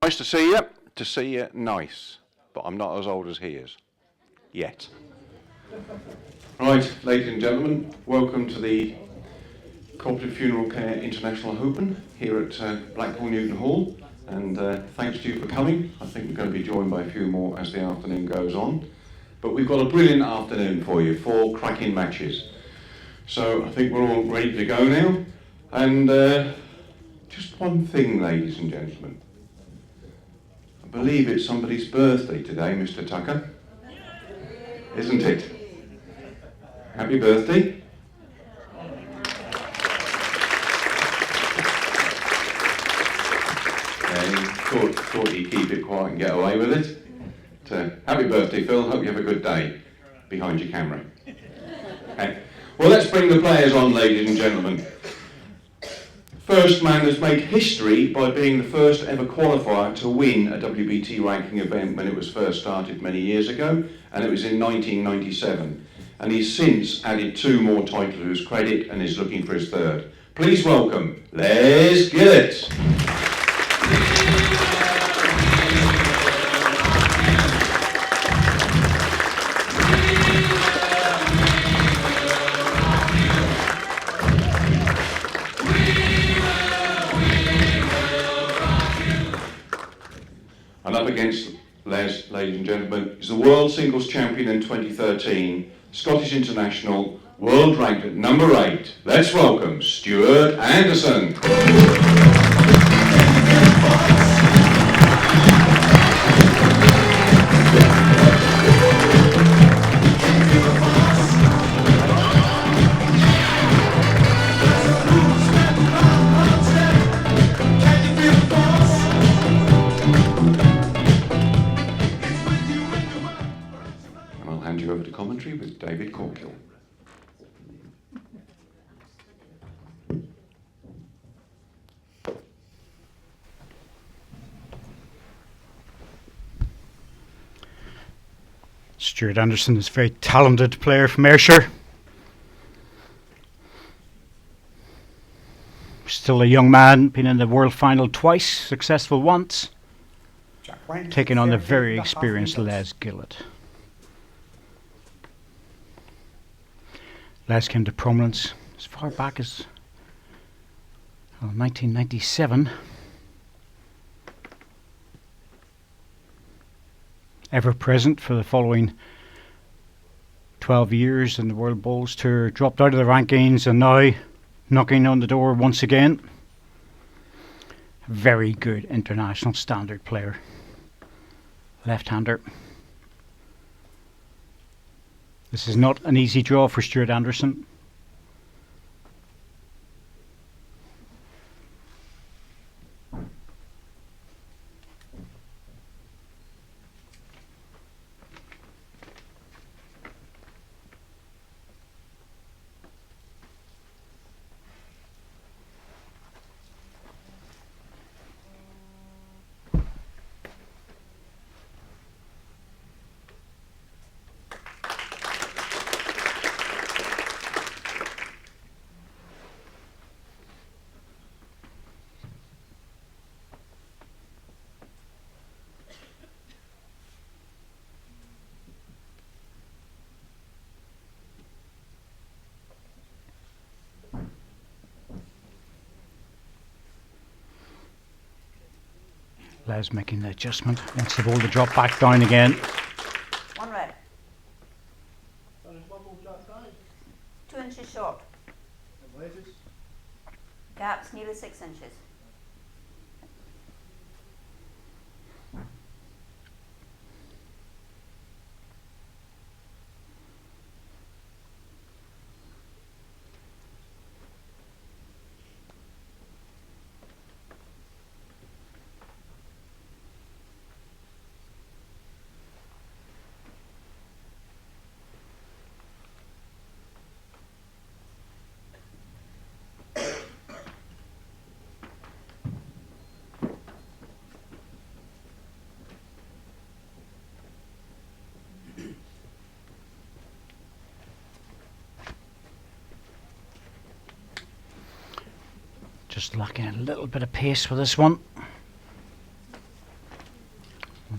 Nice to see you. To see you, nice. But I'm not as old as he is. Yet. Right, ladies and gentlemen, welcome to the Co-operative Funeralcare International Open here at Blackpool Newton Hall. And thanks to you for coming. I think we're going to be joined by a few more as the afternoon goes on. But we've got a brilliant afternoon for you, 4 cracking matches. So I think we're all ready to go now. And just one thing, ladies and gentlemen. I believe it's somebody's birthday today, Mr. Tucker. Isn't it? Happy birthday. Thought he'd keep it quiet and get away with it. Happy birthday, Phil. Hope you have a good day behind your camera. Okay. Well, let's bring the players on, ladies and gentlemen. First man has made history by being the first ever qualifier to win a WBT ranking event when it was first started many years ago, and it was in 1997. And he's since added 2 more titles to his credit and is looking for his third. Please welcome Les Gillett. And up against Les, ladies and gentlemen, is the World Singles Champion in 2013, Scottish International, world ranked at number 8. Let's welcome Stewart Anderson. With David Corkill. Stewart Anderson is a very talented player from Ayrshire. Still a young man, been in the world final twice, successful once, taking on the very experienced Les Gillett. Les came to prominence as far back as 1997. Ever present for the following 12 years in the World Bowls Tour, dropped out of the rankings and now knocking on the door once again. Very good international standard player. Left-hander. This is not an easy draw for Stewart Anderson. Les making the adjustment. Wants the ball to drop back down again. 1 red. 2 inches short. Gaps nearly 6 inches. Just lacking a little bit of pace with this one.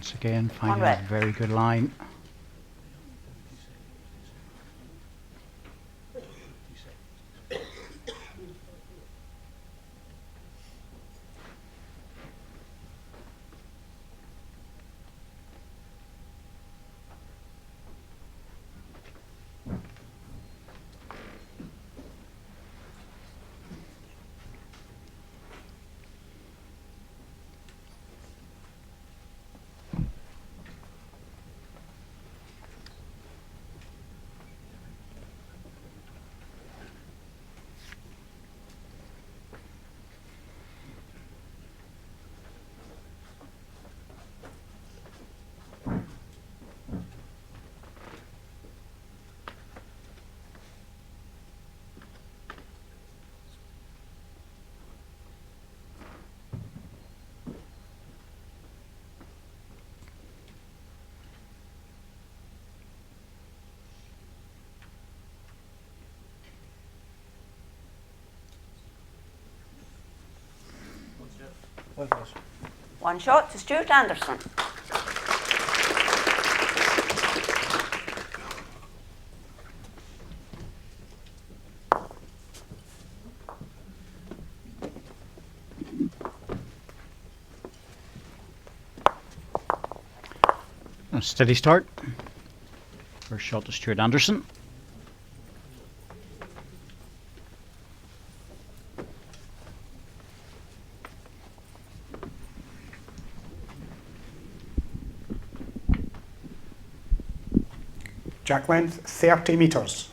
once again, finding red. a very good line. One shot to Stewart Anderson. A steady start. First shot to Stewart Anderson. Jack length 30 metres.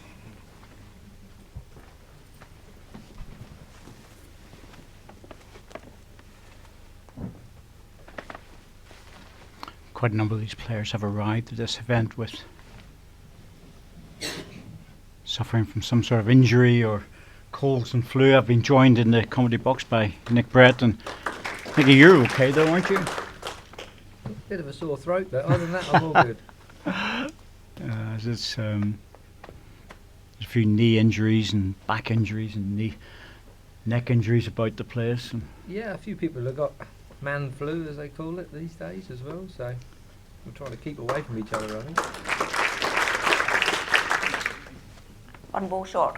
Quite a number of these players have arrived at this event with suffering from some sort of injury or colds and flu. I've been joined in the comedy box by Nick Brett, and Nicky, you're okay though, aren't you? Bit of a sore throat, but other than that, I'm all good. There's a few knee injuries and back injuries and neck injuries about the place. And Yeah, a few people have got man flu, as they call it these days, as well. So we're trying to keep away from each other, I think. One ball short.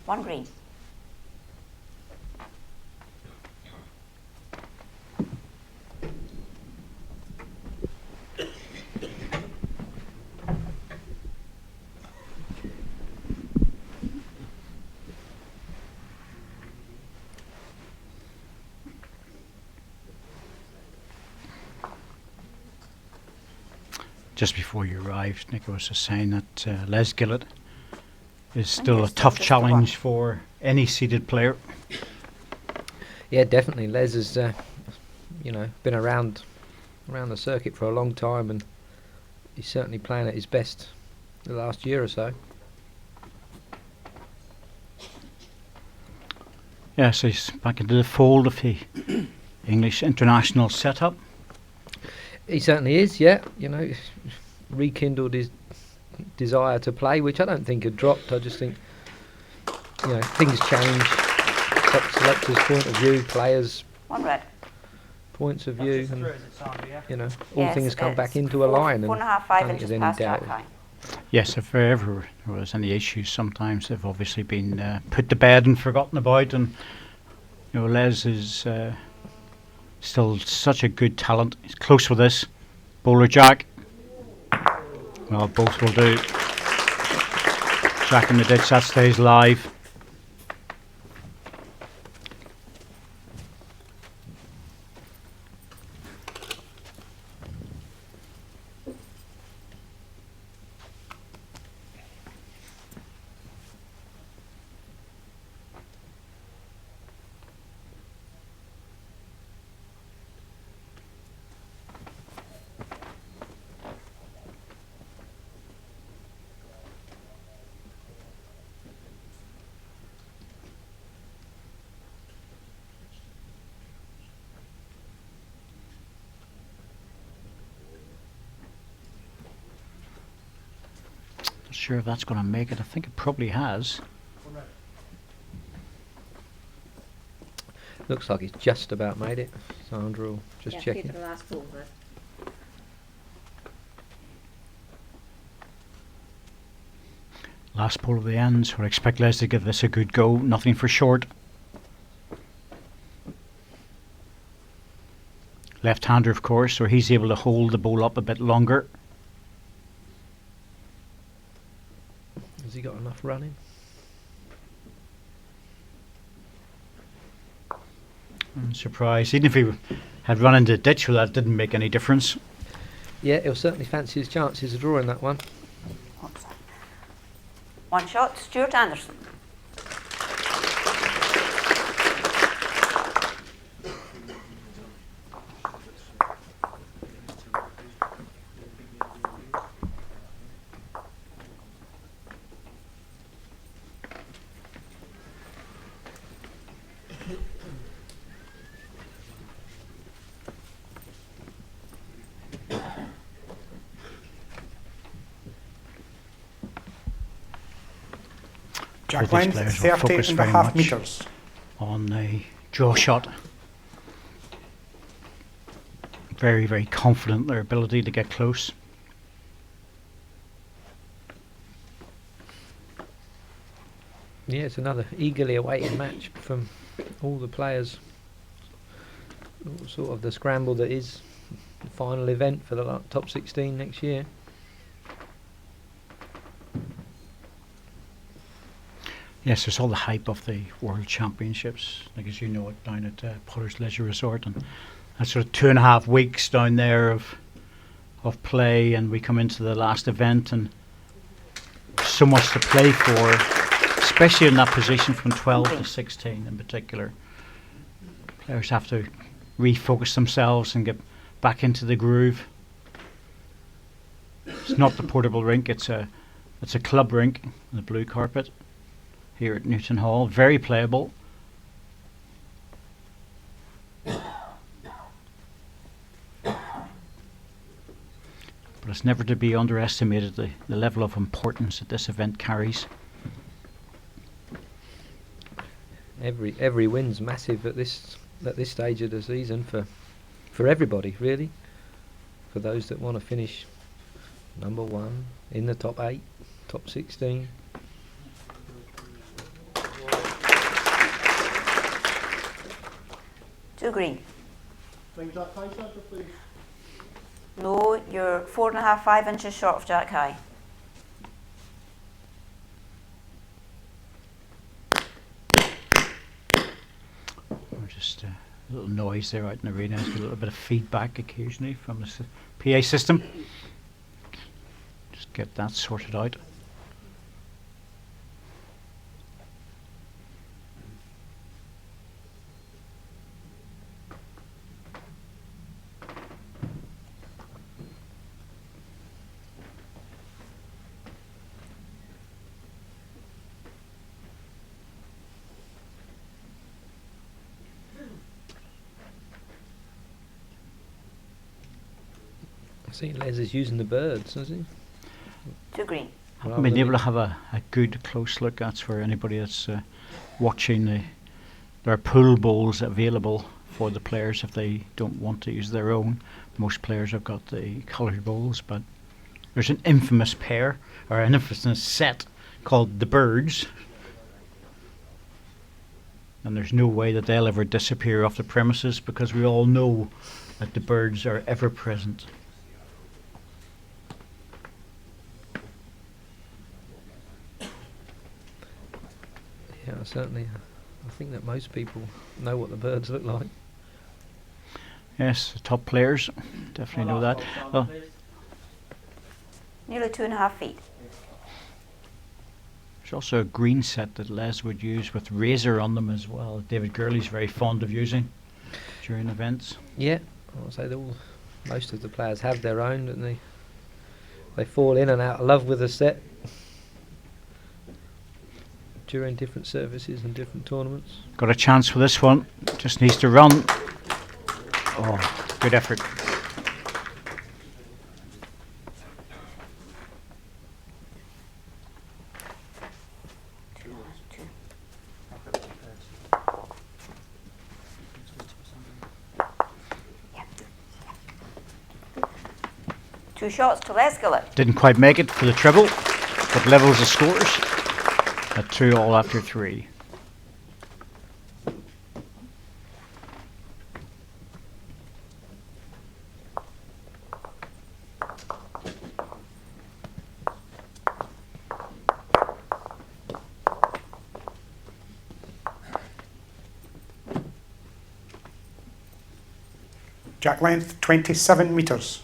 One green. just before you arrived, Nick was just saying that Les Gillett is still a yes, tough that's the challenge for any seeded player. Yeah, definitely. Les has, been around the circuit for a long time, and he's certainly playing at his best the last year or so. Yeah, so he's back into the fold of the English international setup. He certainly is, yeah. Rekindled his desire to play, which I don't think had dropped. I just think, things change. Selectors' point of view, players' One red. points of view, and all Yes, things come back it's into a line. Four and a half, I 5 don't think inches there's any past doubt. track line. Yes, if ever there was any issues, sometimes they've obviously been put to bed and forgotten about. And Les is still such a good talent. He's close with this. Bowler Jack. Well, both will do. Jack in the ditch, that stays live. sure if that's going to make it. I think it probably has. Looks like it's just about made it. Sandra will just checking. The last ball there. Last ball of the ends. I expect Les to give this a good go. Nothing for short. Left-hander, of course, so he's able to hold the ball up a bit longer. Has he got enough running? I'm surprised. Even if he had run into the ditch, well, that didn't make any difference. Yeah, he'll certainly fancy his chances of drawing that one. One shot to Stewart Anderson. Jack These length players will 30 focus and a very half much meters. on the draw shot. Very, very confident in their ability to get close. Yeah, it's another eagerly awaited match from all the players. Sort of the scramble that is the final event for the top 16 next year. Yes, there's all the hype of the World Championships, like as you know it, down at Potter's Leisure Resort, and that's sort of 2.5 weeks down there of play, and we come into the last event, and so much to play for, especially in that position from 12 to 16 in particular. Players have to refocus themselves and get back into the groove. It's not the portable rink; it's a club rink, the blue carpet here at Newton Hall. Very playable. But it's never to be underestimated the level of importance that this event carries. Every win's massive at this stage of the season for everybody, really. For those that want to finish number 1 in the top 8, top 16. Two green. Bring Jack high centre, please. No, you're 4.5, 5 inches short of Jack high. Just a little noise there out in the arena. There's a little bit of feedback occasionally from the PA system. Just get that sorted out. I see Les is using the birds, is he? Two green. Haven't been able to have a good close look. That's for anybody that's watching. There are pool bowls available for the players if they don't want to use their own. Most players have got the coloured bowls, but there's an infamous pair, or an infamous set called the Birds, and there's no way that they'll ever disappear off the premises because we all know that the birds are ever present. Yeah, certainly. I think that most people know what the birds look like. Yes, the top players definitely know that. Oh, Nearly 2.5 feet. there's also a green set that Les would use with razor on them as well. David Gurley's very fond of using during events. Yeah, I'll say most of the players have their own, and they fall in and out of love with the set during different services and different tournaments. Got a chance for this one. Just needs to run. Oh, good effort. 2 shots to Les Gillett. Didn't quite make it for the treble, but levels the scores at 2 all after 3. Jack length 27 metres.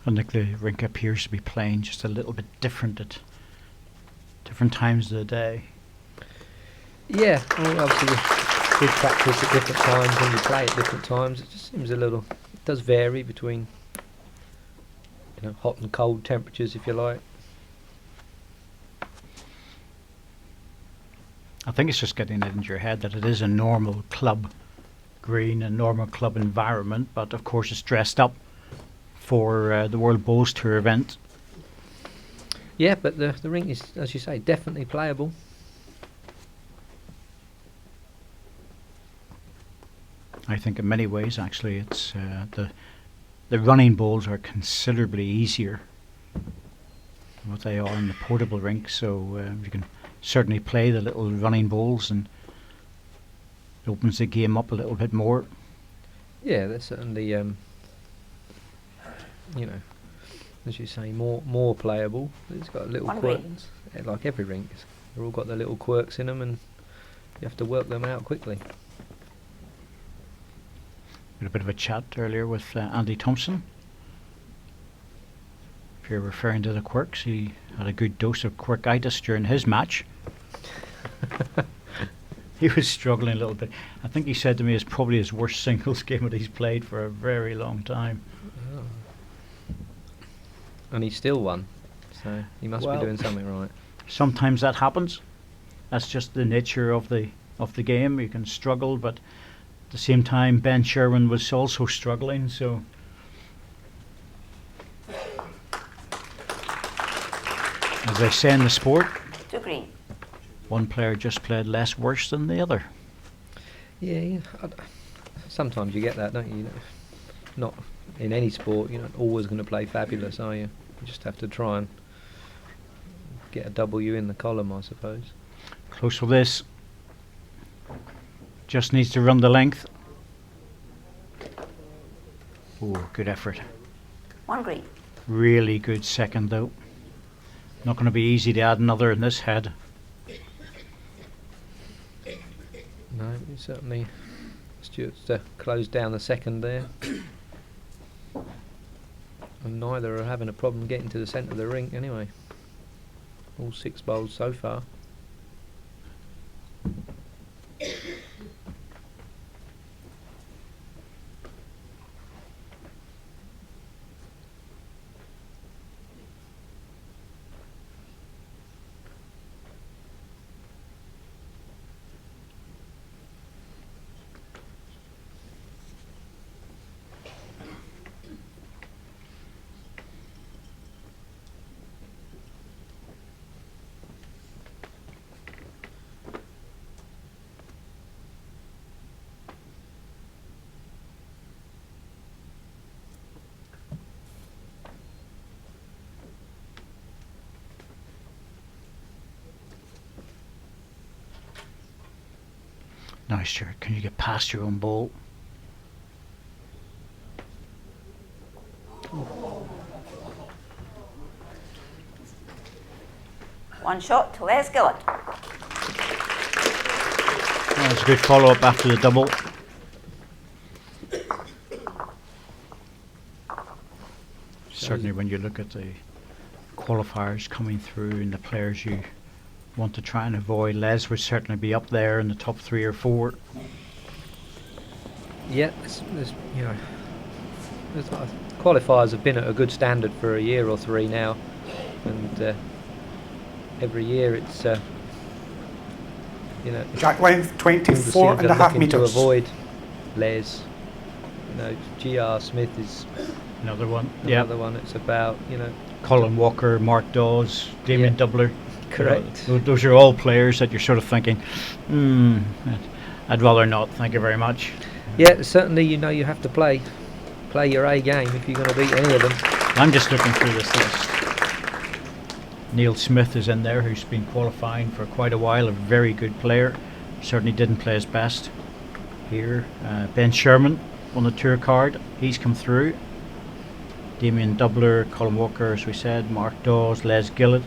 I think the rink appears to be playing just a little bit different at different times of the day. Yeah, well, obviously we practice at different times and we play at different times. It just seems a little, it does vary between, you know, hot and cold temperatures, if you like. I think it's just getting it into your head that it is a normal club green, a normal club environment, but of course it's dressed up for the World Bowls Tour event. Yeah, but the rink is, as you say, definitely playable. I think in many ways, actually, it's the running bowls are considerably easier than what they are in the portable rink. So you can certainly play the little running bowls, and it opens the game up a little bit more. Yeah, they're certainly, you know, as you say, more playable. It's got little quirks, like every rink. They've all got their little quirks in them, and you have to work them out quickly. We had a bit of a chat earlier with Andy Thompson. If you're referring to the quirks, he had a good dose of quirkitis during his match. He was struggling a little bit. I think he said to me it's probably his worst singles game that he's played for a very long time. Oh. And he still won, so he must be doing something right. Sometimes that happens. That's just the nature of the game. You can struggle, but at the same time, Ben Sherwin was also struggling, so as they say in the sport, 2 green. one player just played less worse than the other. Yeah, sometimes you get that, don't you? Not in any sport, you're not always going to play fabulous, are you? You just have to try and get a W in the column, I suppose. Close for this. Just needs to run the length. Oh, good effort. 1 green. Really good second though. Not going to be easy to add another in this head. No, certainly Stewart's closed down the second there. And neither are having a problem getting to the centre of the rink anyway. All 6 bowls so far. Nice, Stewart. Can you get past your own ball? One shot to Les Gillett. That's a good follow-up after the double. Certainly when you look at the qualifiers coming through and the players you want to try and avoid, Les would certainly be up there in the top 3 or 4. Yeah, you know, qualifiers have been at a good standard for a year or 3 now, and every year it's you know, Jack length 24 and a half looking to metres. avoid Les. You know, G.R. Smith is Another one. Yeah. Another one. It's about, you know, Colin Walker, Mark Dawes, Damien Yeah. Doubler. correct. Those are all players that you're sort of thinking, I'd rather not, thank you very much. Yeah, certainly, you know, you have to play your A game if you're going to beat any of them. I'm just looking through this list. Neil Smith is in there, who's been qualifying for quite a while, a very good player. Certainly didn't play his best here. Ben Sherman on the tour card, he's come through. Damien Doubler, Colin Walker, as we said, Mark Dawes, Les Gillett.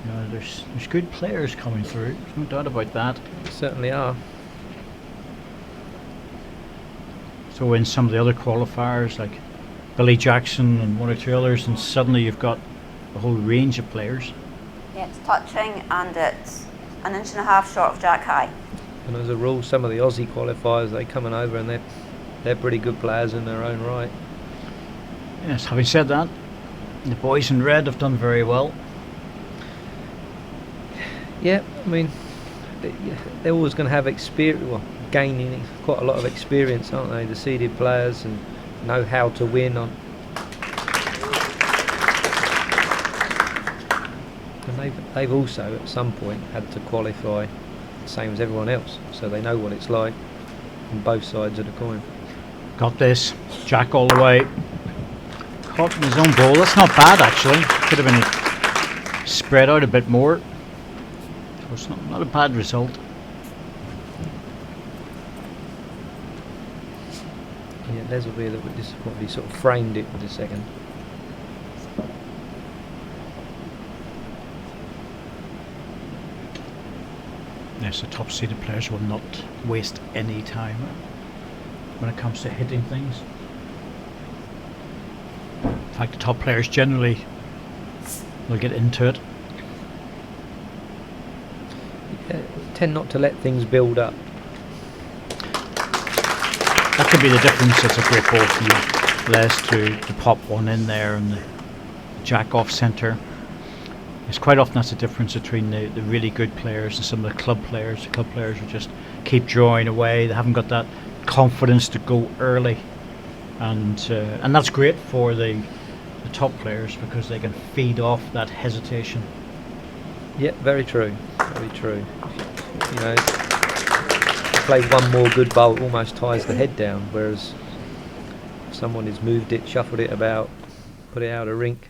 You know, there's good players coming through. There's no doubt about that. Certainly are. So in some of the other qualifiers, like Billy Jackson and one or two others, and suddenly you've got a whole range of players. Yeah, it's touching and it's 1.5 inches short of Jack High. And as a rule, some of the Aussie qualifiers, they coming over and they're pretty good players in their own right. Yes, having said that, the boys in red have done very well. Yeah, I mean, they're always going to have experience, well, gaining quite a lot of experience, aren't they? The seeded players, and know how to win on. And they've also at some point had to qualify the same as everyone else, so they know what it's like on both sides of the coin. Got this. Jack all the way. Caught in his own ball. That's not bad, actually. Could have been spread out a bit more. So it's not a bad result. Yeah, Les will be that this probably sort of framed it with the second. Yes, the top seeded players will not waste any time when it comes to hitting things. In fact, the top players generally will get into it. Yeah, tend not to let things build up. That could be the difference. It's a great ball for you, Les, to pop one in there and the jack off centre. It's quite often that's the difference between the really good players and some of the club players. The club players will just keep drawing away. They haven't got that confidence to go early, and that's great for the top players because they can feed off that hesitation. Yeah, very true. Very true. You know, play one more good bowl, it almost ties the head down, whereas if someone has moved it, shuffled it about, put it out a rink,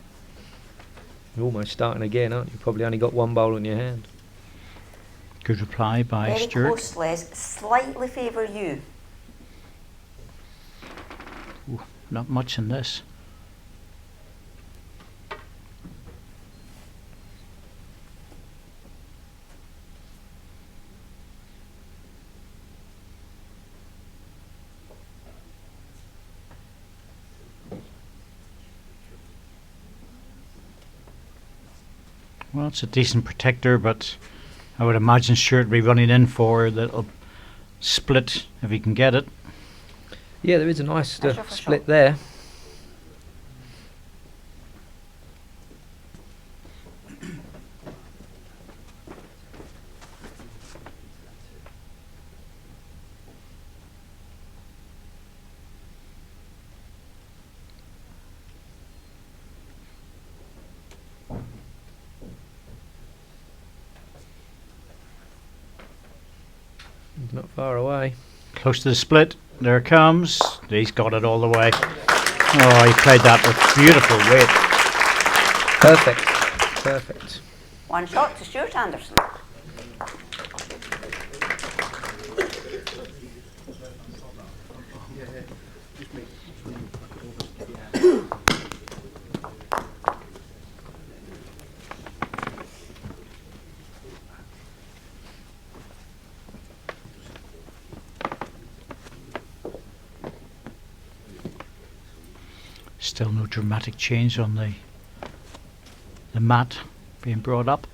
you're almost starting again, aren't you? Probably only got one bowl in your hand. Good reply by Very Stewart. close, Les. Slightly favour you. Ooh, not much in this. Well, it's a decent protector, but I would imagine Stewart will be running in for that'll split if he can get it. Yeah, there is a nice Pressure for split shot. there. He's not far away. Close to the split. There it comes. He's got it all the way. Oh, he played that with beautiful weight. Perfect. Perfect. One shot to Stuart Anderson. Still no dramatic change on the mat being brought up.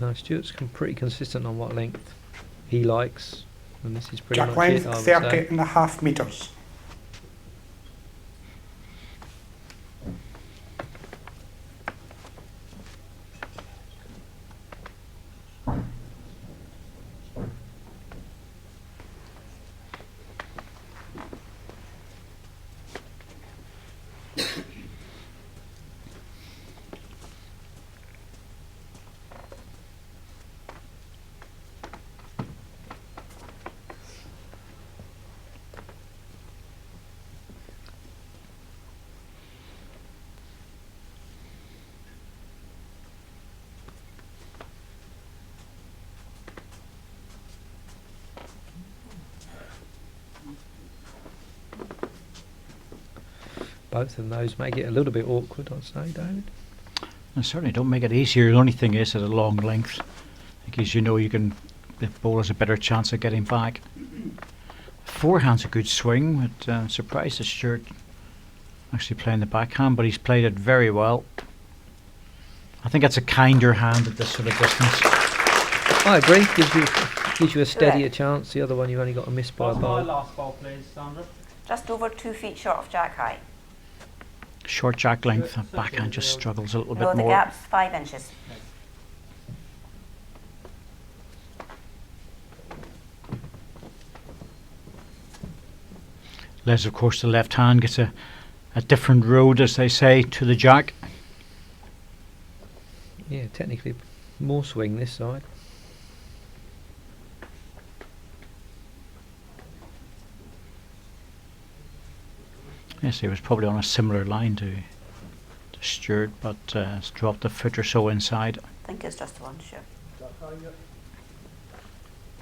No, Stuart's pretty consistent on what length he likes, and this is pretty Jack much length it, I would 30.5 say. metres. Both of those make it a little bit awkward, I'd say, David. And certainly don't make it easier. The only thing is at a long length, because you know you can, the bowler's a better chance of getting back. Forehand's a good swing, but I'm surprised that Stewart actually playing the backhand, but he's played it very well. I think that's a kinder hand at this sort of distance. I agree. Gives you a steadier chance. The other one you've only got to miss by a ball. last ball, please, Sandra. Just over 2 feet short of jack high. Short jack length, the backhand just struggles a little No, bit the more. gap's 5 inches. Les, of course, the left hand gets a different road, as they say, to the jack. Yeah, technically more swing this side. Yes, he was probably on a similar line to Stewart, but has dropped a foot or so inside. I think it's just one, sure.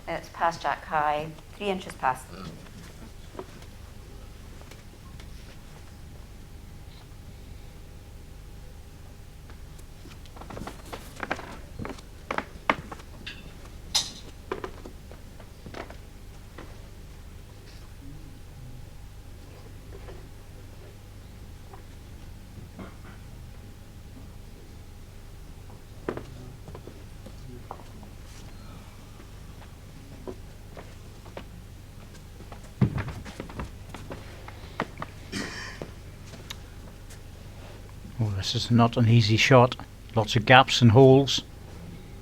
It's past jack high, 3 inches past. Oh, this is not an easy shot. Lots of gaps and holes.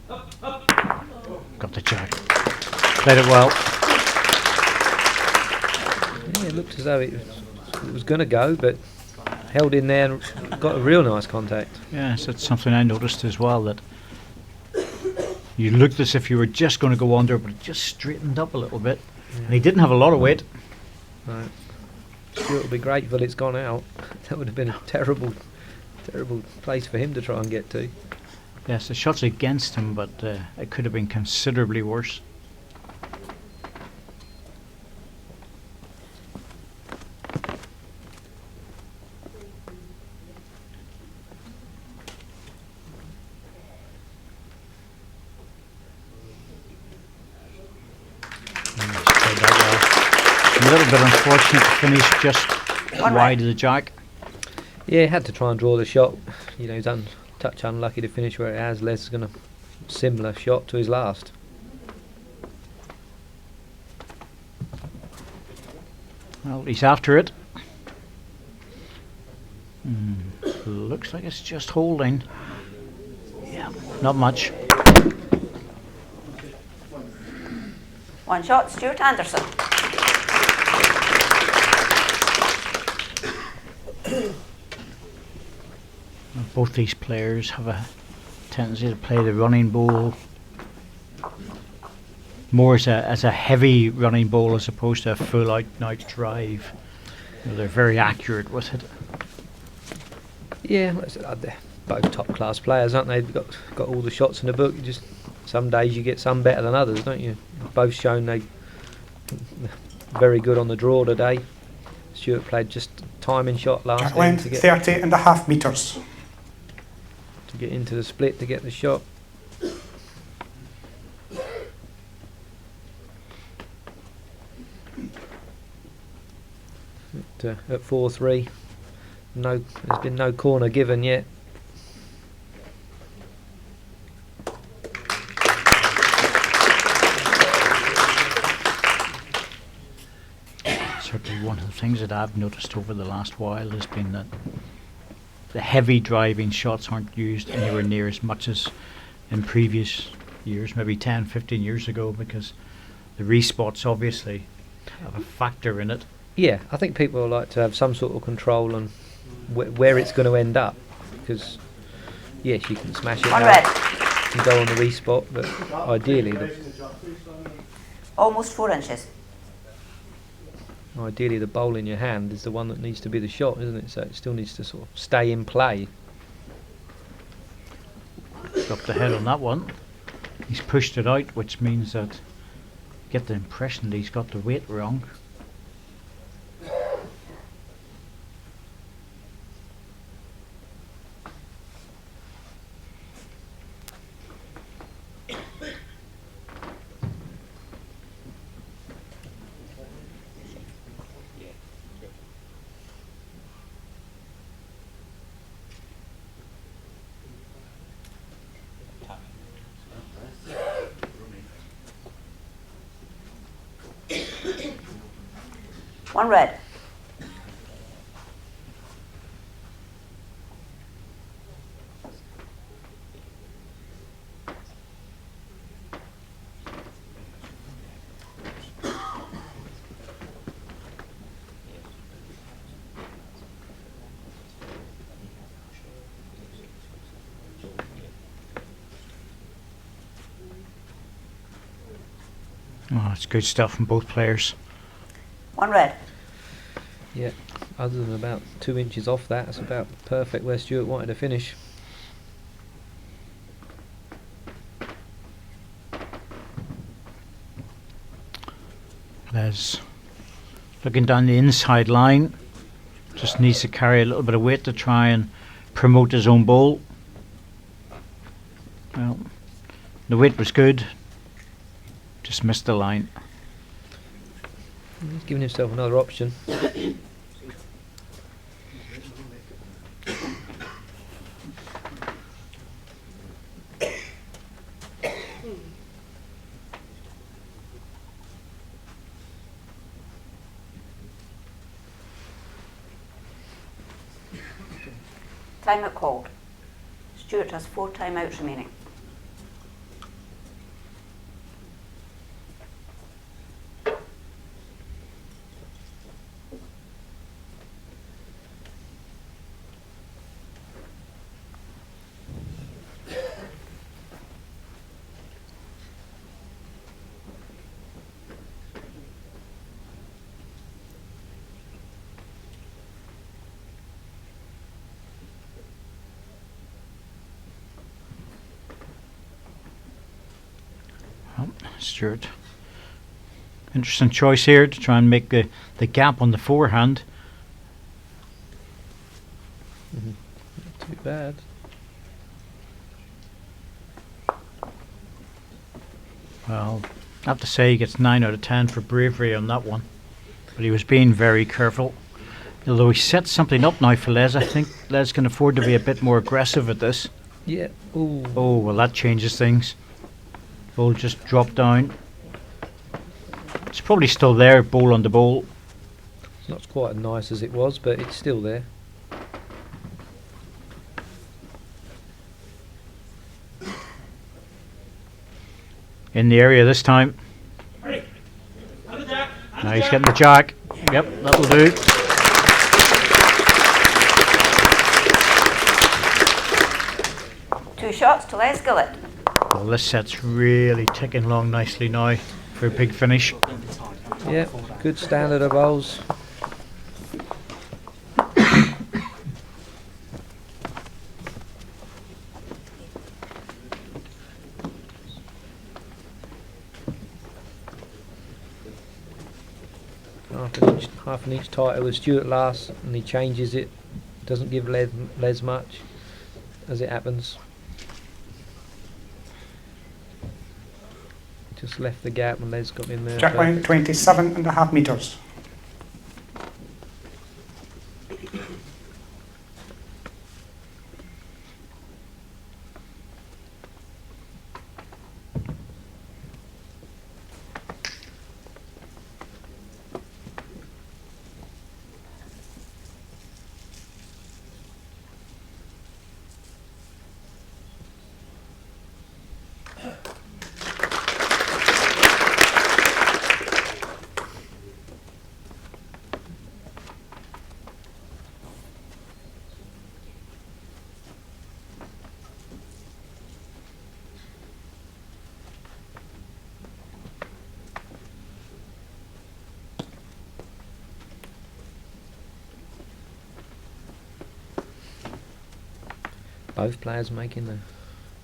Got the jack. Played it well. Yeah, it looked as though it was going to go, but held in there and got a real nice contact. Yes, that's something I noticed as well, that you looked as if you were just going to go under, but it just straightened up a little bit. And he didn't have a lot of weight. Right. Stewart will be grateful it's gone out. That would have been a terrible place for him to try and get to. Yes, the shot's against him, but it could have been considerably worse. A little bit unfortunate to finish just wide of the jack. Yeah, had to try and draw the shot. You know, he's touch unlucky to finish where it has. Les is going to similar shot to his last. Well, he's after it. Looks like it's just holding. Yeah, not much. One shot, Stewart Anderson. Both these players have a tendency to play the running bowl more as a heavy running bowl as opposed to a full out drive. You know, they're very accurate with it. Yeah, they're both top class players, aren't they? They've got all the shots in the book. You just some days you get some better than others, don't you? Both shown they very good on the draw today. Stewart played just timing shot last Jack time length to get 30.5 metres. to get into the split to get the shot. At 4-3, there's been no corner given yet. Certainly one of the things that I've noticed over the last while has been that the heavy driving shots aren't used anywhere near as much as in previous years, maybe 10, 15 years ago, because the respots obviously have a factor in it. Yeah, I think people like to have some sort of control on where it's going to end up, because yes, you can smash it One out red. and go on the respot, but ideally Almost 4 inches. the bowl in your hand is the one that needs to be the shot, isn't it? So it still needs to sort of stay in play. Dropped the head on that one. He's pushed it out, which means that you get the impression that he's got the weight wrong. 1 red. Oh, it's good stuff from both players. 1 red. Yeah, other than about 2 inches off that, it's about perfect where Stewart wanted to finish. Les looking down the inside line, just needs to carry a little bit of weight to try and promote his own bowl. Well, the weight was good, just missed the line. He's giving himself another option. Timeout called. Stewart has 4 timeouts remaining. Stewart. Interesting choice here to try and make the gap on the forehand. Not too bad. Well, I have to say he gets 9 out of 10 for bravery on that one. But he was being very careful. Although he set something up now for Les, I think Les can afford to be a bit more aggressive at this. Yeah. Ooh. Oh, well that changes things. Ball just dropped down. It's probably still there, ball on the ball. It's not quite as nice as it was, but it's still there. In the area this time. Now he's getting the jack. Yep, that'll do. Two shots to Les Gillett. Well, this set's really ticking along nicely now for a big finish. Yeah, good standard of bowls. Half an inch tighter with Stewart last, and he changes it. Doesn't give Les much, as it happens. Just left the gap and Les got in there. Jack line 27.5 metres. Both players making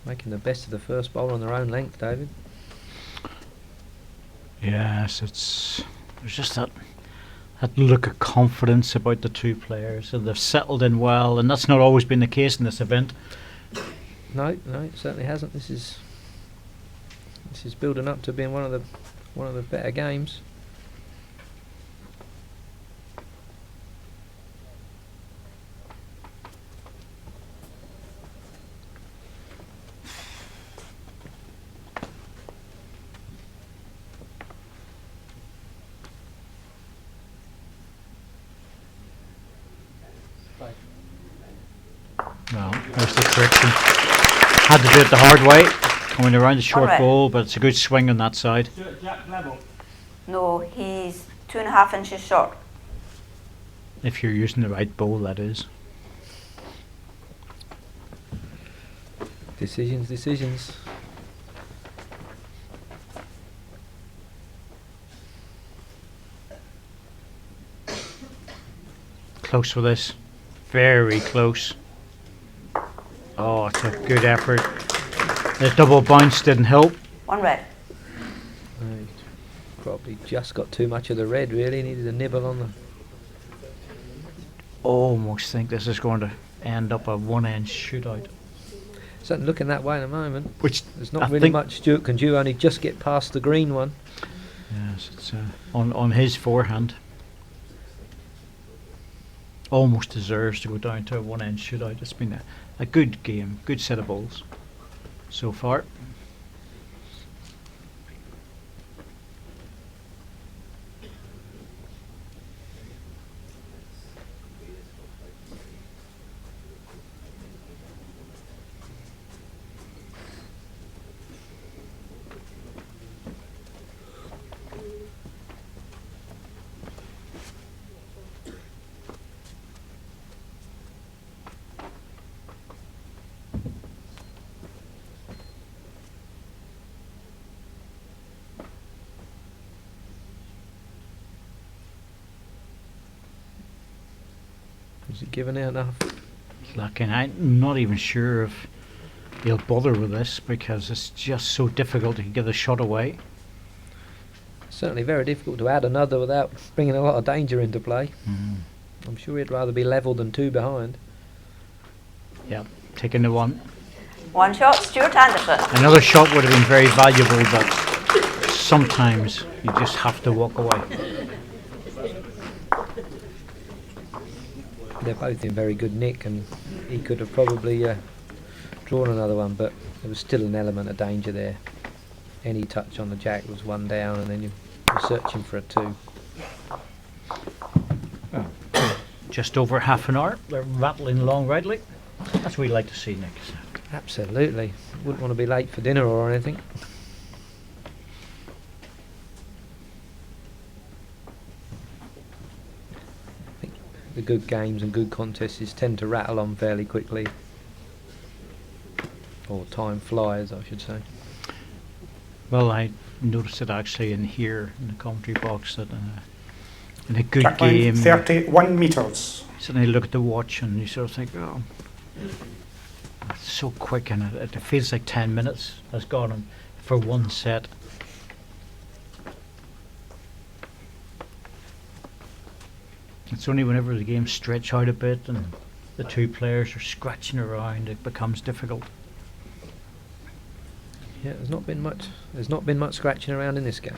the best of the first bowl on their own length, David. Yes, there's just that look of confidence about the two players, and they've settled in well, and that's not always been the case in this event. No, it certainly hasn't. This is building up to being one of the better games. Well, there's the correction. Had to do it the hard way, coming around the short Alright. ball, but it's a good swing on that side. No, he's 2.5 inches short. If you're using the right ball, that is. Decisions. Close for this. Very close. Oh, it's a good effort. The double bounce didn't help. 1 red. Right. Probably just got too much of the red, really. Needed a nibble on the... Almost think this is going to end up a one-end shootout. Certainly looking that way in a moment. Which There's not I really think much Stewart can do, only just get past the green one. Yes, it's on his forehand. Almost deserves to go down to a one-end shootout. It's been a good game, good set of balls so far. Is it giving out enough? Like, and I'm not even sure if he'll bother with this because it's just so difficult to get the shot away. Certainly very difficult to add another without bringing a lot of danger into play. I'm sure he'd rather be level than 2 behind. Yep, taking the one. 1 shot, Stewart Anderson. Another shot would have been very valuable, but sometimes you just have to walk away. They're both in very good nick, and he could have probably drawn another one, but there was still an element of danger there. Any touch on the jack was 1 down, and then you're searching for a 2. Just over half an hour. They're rattling along rightly. That's what we like to see, Nick. Absolutely. Wouldn't want to be late for dinner or anything. I think the good games and good contests tend to rattle on fairly quickly. Or time flies, I should say. Well, I noticed it actually in here in the commentary box that in a good Jack line game, 31 metres. suddenly you look at the watch and you sort of think, oh, it's so quick, and it feels like 10 minutes has gone on for one set. It's only whenever the games stretch out a bit and the two players are scratching around it becomes difficult. Yeah, there's not been much scratching around in this game.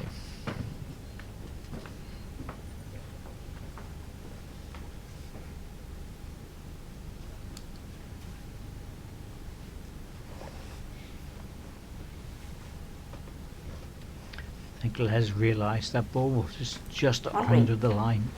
I think Les realised that ball was just Okay. under the line.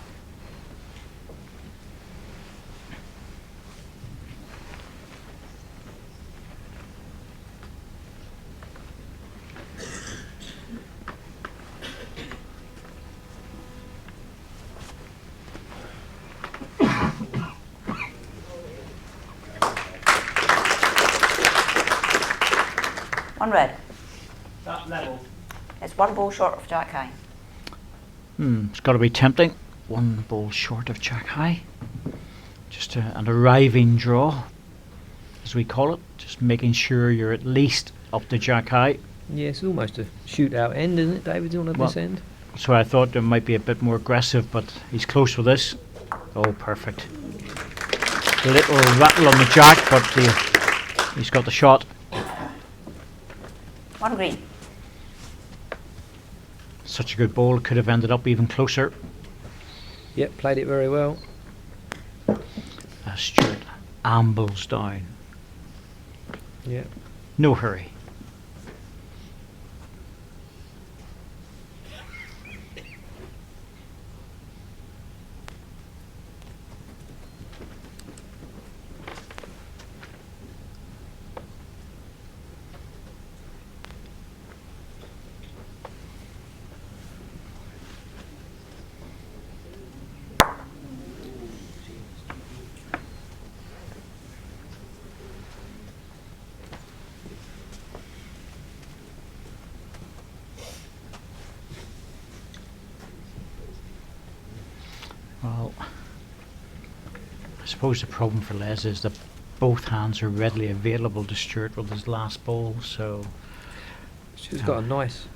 One red. That level. It's 1 ball short of Jack high. It's got to be tempting. 1 ball short of Jack high. Just an arriving draw, as we call it. Just making sure you're at least up to Jack high. Yeah, it's almost a shootout end, isn't it, David, on Well, this end? So I thought there might be a bit more aggressive, but he's close with this. Oh, perfect. A little rattle on the jack, but he's got the shot. 1 green. Such a good ball, could have ended up even closer. Yep, played it very well. As Stewart ambles down. Yep. No hurry. Well, I suppose the problem for Les is that both hands are readily available to Stewart with his last ball, so She's got a nice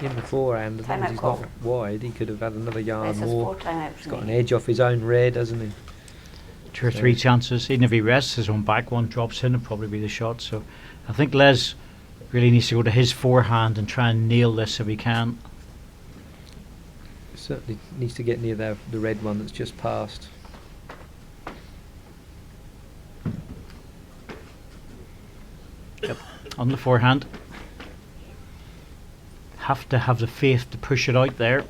in the forehand. As long as he's not wide, he could have had another yard This is more. 4 timeouts. He's got an edge off his own red, hasn't he? 2 or 3 chances. Even if he rests his own back, one drops in, it'll probably be the shot. So I think Les really needs to go to his forehand and try and nail this if he can. Certainly needs to get near the red one that's just passed. Yep, on the forehand. Have to have the faith to push it out there.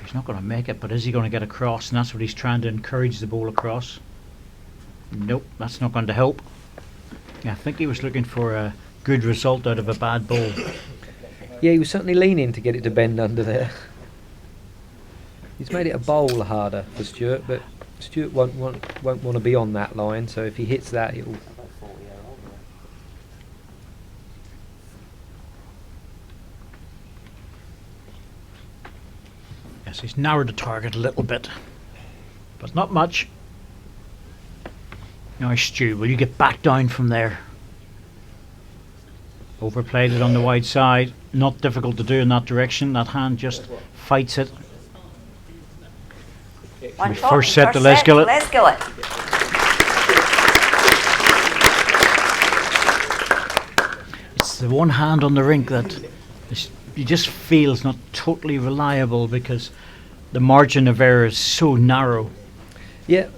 He's not going to make it, but is he going to get across? And that's what he's trying to encourage the ball across. Nope, that's not going to help. Yeah, I think he was looking for a good result out of a bad ball. Yeah, he was certainly leaning to get it to bend under there. He's made it a bowl harder for Stewart, but Stewart won't want to be on that line, so if he hits that, it'll... Yes, he's narrowed the target a little bit, but not much. Now, Stu, will you get back down from there? Overplayed it on the wide side. Not difficult to do in that direction. That hand just fights it. One We first set to Les Gillett. Les Gillett. It's the one hand on the rink that you just feel is not totally reliable because the margin of error is so narrow. Yeah,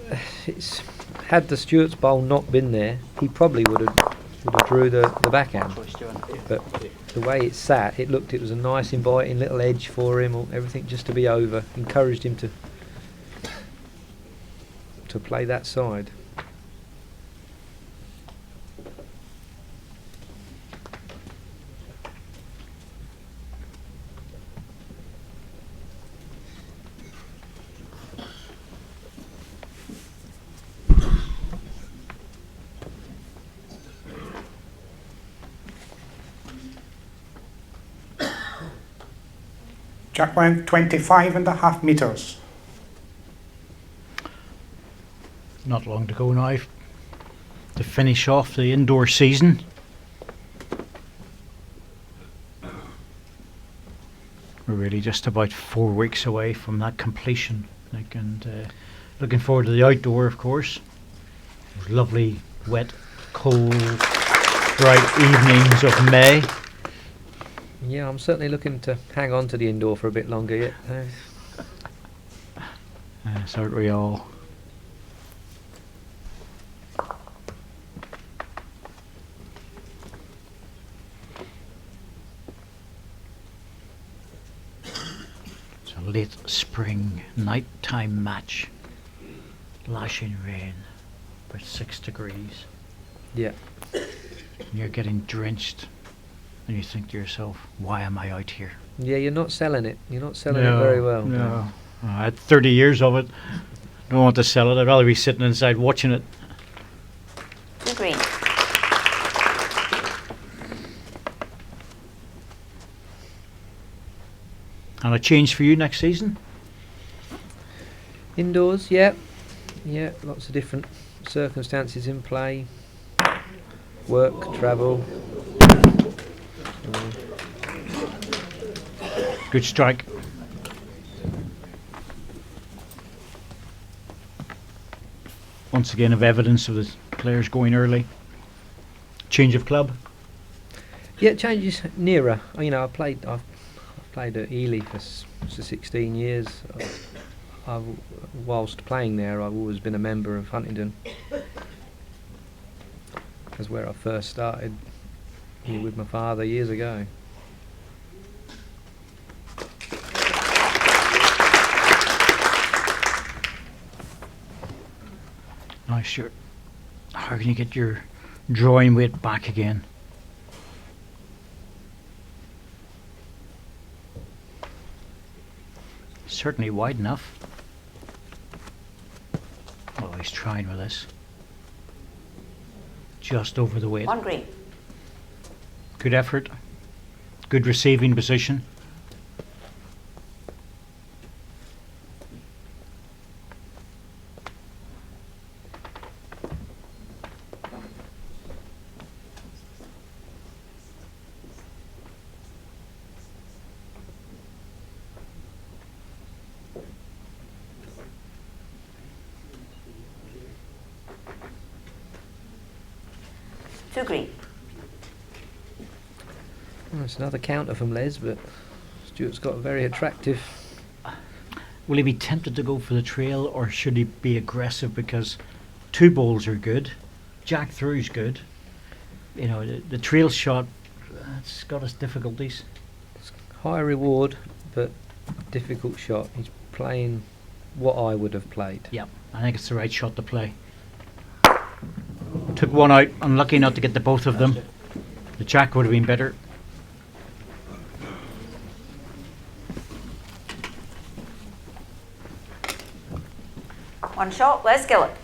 had the Stewart's bowl not been there, he probably would have drew the backhand. But the way it sat, it was a nice inviting little edge for him, or everything just to be over. Encouraged him to play that side. Jack went 25.5 meters. Not long to go now to finish off the indoor season. We're really just about 4 weeks away from that completion, and looking forward to the outdoor, of course. Those lovely, wet, cold, bright evenings of May. Yeah, I'm certainly looking to hang on to the indoor for a bit longer yet. So aren't we all? It's a late spring nighttime match. Lashing rain, about 6 degrees. Yeah. And you're getting drenched. And you think to yourself, why am I out here? Yeah, you're not selling it. You're not selling it very well. No. I had 30 years of it. Don't want to sell it. I'd rather be sitting inside watching it. Two green. And a change for you next season? Indoors, yeah. Yeah, lots of different circumstances in play. Work, travel. Good strike. Once again, of evidence of the players going early. Change of club. Yeah, changes nearer. You know, I've played at Ely for 16 years. Whilst playing there, I've always been a member of Huntingdon. That's where I first started with my father years ago. Nice shirt. How can you get your drawing weight back again? Certainly wide enough. Oh, he's trying with this. Just over the weight. One green. Good effort. Good receiving position. 2 green. Well, it's another counter from Les, but Stewart's got a very attractive. Will he be tempted to go for the trail, or should he be aggressive? Because 2 balls are good, jack through's good. You know, the trail shot, it's got its difficulties. High reward, but difficult shot. He's playing what I would have played. Yep, I think it's the right shot to play. Took one out, unlucky not to get the both of them. The jack would have been better. One shot, Les Gillett.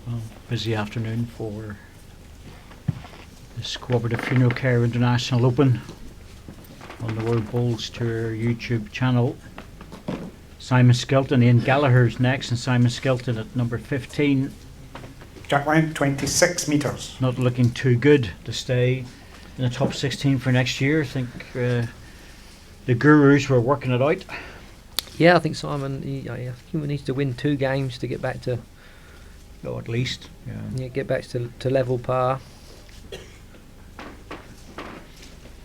Well, busy afternoon for this Co-operative Funeralcare International Open on the World Bowls Tour YouTube channel. Simon Skelton, Ian Gallagher's next, and Simon Skelton at number 15. Jack length 26 metres. Not looking too good to stay in the top 16 for next year. I think the gurus were working it out. Yeah, I think Simon. I think he needs to win 2 games to get back to. Oh, at least. Yeah, get back to level par.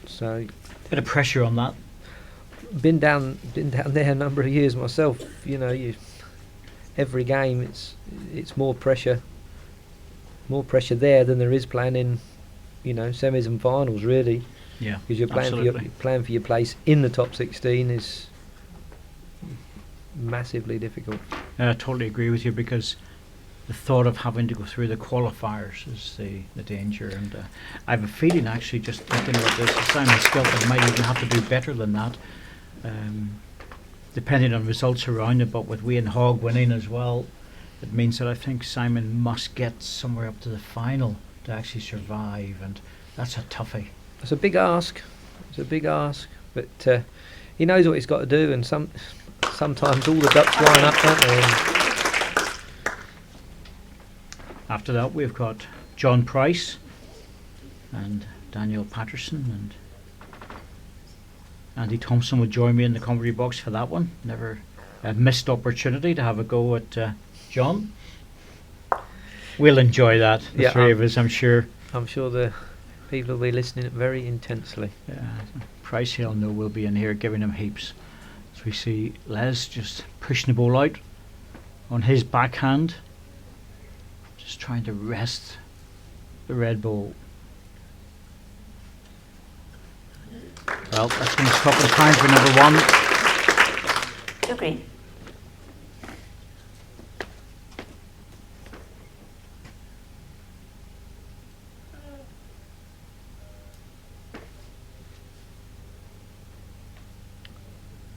So. Bit of pressure on that. Been down there a number of years myself. You know, every game it's more pressure there than there is playing in, semis and finals really. Yeah, because you're playing for your place in the top 16 is massively difficult. I totally agree with you, because the thought of having to go through the qualifiers is the danger, and I have a feeling, actually, just thinking about this, Simon Skelton might even have to do better than that. Depending on results around it, but with Wayne Hogg winning as well, it means that I think Simon must get somewhere up to the final to actually survive, and that's a toughie. It's a big ask. But he knows what he's got to do, and sometimes all the ducks line up, don't they? And after that, we've got John Price and Daniel Patterson, and Andy Thompson will join me in the commentary box for that one. Never a missed opportunity to have a go at John. We'll enjoy that, the three of us, I'm sure. I'm sure the people will be listening very intensely. Price, he'll know we'll be in here giving him heaps. As we see Les just pushing the ball out on his backhand, just trying to rest the red ball. Well, that's going to stop the time for number 1. 2 green.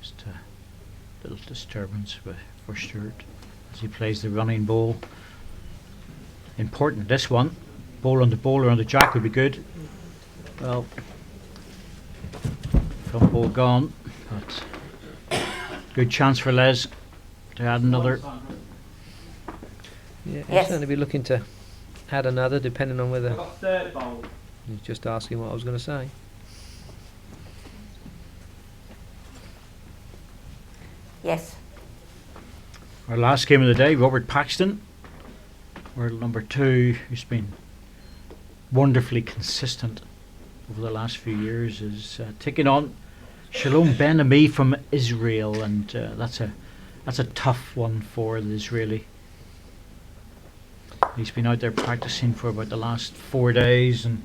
Just a little disturbance for Stewart as he plays the running ball. Important, this one. Ball on the bowler on the jack would be good. Well, front ball gone, but good chance for Les to add another. Yeah, he'll Yes. certainly be looking to add another, depending on whether. He's just asking what I was going to say. Yes. Our last game of the day, Robert Paxton, world number 2, who's been wonderfully consistent over the last few years, is taking on Shalom Ben-Ami from Israel, and that's a tough one for the Israeli. He's been out there practicing for about the last 4 days and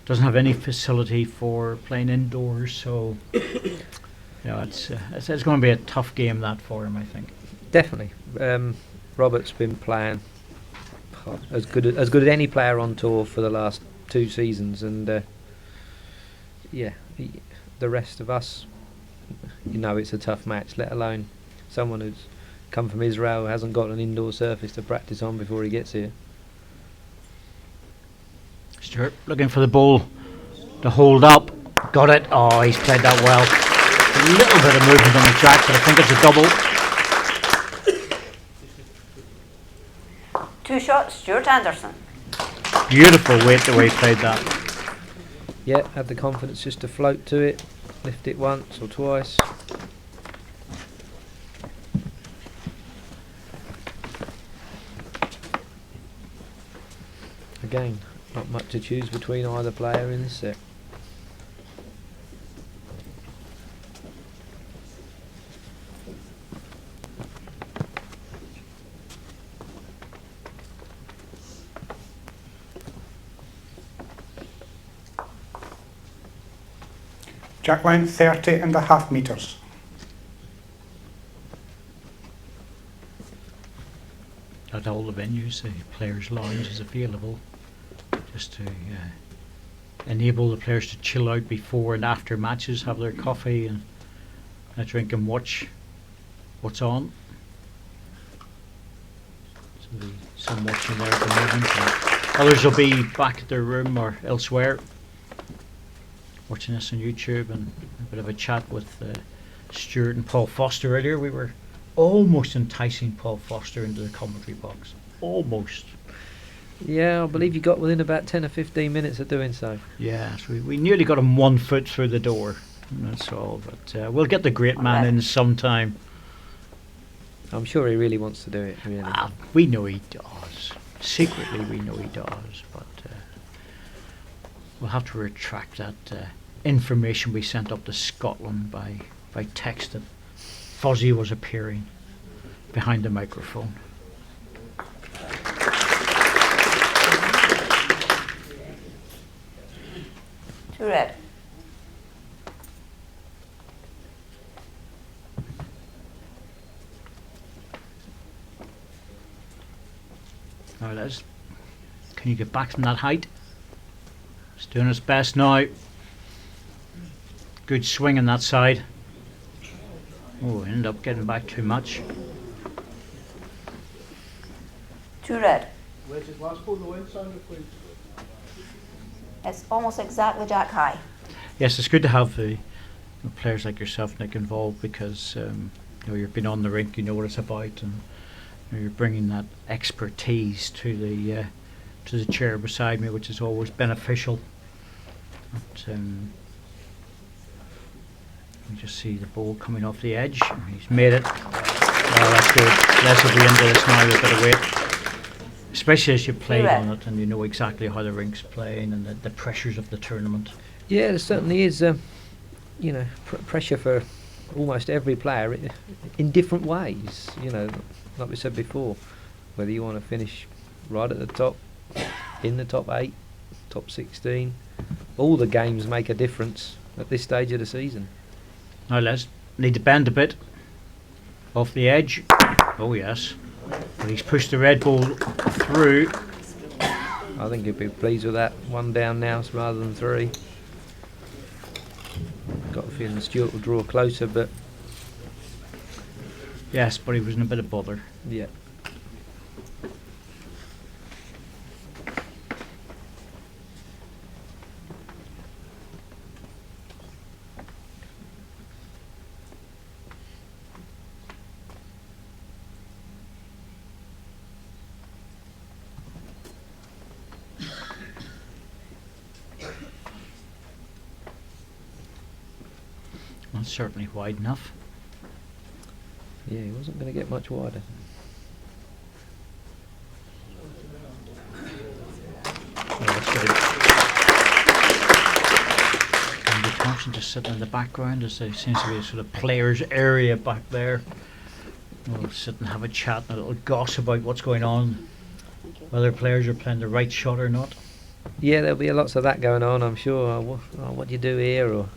doesn't have any facility for playing indoors, so it's going to be a tough game, that, for him, I think. Definitely. Robert's been playing as good as any player on tour for the last 2 seasons, and the rest of us, it's a tough match, let alone someone who's come from Israel, hasn't got an indoor surface to practice on before he gets here. Stewart looking for the ball to hold up. Got it. Oh, he's played that well. A little bit of movement on the track, but I think it's a double. 2 shots, Stuart Anderson. Beautiful weight the way he played that. Yeah, have the confidence just to float to it, lift it once or twice. Again, not much to choose between either player in this set. Jack length 30.5 metres. At all the venues, the players' lounge is available just to enable the players to chill out before and after matches, have their coffee and a drink and watch what's on. So there'll be some watching there at the moment. And others will be back at their room or elsewhere watching this on YouTube, and a bit of a chat with Stewart and Paul Foster earlier. We were almost enticing Paul Foster into the commentary box. Almost. Yeah, I believe you got within about 10 or 15 minutes of doing so. Yeah, so we nearly got him 1 foot through the door. That's all. But we'll get the great man in sometime. I'm sure he really wants to do it. Really. We know he does. Secretly, we know he does. But we'll have to retract that information we sent up to Scotland by text that Fozzie was appearing behind the microphone. Two red. Now, Les, can you get back from that height? It's doing its best now. Good swing on that side. Oh, ended up getting back too much. Two red. Where's his last ball? No end, Sandra, please. It's almost exactly Jack high. Yes, it's good to have the players like yourself, Nick, involved, because you've been on the rink, you know what it's about, and you're bringing that expertise to the chair beside me, which is always beneficial. But, we just see the ball coming off the edge. He's made it. Oh, that's good. Less will be into this now with a bit of weight. Especially as you played on it and you know exactly how the rink's playing and the pressures of the tournament. Yeah, there certainly is, pressure for almost every player in different ways. You know, like we said before, whether you want to finish right at the top, in the top 8, top 16, all the games make a difference at this stage of the season. Now Les, need to bend a bit off the edge. Oh yes, but he's pushed the red ball through. I think he'd be pleased with that. 1 down now rather than 3. Got a feeling Stewart will draw closer, but yes, but he was in a bit of bother. yeah. That's certainly wide enough. Yeah, he wasn't going to get much wider. Andy Thompson just sitting in the background, as there seems to be a sort of players' area back there. We'll sit and have a chat and a little gossip about what's going on, whether players are playing the right shot or not. Yeah, there'll be lots of that going on, I'm sure. What do you do here? Or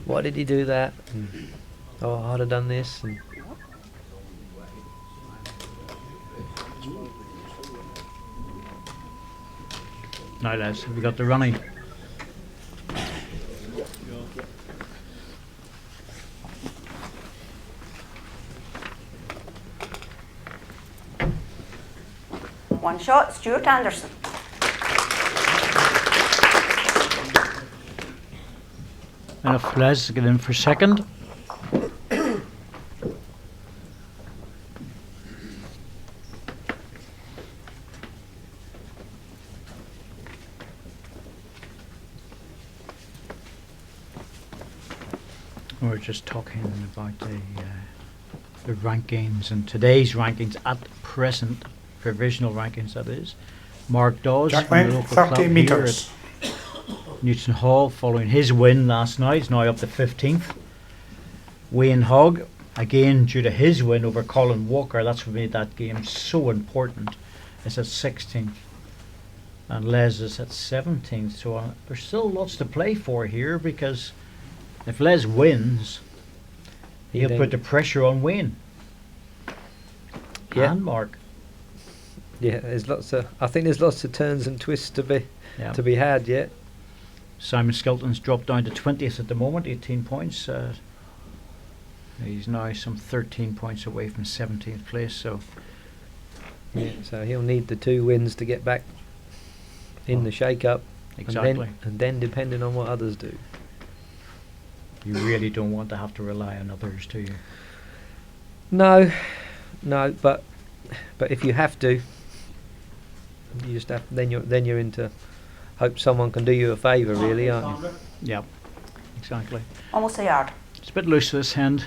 why did he do that? And, I'd have done this. And Now lads, have we got the running? One shot, Stewart Anderson. Enough Les to get in for second. just talking about the rankings and today's rankings at present, provisional rankings that is. Mark Dawes Jack from the length local 30 club metres. here at Newton Hall, following his win last night, is now up to 15th. Wayne Hogg, again due to his win over Colin Walker, that's what made that game so important, is at 16th. And Les is at 17th, so there's still lots to play for here, because if Les wins, he'll put the pressure on Wayne. Yeah. And Mark. Yeah, I think there's lots of turns and twists to be had yet. Simon Skelton's dropped down to 20th at the moment, 18 points. He's now some 13 points away from 17th place, so Yeah, so he'll need the 2 wins to get back in the shake-up. exactly. And then depending on what others do. You really don't want to have to rely on others, do you? No, but if you have to, you just have. Then you're into hope someone can do you a favour, really, aren't you? Yeah, exactly. Almost a yard. It's a bit loose this end,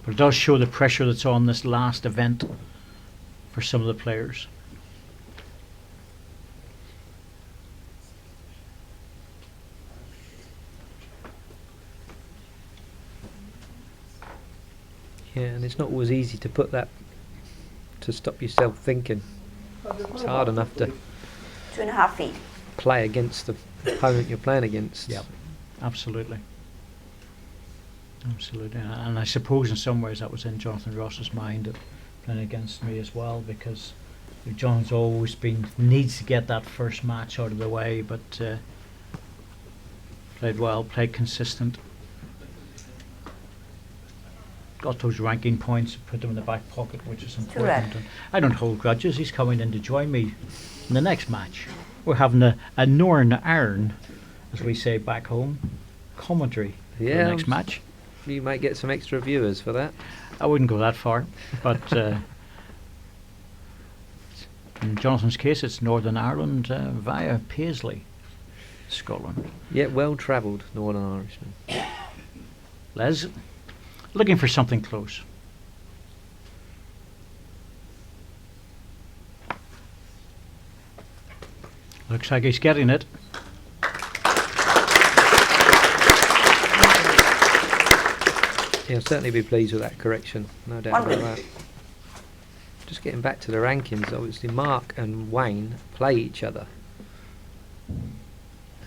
but it does show the pressure that's on this last event for some of the players. Yeah, and it's not always easy to put that to stop yourself thinking. It's hard enough to 2.5 feet. play against the opponent you're playing against. Yep. Absolutely. Absolutely. And I suppose in some ways that was in Jonathan Ross's mind, playing against me as well, because John's always needs to get that first match out of the way, but played well, played consistent. Got those ranking points, put them in the back pocket, which is important. And I don't hold grudges. He's coming in to join me in the next match. We're having a Northern Iron, as we say back home, commentary for the next match. You might get some extra viewers for that. I wouldn't go that far, but in Jonathan's case, it's Northern Ireland via Paisley, Scotland. Yeah, well-travelled Northern Irishman. Les, looking for something close. Looks like he's getting it. He'll certainly be pleased with that correction, no doubt about that. Just getting back to the rankings, obviously Mark and Wayne play each other.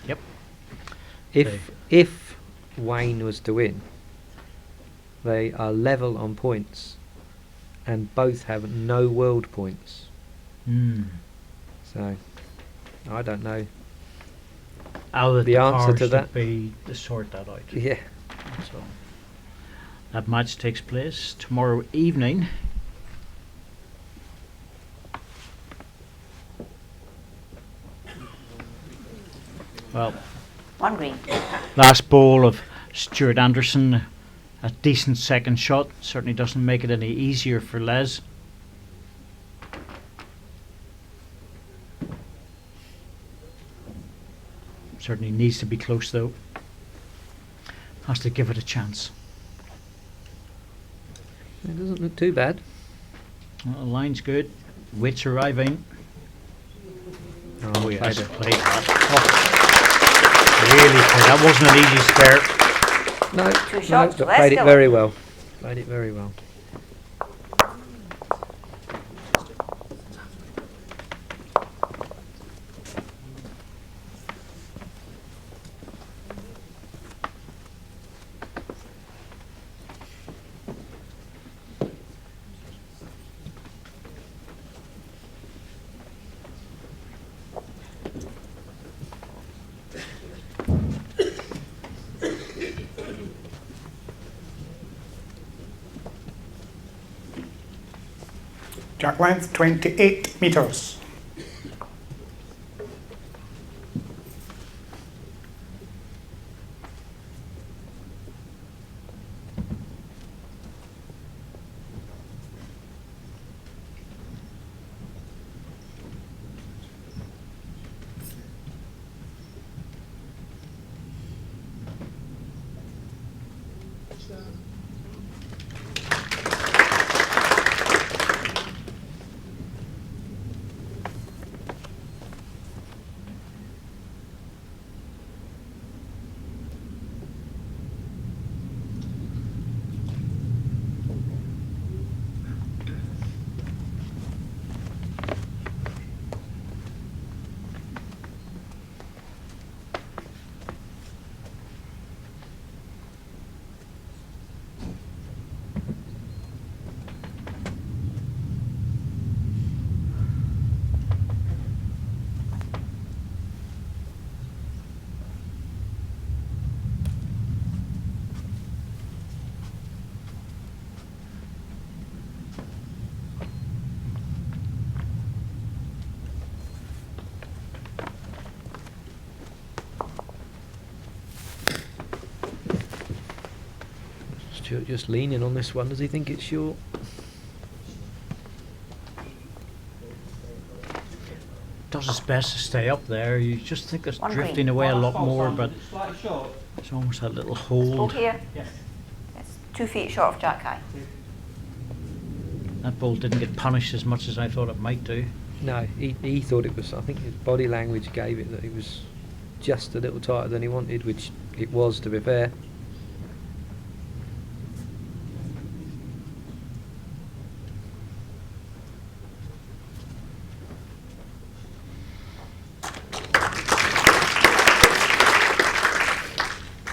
Yep. If Wayne was to win, they are level on points and both have no world points. So I don't know The answer to that. Would be to sort that out. Yeah. So that match takes place tomorrow evening. Well, 1 green. last ball of Stewart Anderson, a decent second shot. Certainly doesn't make it any easier for Les. Certainly needs to be close though. Has to give it a chance. It doesn't look too bad. Well, the line's good. Wait's arriving. Oh yes, played that. Really played. That wasn't an easy spare. No, 2 shots, but let's played it go. very well. Played it very well. Jack length 28 metres. Stewart just leaning on this one. Does he think it's short? Does its best to stay up there. You just think it's One drifting green. away a lot False more, on, but slightly short. it's almost that little Hold hold. here. Yes. It's 2 feet short of Jack High. That ball didn't get punished as much as I thought it might do. No, he thought it was. I think his body language gave it that it was just a little tighter than he wanted, which it was, to be fair.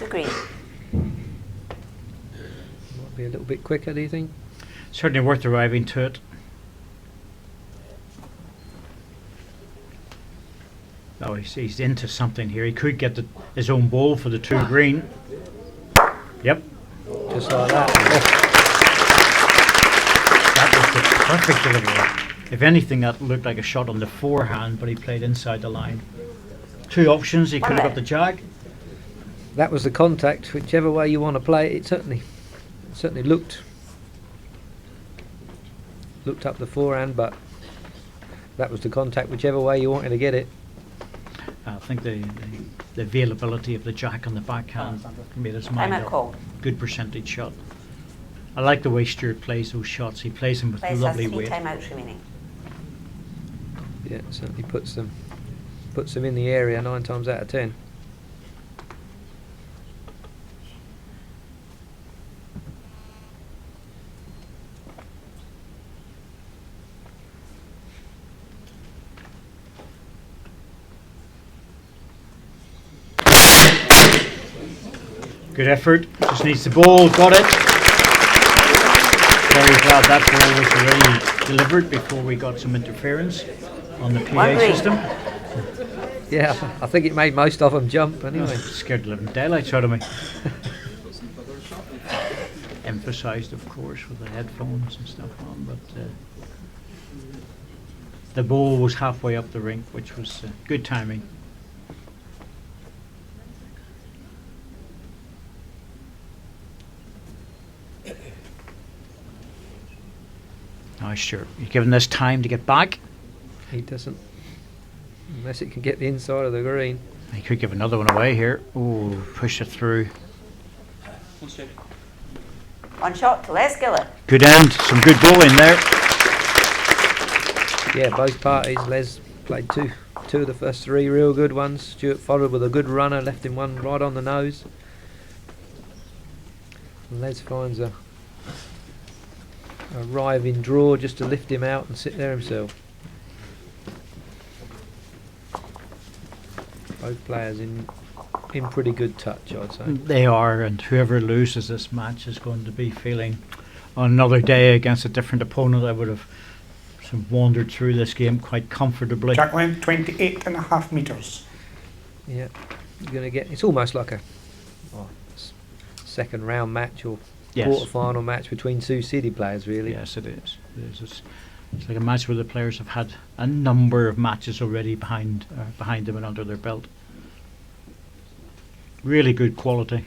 Green. Might be a little bit quicker, do you think? Certainly worth arriving to it. Oh, he's into something here. He could get his own ball for the 2 green. Yep. Just like that. That was the perfect delivery. If anything, that looked like a shot on the forehand, but he played inside the line. 2 options. He could have got the jag. That was the contact. Whichever way you want to play it, it certainly looked up the forehand, but that was the contact. Whichever way you wanted to get it. I think the availability of the jack on the backhand made his mind Timeout up. called. Good percentage shot. I like the way Stewart plays those shots. He plays them with Place has lovely 3 weight. timeouts remaining. Yeah, it certainly puts them in the area 9 times out of 10. Good effort. Just needs the ball. Got it. Very glad that ball was already delivered before we got some interference on the PA One green. system. Yeah, I think it made most of them jump anyway. Scared the living daylights out of me. Emphasised, of course, with the headphones and stuff on, but the ball was halfway up the rink, which was good timing. Now, sure, you're giving this time to get back. He doesn't, unless it can get the inside of the green. He could give another one away here. Ooh, push it through. One shot to Les Gillett. Good end, some good bowling there. Yeah, both parties. Les played two of the first 3 real good ones. Stewart followed with a good runner, left him one right on the nose. And Les finds a riving draw just to lift him out and sit there himself. Both players in pretty good touch, I'd say. They are, and whoever loses this match is going to be feeling on another day against a different opponent. I would have sort of wandered through this game quite comfortably. Jack length 28.5 metres. Yeah, you're going to get. It's almost like a second round match or quarter-final match between 2 city players, really. Yes, it is. It's like a match where the players have had a number of matches already behind them and under their belt. Really good quality.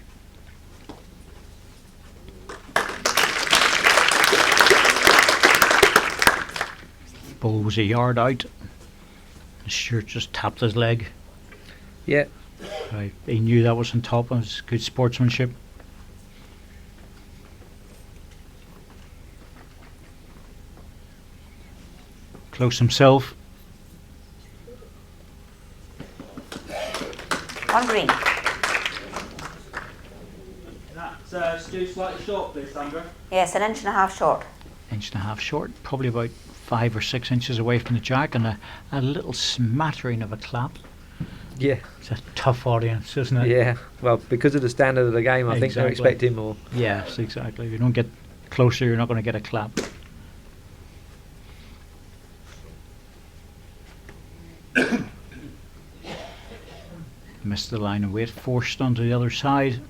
Ball was a yard out. Stewart just tapped his leg. Yeah, He knew that was on top. It was good sportsmanship. close himself. On green. That's Stu slightly short, please, Sandra. Yes, 1.5 inches short. Inch and a half short, probably about 5 or 6 inches away from the jack, and a little smattering of a clap. Yeah. It's a tough audience, isn't it? Yeah. Well, because of the standard of the game, I think they're Exactly. expecting more. Yes, exactly. If you don't get closer, you're not going to get a clap. Missed the line of weight, forced onto the other side.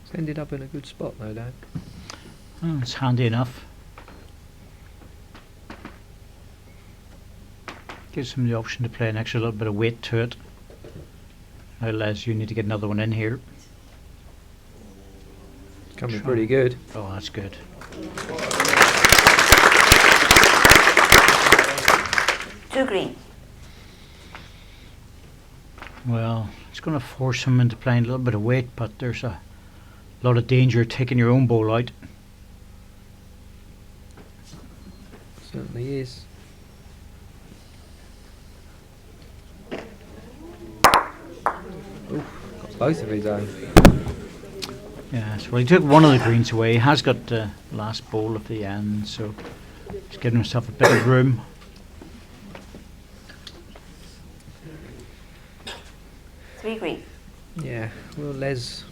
It's ended up in a good spot, no doubt. Oh, it's handy enough. Gives him the option to play an extra little bit of weight to it. Now, Les, you need to get another one in here. It's coming Try. pretty good. Oh, that's good. Two green. Well, it's going to force him into playing a little bit of weight, but there's a lot of danger taking your own ball out. Certainly is. Oof, got both of his own. Yes, well, he took one of the greens away. He has got the last bowl at the end, so he's giving himself a bit of room. Three green. Yeah. Will Les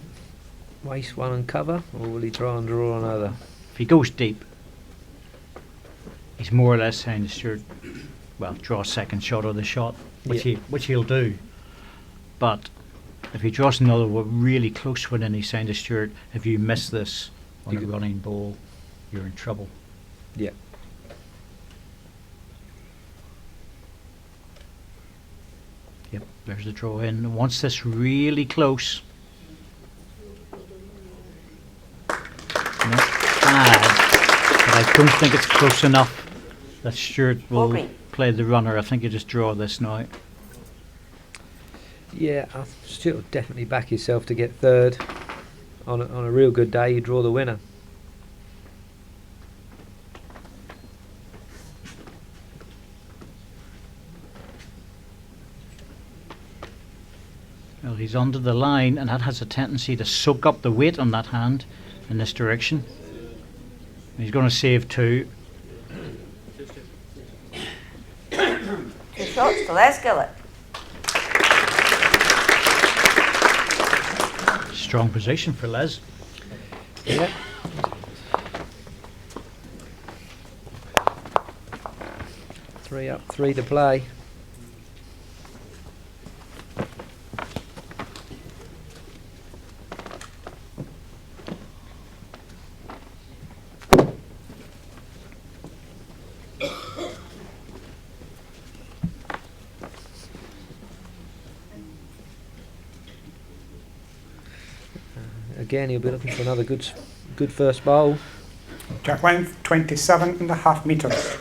waste one and cover, or will he try and draw another? If he goes deep, he's more or less saying to Stewart, well, draw a second shot of the shot, which Yeah. which he'll do. But if he draws another really close one, and he's saying to Stewart, if you miss this on You a could- running ball, you're in trouble. Yeah. Yep, there's the draw in. Once this really close. Not bad, but I don't think it's close enough that Stewart will green. play the runner. I think you just draw this now. Yeah, I still definitely back yourself to get third. On a real good day, you draw the winner. Well, he's under the line, and that has a tendency to soak up the weight on that hand in this direction. He's going to save two. Two shots to Les Gillett. Strong position for Les. Yeah. Three up, three to play. Again, he'll be looking for another good first bowl. Jack length 27.5 metres.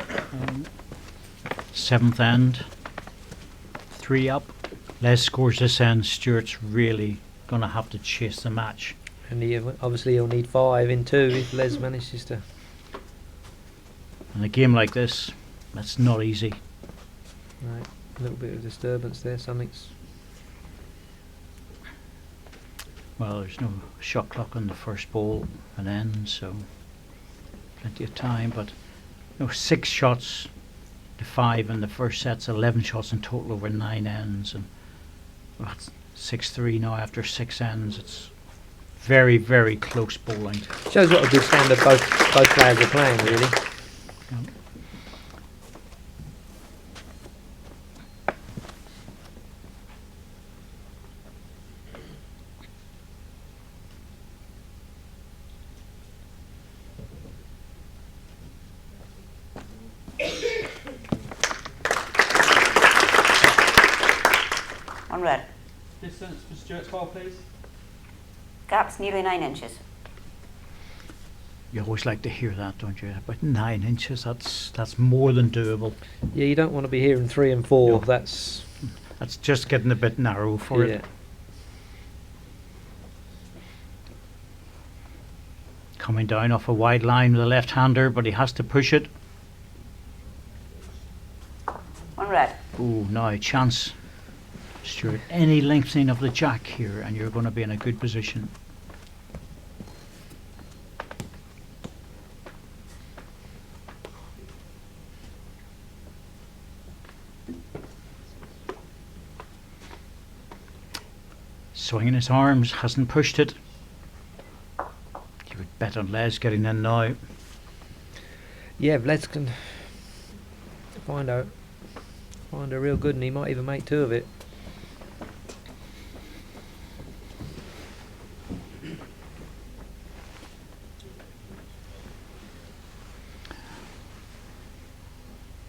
Seventh end. Three up. Les scores this end. Stewart's really going to have to chase the match. And obviously he'll need 5 in 2 if Les manages to. In a game like this, that's not easy. Right, a little bit of disturbance there. Something's. Well, there's no shot clock on the first ball and end, so plenty of time. But 6 shots to 5 in the first set's 11 shots in total over 9 ends, and well, it's 6-3 now after 6 ends. It's very, very close bowling. Shows what a good standard both players are playing, really. On One red. Distance for Stewart's ball, please. Gap's nearly 9 inches. You always like to hear that, don't you? About 9 inches, that's more than doable. Yeah, you don't want to be hearing 3 and 4. No. That's That's just getting a bit narrow for yeah. it. Coming down off a wide line with a left-hander, but he has to push it. One red. Oh, now chance. Stewart, any lengthening of the jack here and you're going to be in a good position. Swinging his arms, hasn't pushed it. You would bet on Les getting in now. Yeah, if Les can find a real good, and he might even make 2 of it.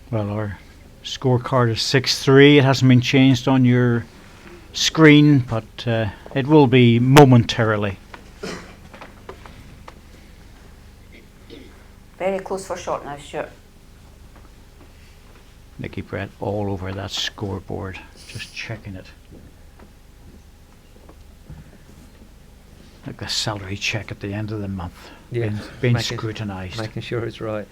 Well, our scorecard is 6-3. It hasn't been changed on your screen, but it will be momentarily. Very close for shot now, Stuart. Nicky Brett all over that scoreboard, just checking it. Like the salary check at the end of the month. Yeah, Being making- scrutinised. Making sure it's right.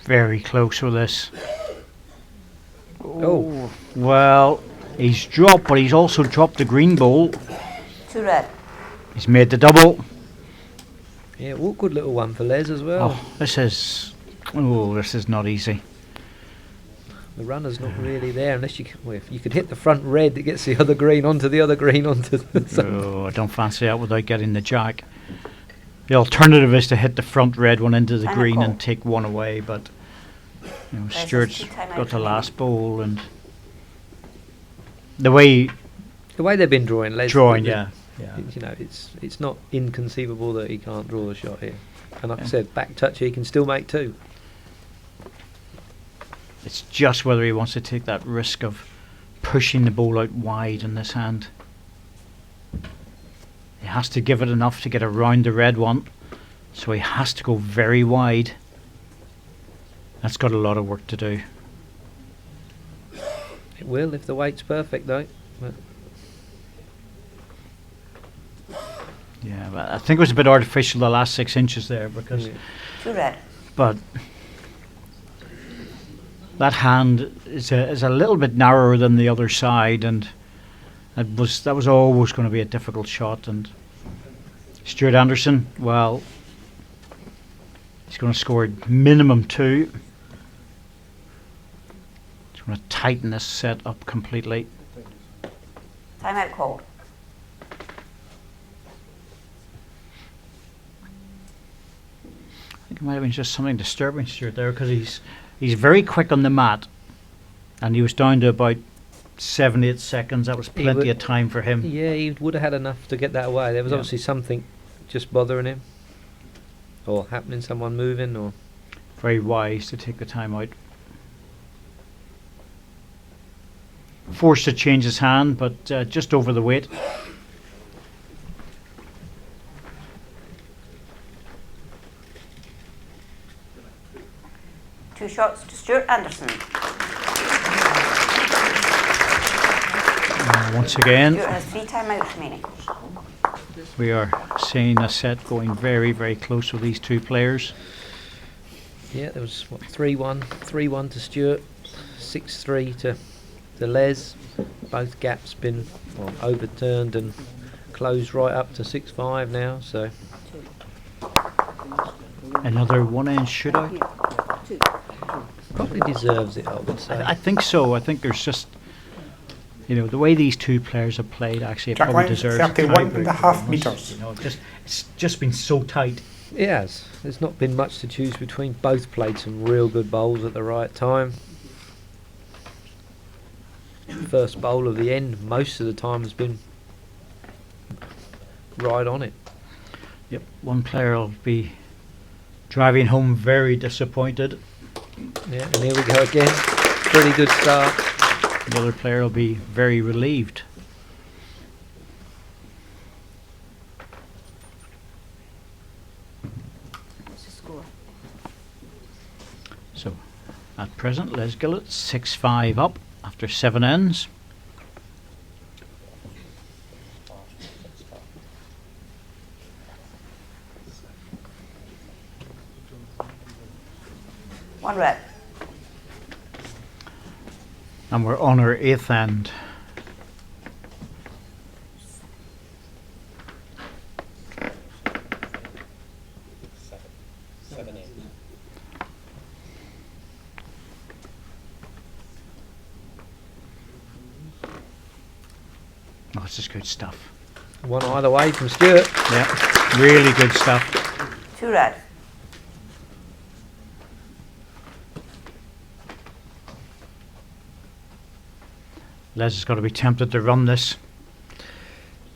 Very close with this. Oh. Well, he's dropped, but he's also dropped the green ball. 2 red. He's made the double. Yeah, awkward little one for Les as well. Oh, this is not easy. The runner's not really there unless you can, well, if you could hit the front red, it gets the other green onto the other green onto the Oh, I don't fancy that without getting the jack. The alternative is to hit the front red one into the Final green call. and take one away, but There's Stewart's 2 timeouts got the remaining. last bowl, and the way The way they've been drawing, Les. drawing, it- yeah. You know, it's not inconceivable that he can't draw the shot here. And like I said, back touch, he can still make 2. It's just whether he wants to take that risk of pushing the ball out wide in this hand. He has to give it enough to get around the red one, so he has to go very wide. That's got a lot of work to do. It will if the weight's perfect, though. But Yeah, but I think it was a bit artificial the last 6 inches there, because yeah. 2 red. but that hand is a little bit narrower than the other side, and that was always going to be a difficult shot. And Stuart Anderson, well, he's going to score minimum 2. He's going to tighten this set up completely. Timeout called. I think it might have been just something disturbing Stuart there, because he's very quick on the mat, and he was down to about 7-8 seconds. That was He plenty would- of time for him. Yeah, he would have had enough to get that away. There was Yeah. obviously something just bothering him, or happening, someone moving, or Very wise to take the time out. Forced to change his hand, but just over the weight. Two shots to Stuart Anderson. Once again, Stuart has 3 timeouts remaining. we are seeing a set going very, very close with these two players. yeah, there was what 3-1 to Stewart, 6-3 to Les. Both gaps been overturned and closed right up to 6-5 now. So Another one-end shootout. probably deserves it, I would say. I think so. I think there's just, the way these two players have played, actually, it Jack probably line, deserves 31.5 meters. It's just been so tight. It has. There's not been much to choose between. Both played some real good bowls at the right time. First bowl of the end, most of the time, has been right on it. Yep, one player will be Driving home very disappointed. Yeah, and here we go again. Pretty good start. The other player will be very relieved. What's the score? So, at present, Les Gillett 6-5 up after 7 ends. One red. And we're on our 8th end. Oh, this is good stuff. One either way from Stewart. Yeah, really good stuff. 2 red. Les has got to be tempted to run this.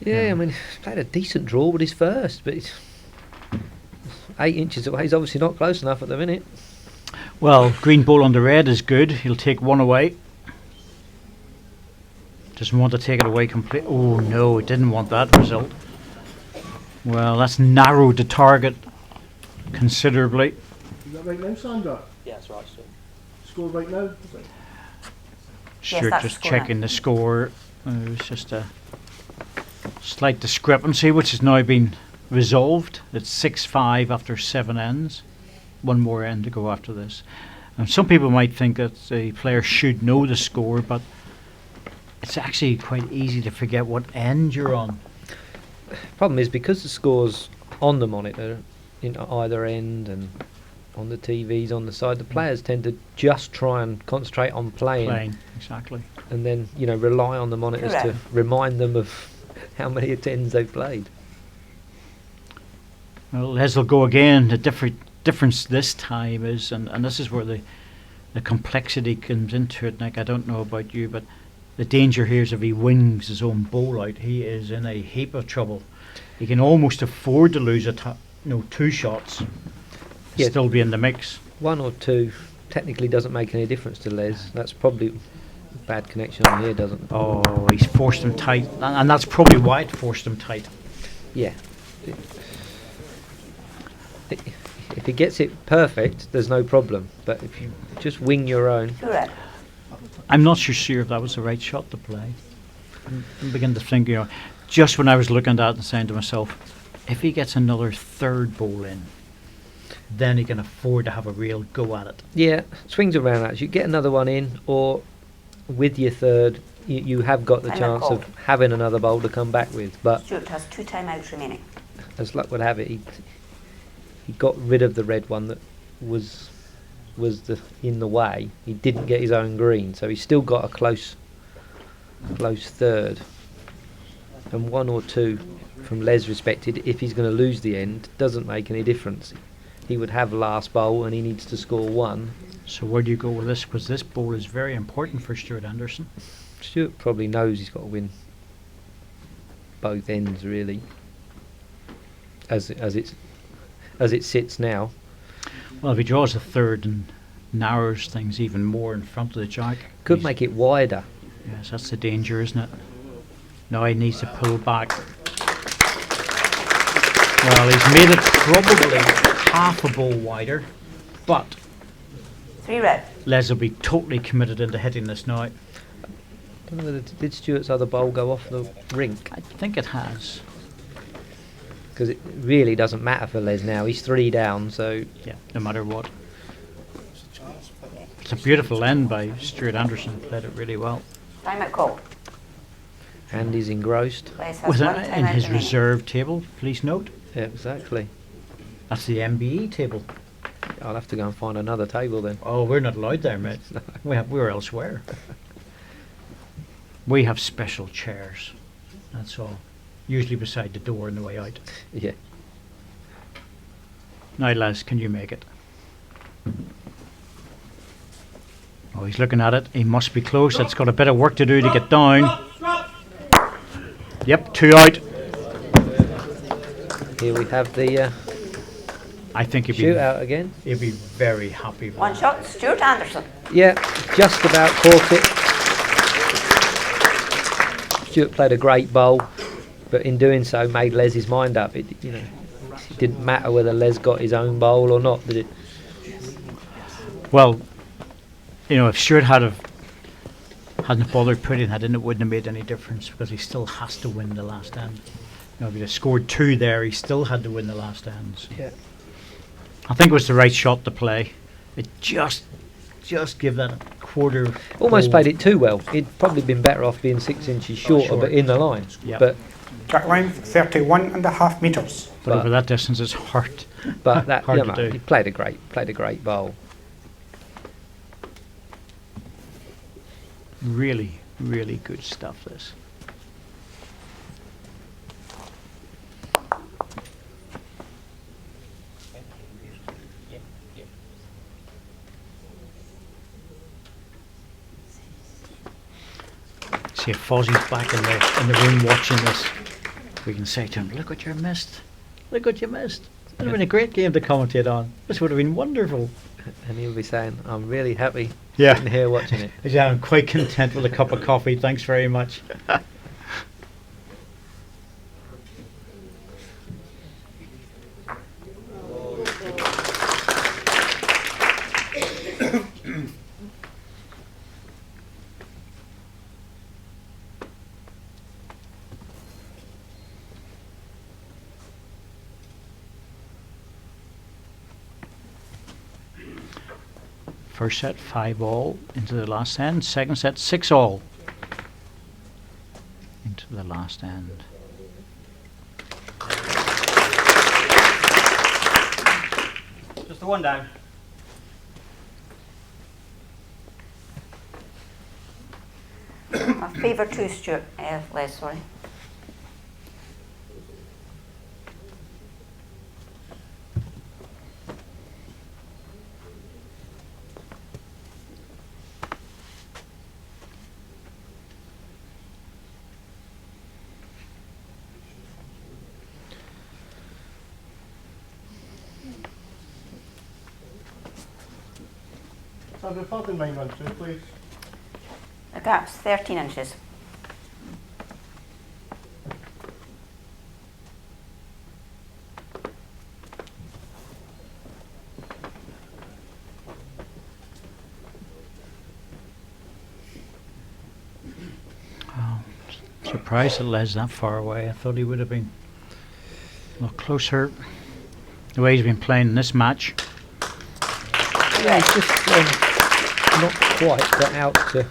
Yeah, I mean, he's played a decent draw with his first, but he's 8 inches away. He's obviously not close enough at the minute. Well, green ball on the red is good. He'll take one away. Doesn't want to take it away completely. Oh no, he didn't want that result. Well, that's narrowed the target considerably. Is that right now, Sandra? Yeah, that's right, Stu. Score right now? Is it? Stuart that's just the score now. checking the score. It was just a slight discrepancy, which has now been resolved. It's 6-5 after 7 ends. One more end to go after this. And some people might think that the player should know the score, but it's actually quite easy to forget what end you're on. Problem is, because the score's on the monitor, in either end and on the TVs on the side, the players tend to just try and concentrate on playing. Exactly. And then, rely on the monitors to Correct. remind them of how many attends they've played. Well, Les will go again. The difference this time is, and this is where the complexity comes into it. Nick, I don't know about you, but the danger here is if he wings his own bowl out, he is in a heap of trouble. He can almost afford to lose 2 shots, Yeah. still be in the mix. 1 or 2 technically doesn't make any difference to Les. That's probably bad connection on here, doesn't it? Oh, he's forced him tight, and that's probably why it forced him tight. Yeah. If he gets it perfect, there's no problem. But if you just wing your own, 2 red. I'm not so sure if that was the right shot to play. I begin to think, just when I was looking at it and saying to myself, if he gets another 3rd bowl in, then he can afford to have a real go at it. yeah, swings around that. You get another one in, or with your 3rd, you have got the Timeout chance called. of having another bowl to come back with. But Stewart has 2 timeouts remaining. as luck would have it, he got rid of the red one that was in the way. He didn't get his own green, so he's still got a close 3rd. And 1 or 2 from Les respected, if he's going to lose the end, doesn't make any difference. He would have last bowl and he needs to score 1. So where do you go with this? Because this bowl is very important for Stuart Anderson. Stewart probably knows he's got to win both ends, really, as it sits now. Well, if he draws a 3rd and narrows things even more in front of the jack, Could he's- make it wider. Yes, that's the danger, isn't it? Now he needs to pull back. Well, he's made it probably half a bowl wider, but 3 red. Les will be totally committed into hitting this now. Don't know whether did Stewart's other bowl go off the rink, I think it has. because it really doesn't matter for Les now. He's 3 down, so Yeah, no matter what. It's a beautiful end by Stuart Anderson. Played it really well. Timeout called. and he's engrossed. Les has Was 1 that timeout in his remaining. reserve table? Please note. Yeah, exactly. That's the MBE table. I'll have to go and find another table then. Oh, we're not allowed there, mate. We're elsewhere. We have special chairs. That's all. Usually beside the door on the way out. Yeah. Now, Les, can you make it? Oh, he's looking at it. He must be close. It's got a bit of work to do to get down. Yep, 2 out. Here we have the I think Shootout again. he'd be very happy with One that. shot, Stewart Anderson. Yeah, just about caught it. Stewart played a great bowl, but in doing so made Les's mind up. It didn't matter whether Les got his own bowl or not, did it? Well, if Stewart hadn't bothered putting that in, it wouldn't have made any difference because he still has to win the last end. If he'd have scored 2 there, he still had to win the last ends. Yeah. I think it was the right shot to play. It just give that a quarter. Almost ball. played it too well. He'd probably been better off being 6 inches shorter, short. but in the line. Yep. But Track length 31.5 meters. But over that distance, it's hard. that hard to do. he played a great bowl. Really, really good stuff. This. See if Fozzie's back in the room watching this. We can say to him, "Look what you missed! Look what you missed! It would have been a great game to commentate on. This would have been wonderful." And he'll be saying, "I'm really happy Yeah. sitting here watching it." Yeah, I'm quite content with a cup of coffee. Thanks very much. First set 5-all into the last end. Second set 6-all into the last end. Just the one down. A favour 2, Stewart. Les, sorry. Sandra, pardon main run through, please. The gap's 13 inches. Surprised that Les that far away. I thought he would have been a lot closer. The way he's been playing in this match. Yeah, he's just not quite got out to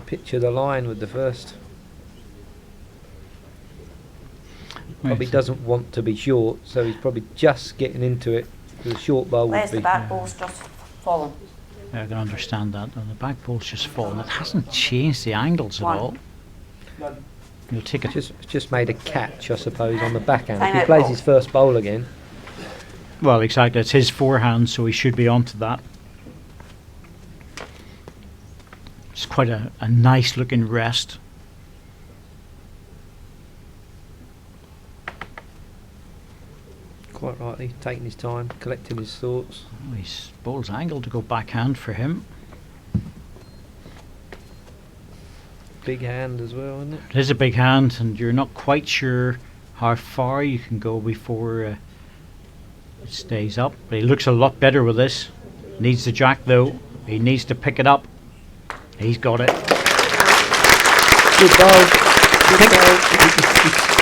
picture the line with the first. Probably Right. doesn't want to be short, so he's probably just getting into it. The short bowl would Les, be. the back ball's just fallen. Yeah, I can understand that. And the back ball's just fallen. It hasn't changed the angles One. at all. You'll take it. Just made a catch, I suppose, on the backhand. If Time he out plays ball. his first bowl again, Well, exactly. It's his forehand, so he should be onto that. It's quite a nice looking rest. quite rightly, taking his time, collecting his thoughts. Oh, his ball's angled to go backhand for him. Big hand as well, isn't it? It is a big hand, and you're not quite sure how far you can go before it stays up. But he looks a lot better with this. Needs the jack though. He needs to pick it up. He's got it. Good ball. Good ball.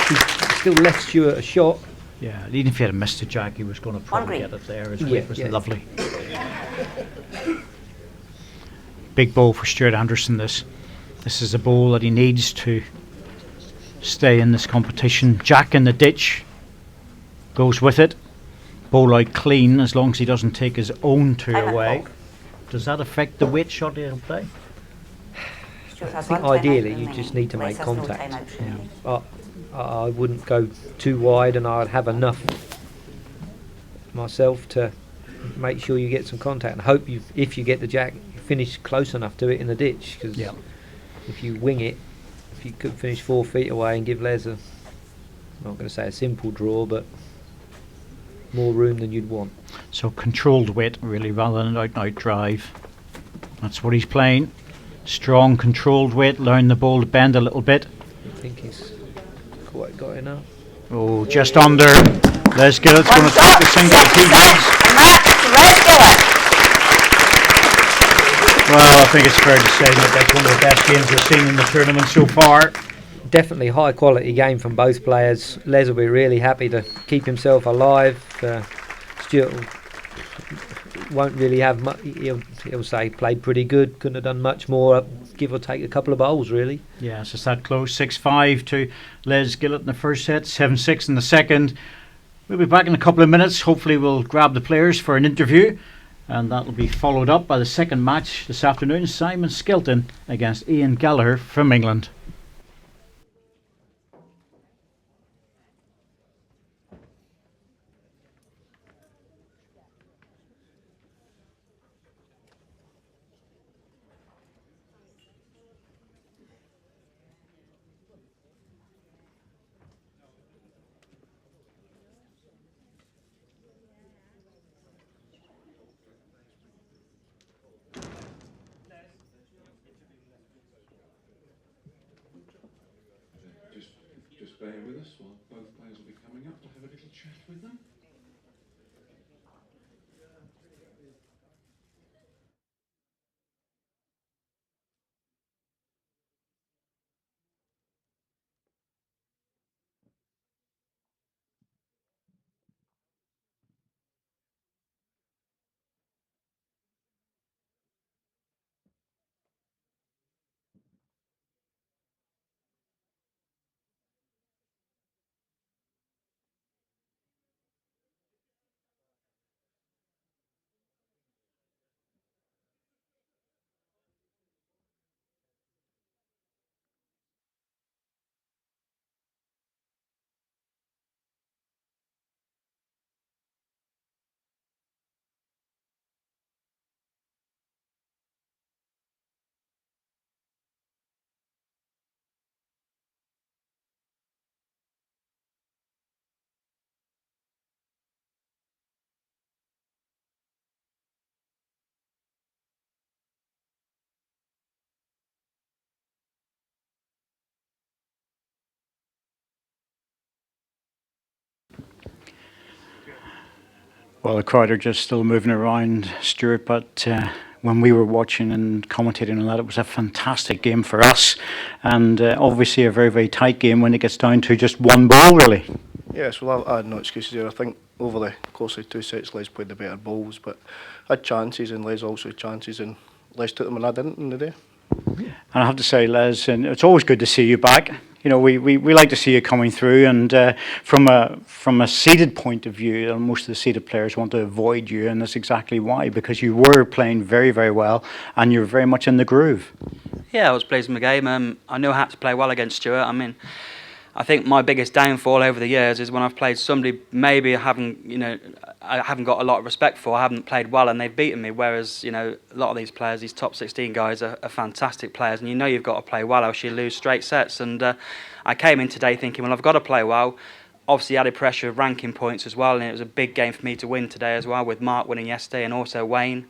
He still left Stewart a shot. Yeah, even if he had missed the jack, he was going to probably Hungry. get it there. His Yeah, weight was yeah. lovely. Big ball for Stuart Anderson. This is a ball that he needs to stay in this competition. Jack in the ditch goes with it. Ball out clean as long as he doesn't take his own two Time out away. ball. Does that affect the weight shot he'll play? Stuart I has think one timeout ideally you remaining. just need to Les make has no contact. timeout remaining. I wouldn't go too wide, and I'd have enough myself to make sure you get some contact, and hope if you get the jack, you finish close enough to it in the ditch. Because Yeah. if you wing it, if you could finish 4 feet away and give Les a, I'm not going to say a simple draw, but more room than you'd want. So controlled weight, really, rather than an out-and-out drive. That's what he's playing. Strong, controlled weight, allowing the ball to bend a little bit. I think he's quite got enough. Oh, just under. Les Gillett's going to take the single. Les Gillett. Well, I think it's fair to say that that's one of the best games we've seen in the tournament so far. Definitely high quality game from both players. Les will be really happy to keep himself alive. Stewart won't really have much. He'll say played pretty good, couldn't have done much more, give or take a couple of bowls really. Yeah, so it's that close. 6-5 to Les Gillett in the first set, 7-6 in the second. We'll be back in a couple of minutes. Hopefully we'll grab the players for an interview, and that'll be followed up by the second match this afternoon. Simon Skelton against Ian Gallagher from England. Just bear with us while both players will be coming up to have a little chat with them. Well, the crowd are just still moving around, Stewart, but when we were watching and commentating on that, it was a fantastic game for us, and obviously a very, very tight game when it gets down to just one ball, really. Yes, well, I had no excuses there. I think over the course of 2 sets, Les played the better balls, but I had chances, and Les also had chances, and Les took them, and I didn't in the day. And I have to say, Les, and it's always good to see you back. You know, we like to see you coming through, and from a seeded point of view, most of the seeded players want to avoid you, and that's exactly why, because you were playing very, very well, and you're very much in the groove. Yeah, I was pleased with my game. I knew I had to play well against Stewart. I mean, I think my biggest downfall over the years is when I've played somebody maybe I haven't got a lot of respect for, I haven't played well, and they've beaten me. Whereas, you know, a lot of these players, these top 16 guys, are fantastic players, and you know you've got to play well, else you lose straight sets. And I came in today thinking, well, I've got to play well. Obviously, added pressure of ranking points as well, and it was a big game for me to win today as well, with Mark winning yesterday and also Wayne.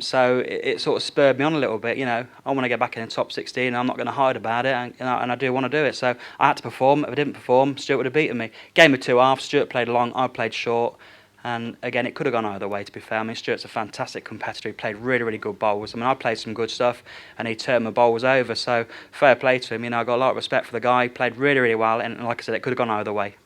So it sort of spurred me on a little bit. You know, I want to get back in the top 16. I'm not going to hide about it, and I do want to do it. So I had to perform. If I didn't perform, Stewart would have beaten me. Game of 2 halves. Stewart played long. I played short. And again, it could have gone either way, to be fair. I mean, Stewart's a fantastic competitor. He played really, really good bowls. I mean, I played some good stuff, and he turned my bowls over. So fair play to him. You know, I got a lot of respect for the guy. He played really, really well, and like I said, it could have gone either way.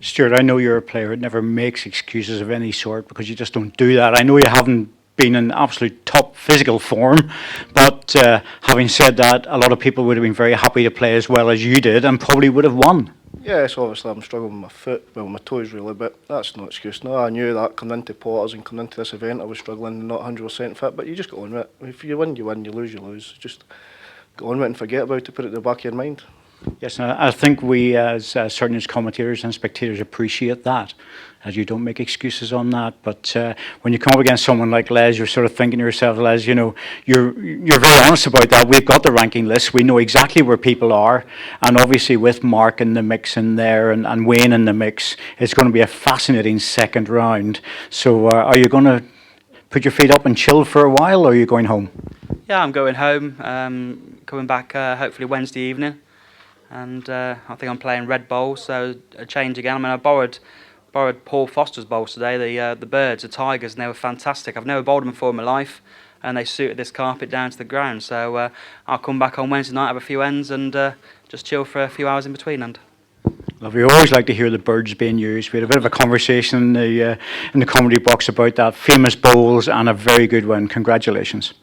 Stuart, I know you're a player that never makes excuses of any sort, because you just don't do that. I know you haven't been in absolute top physical form, but having said that, a lot of people would have been very happy to play as well as you did and probably would have won. Yes, obviously I'm struggling with my foot, well, my toes really, but that's no excuse. No, I knew that coming into Potters and coming into this event, I was struggling and not 100% fit, but you just go on with it. If you win, you win. You lose. Just go on with it and forget about it, put it in the back of your mind. Yes, and I think we, as certainly as commentators and spectators, appreciate that. as you don't make excuses on that. But when you come up against someone like Les, you're sort of thinking to yourself, Les, you know, you're very honest about that. We've got the ranking list. We know exactly where people are. And obviously with Mark in the mix in there and Wayne in the mix, it's going to be a fascinating second round. So are you going to put your feet up and chill for a while, or are you going home? Yeah, I'm going home. Coming back hopefully Wednesday evening, and I think I'm playing red bowls, so a change again. I mean, I borrowed Paul Foster's bowls today. The birds, the tigers, and they were fantastic. I've never bowled them before in my life, and they suited this carpet down to the ground. So I'll come back on Wednesday night, have a few ends, and just chill for a few hours in between. And We always like to hear the birds being used. We had a bit of a conversation in the comedy box about that. Famous bowls and a very good one. Congratulations.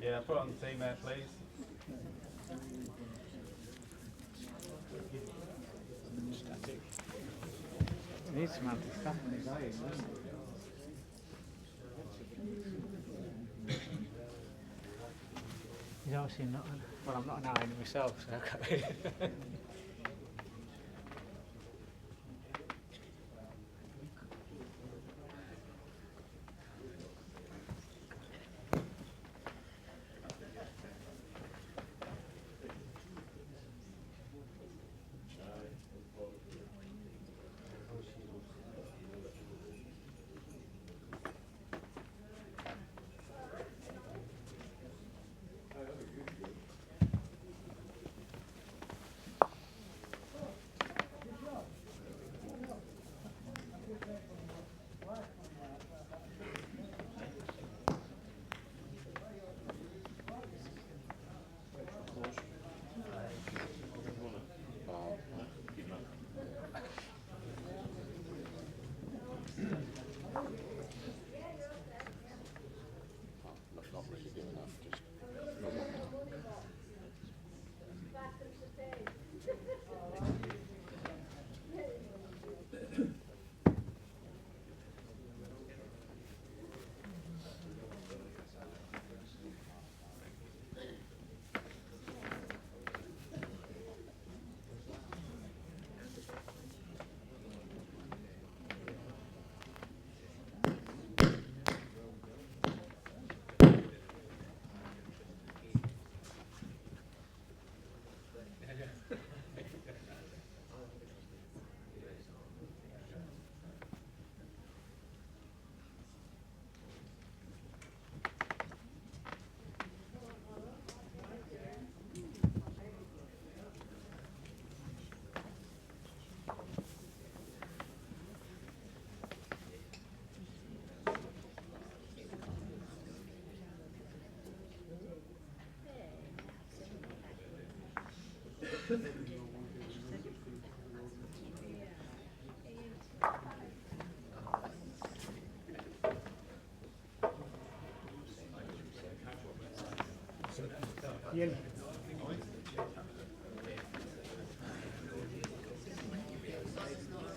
Yeah, put it on the team there, please. Needs some anti-stuff in his eyes, doesn't it? He's obviously not. Well, I'm not an iron myself, so.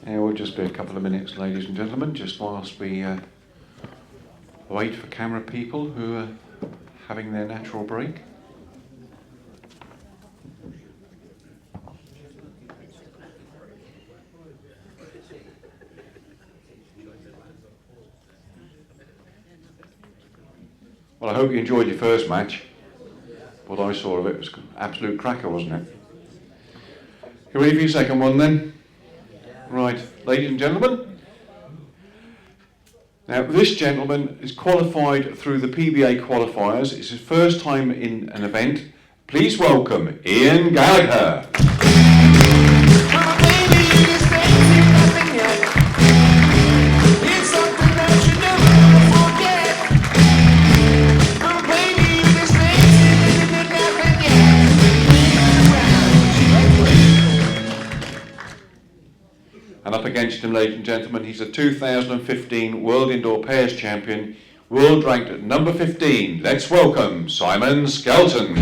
It will just be a couple of minutes, ladies and gentlemen, just whilst we wait for camera people who are having their natural break. Well, I hope you enjoyed your first match. What I saw of it was an absolute cracker, wasn't it? You ready for your second one then? Right, ladies and gentlemen, Now, this gentleman is qualified through the PBA qualifiers. It's his first time in an event. Please welcome Ian Gallagher. And up against him, ladies and gentlemen, he's a 2015 World Indoor Pairs Champion, world ranked at number 15. Let's welcome Simon Skelton.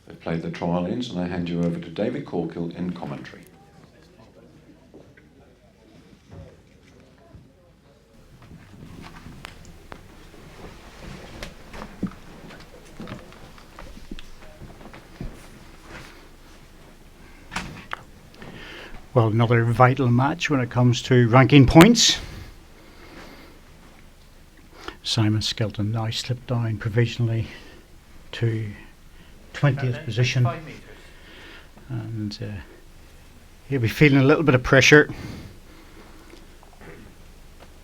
They've played the trial in, so I hand you over to David Corkill in commentary. Well, another vital match when it comes to ranking points. Simon Skelton now slipped down provisionally to 20th position, and he'll be feeling a little bit of pressure.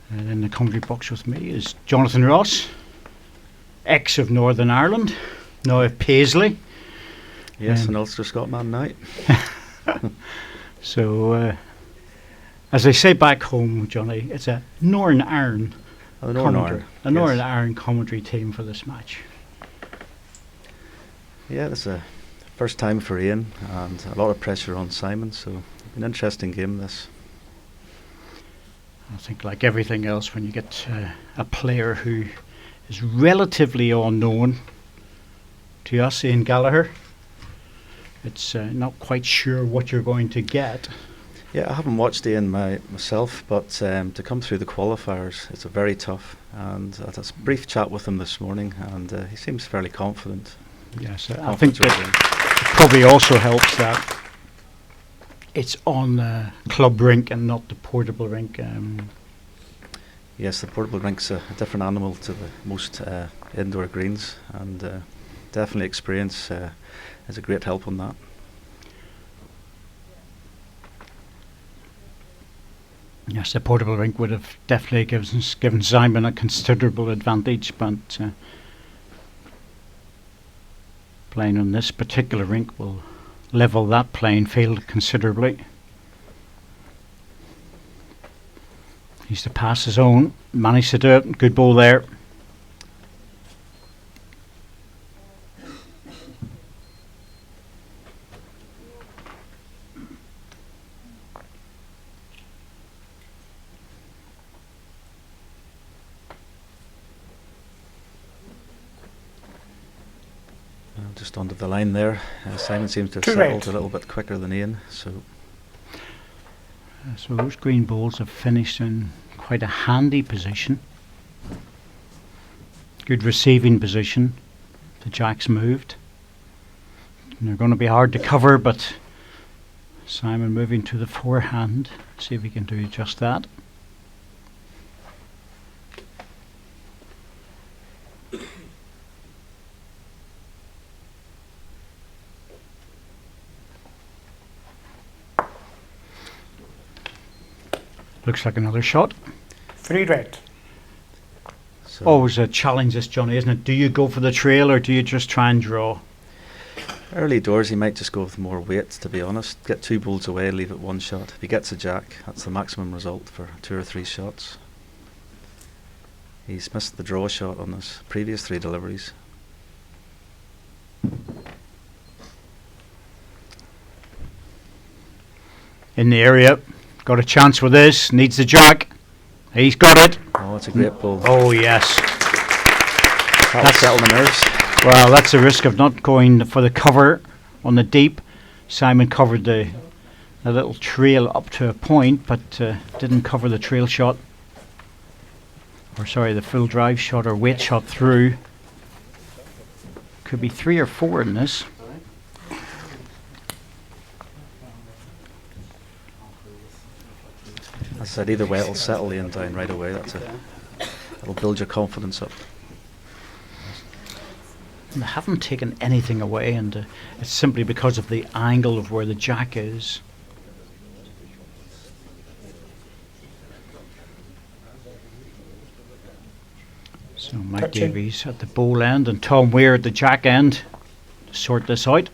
And in the commentary box with me is Jonathan Ross, ex of Northern Ireland, now of Paisley. Yes, an Ulster Scotman night. So, as they say back home, Johnny, it's a Northern Ireland Northern Ireland commentary team for this match. Yeah, it's a first time for Ian and a lot of pressure on Simon, so an interesting game this. I think like everything else, when you get a player who is relatively unknown to us, Ian Gallagher, it's not quite sure what you're going to get. Yeah, I haven't watched Ian myself, but to come through the qualifiers, it's a very tough. And I had a brief chat with him this morning, and he seems fairly confident. Yes, I think that probably also helps that it's on the club rink and not the portable rink. Yes, the portable rink's a different animal to the most indoor greens, and definitely experience is a great help on that. Yes, the portable rink would have definitely given Simon a considerable advantage, but playing on this particular rink will level that playing field considerably. He's to pass his own, managed to do it, good ball there. Just onto the line there. Simon seems to have settled a little bit quicker than Ian. So those green balls have finished in quite a handy position. Good receiving position. The jacks moved. And they're going to be hard to cover, but Simon moving to the forehand. See if he can do just that. Looks like another shot. 3 red. So Always a challenge, this, Johnny, isn't it? Do you go for the trail or do you just try and draw? early doors, he might just go with more weight, to be honest. Get 2 balls away, leave it 1 shot. If he gets a jack, that's the maximum result for 2 or 3 shots. He's missed the draw shot on his previous 3 deliveries. In the area, got a chance with this, needs the jack. He's got it. Oh, it's a great ball. Oh, yes. That'll settle the nerves. Well, that's the risk of not going for the cover on the deep. Simon covered the little trail up to a point, but didn't cover the trail shot. Or sorry, the full drive shot or weight shot through. Could be 3 or 4 in this. I said either way it'll settle Ian down right away. It'll build your confidence up. And they haven't taken anything away, and it's simply because of the angle of where the jack is. So Mike Touching. Davies at the bowl end and Tom Weir at the jack end to sort this out.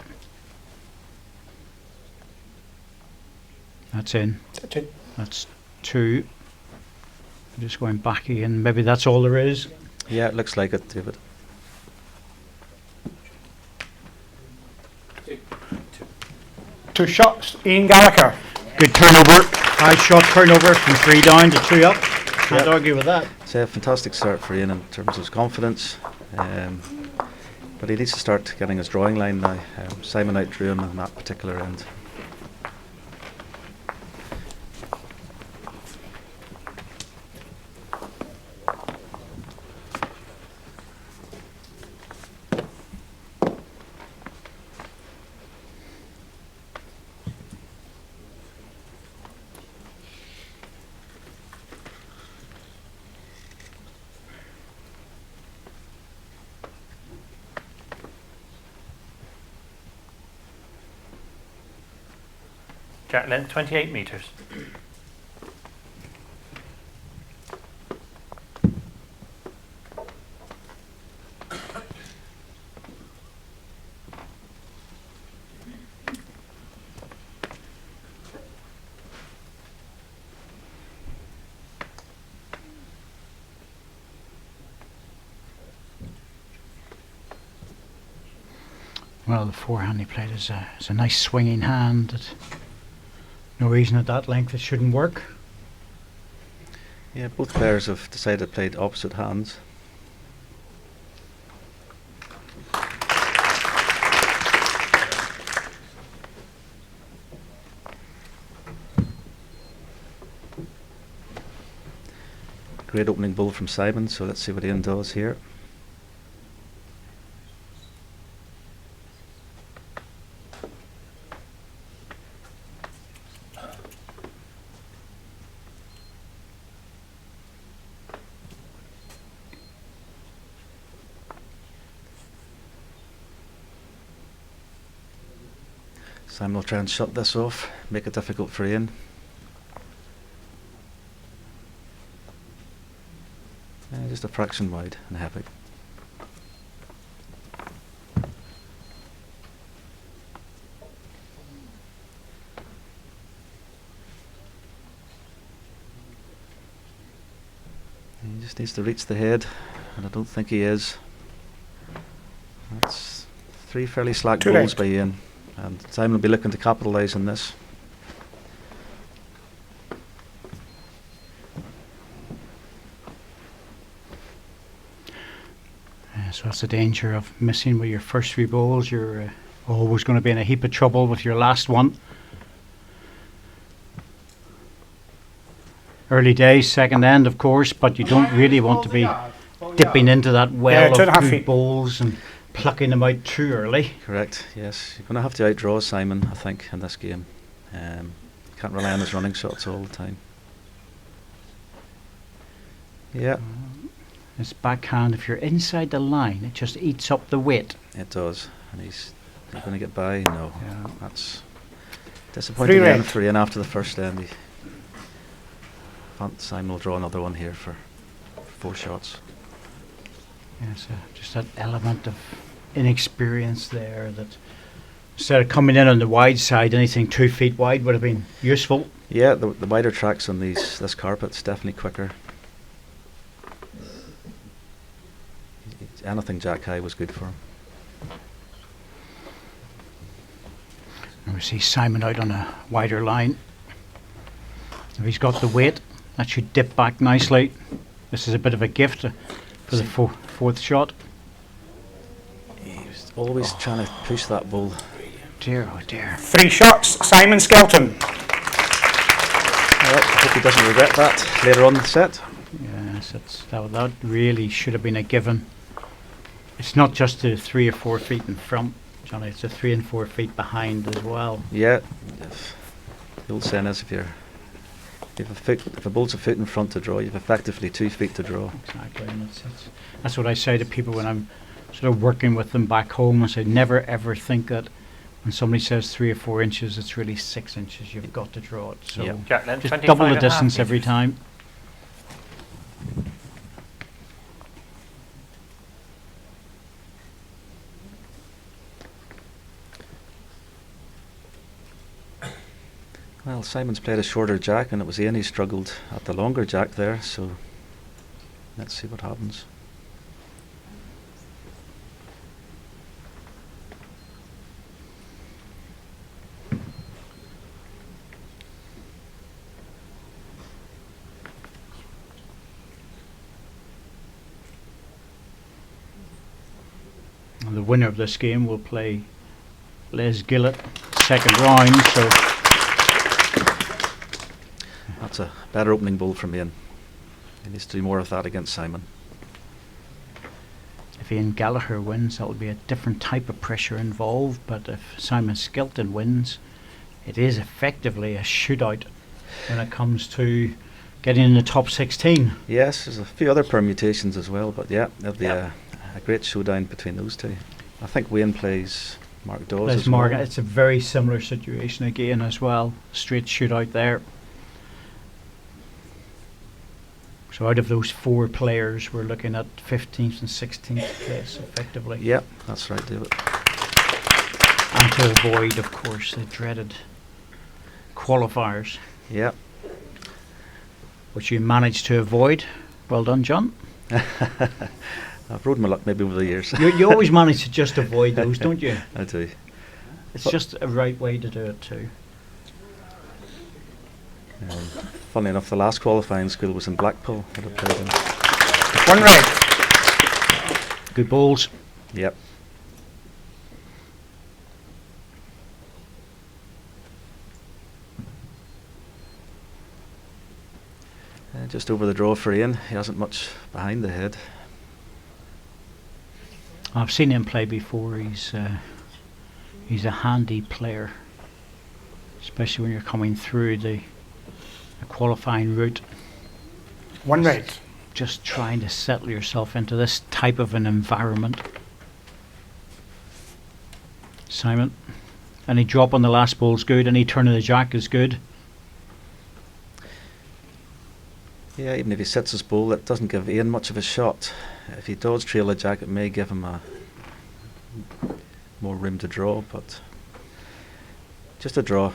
That's in. Touch it. That's 2. I'm just going back again. Maybe that's all there is. Yeah, it looks like it, David. Two shots, Ian Gallagher. Good turnover. High shot turnover from 3 down to 2 up. Can't argue with that. It's a fantastic start for Ian in terms of his confidence. But he needs to start getting his drawing line now. Simon outdrew him on that particular end. Jack length 28 metres. Well, the forehand he played is a nice swinging hand. No reason at that length it shouldn't work. Yeah, both players have decided to play opposite hands. Great opening ball from Simon, so let's see what Ian does here. Simon will try and shut this off, make it difficult for Ian. Just a fraction wide and happy. He just needs to reach the head, and I don't think he is. That's 3 fairly slack Too balls late. by Ian. And Simon will be looking to capitalise on this. So that's the danger of missing with your first 3 balls. You're always going to be in a heap of trouble with your last one. Early days, second end, of course, but you don't really want to be dipping into that well Yeah, 2.5 of good feet. balls and plucking them out too early. Correct, yes. You're going to have to outdraw Simon, I think, in this game. Can't rely on his running shots all the time. Yeah, His backhand, if you're inside the line, it just eats up the weight. it does. And he's going to get by? No. Yeah. That's disappointing Free end rate. for Ian after the first end. Simon will draw another one here for 4 shots. Yes, just that element of inexperience there, that instead of coming in on the wide side, anything 2 feet wide would have been useful. Yeah, the wider tracks on this carpet's definitely quicker. Anything jack high was good for him. And we see Simon out on a wider line. If he's got the weight, that should dip back nicely. This is a bit of a gift for the 4th shot. He was always trying to push that ball. Dear, oh dear. 3 shots, Simon Skelton. Well, I hope he doesn't regret that later on in the set. Yes, that really should have been a given. It's not just the 3 or 4 feet in front, Johnny, it's the 3 and 4 feet behind as well. Yeah, the old saying is if If a bowl's a foot in front to draw, you've effectively 2 feet to draw. Exactly, and that's what I say to people when I'm sort of working with them back home. I say never ever think that when somebody says 3 or 4 inches, it's really 6 inches. You've got to draw it. So Yep. Jack length, just 25 double the and a half distance every metres. time. Well, Simon's played a shorter jack, and it was Ian who struggled at the longer jack there, so let's see what happens. And the winner of this game will play Les Gillett second round. So That's a better opening bowl from Ian. He needs to do more of that against Simon. if Ian Gallagher wins, that will be a different type of pressure involved. But if Simon Skelton wins, it is effectively a shootout when it comes to getting in the top 16. Yes, there's a few other permutations as well, but yeah, there'll be a great showdown between those two. I think Wayne plays Mark Dawes There's as well. Morgan. It's a very similar situation again as well. Straight shootout there. So out of those 4 players, we're looking at 15th and 16th place effectively. Yeah, that's right, David. And to avoid, of course, the dreaded qualifiers, Yeah. which you managed to avoid. Well done, John. I've rode my luck maybe over the years. You always manage to just avoid those, don't you? I do. It's just a right way to do it too. Funny enough, the last qualifying school was in Blackpool that I played in. One red. Good balls. Yep. Just over the draw for Ian. He hasn't much behind the head. I've seen him play before. He's a handy player, especially when you're coming through the qualifying route. One red. Just trying to settle yourself into this type of an environment. Simon, any drop on the last ball is good. Any turn of the jack is good. Yeah, even if he sets his ball, that doesn't give Ian much of a shot. If he does trail a jack, it may give him a more room to draw, but just a draw.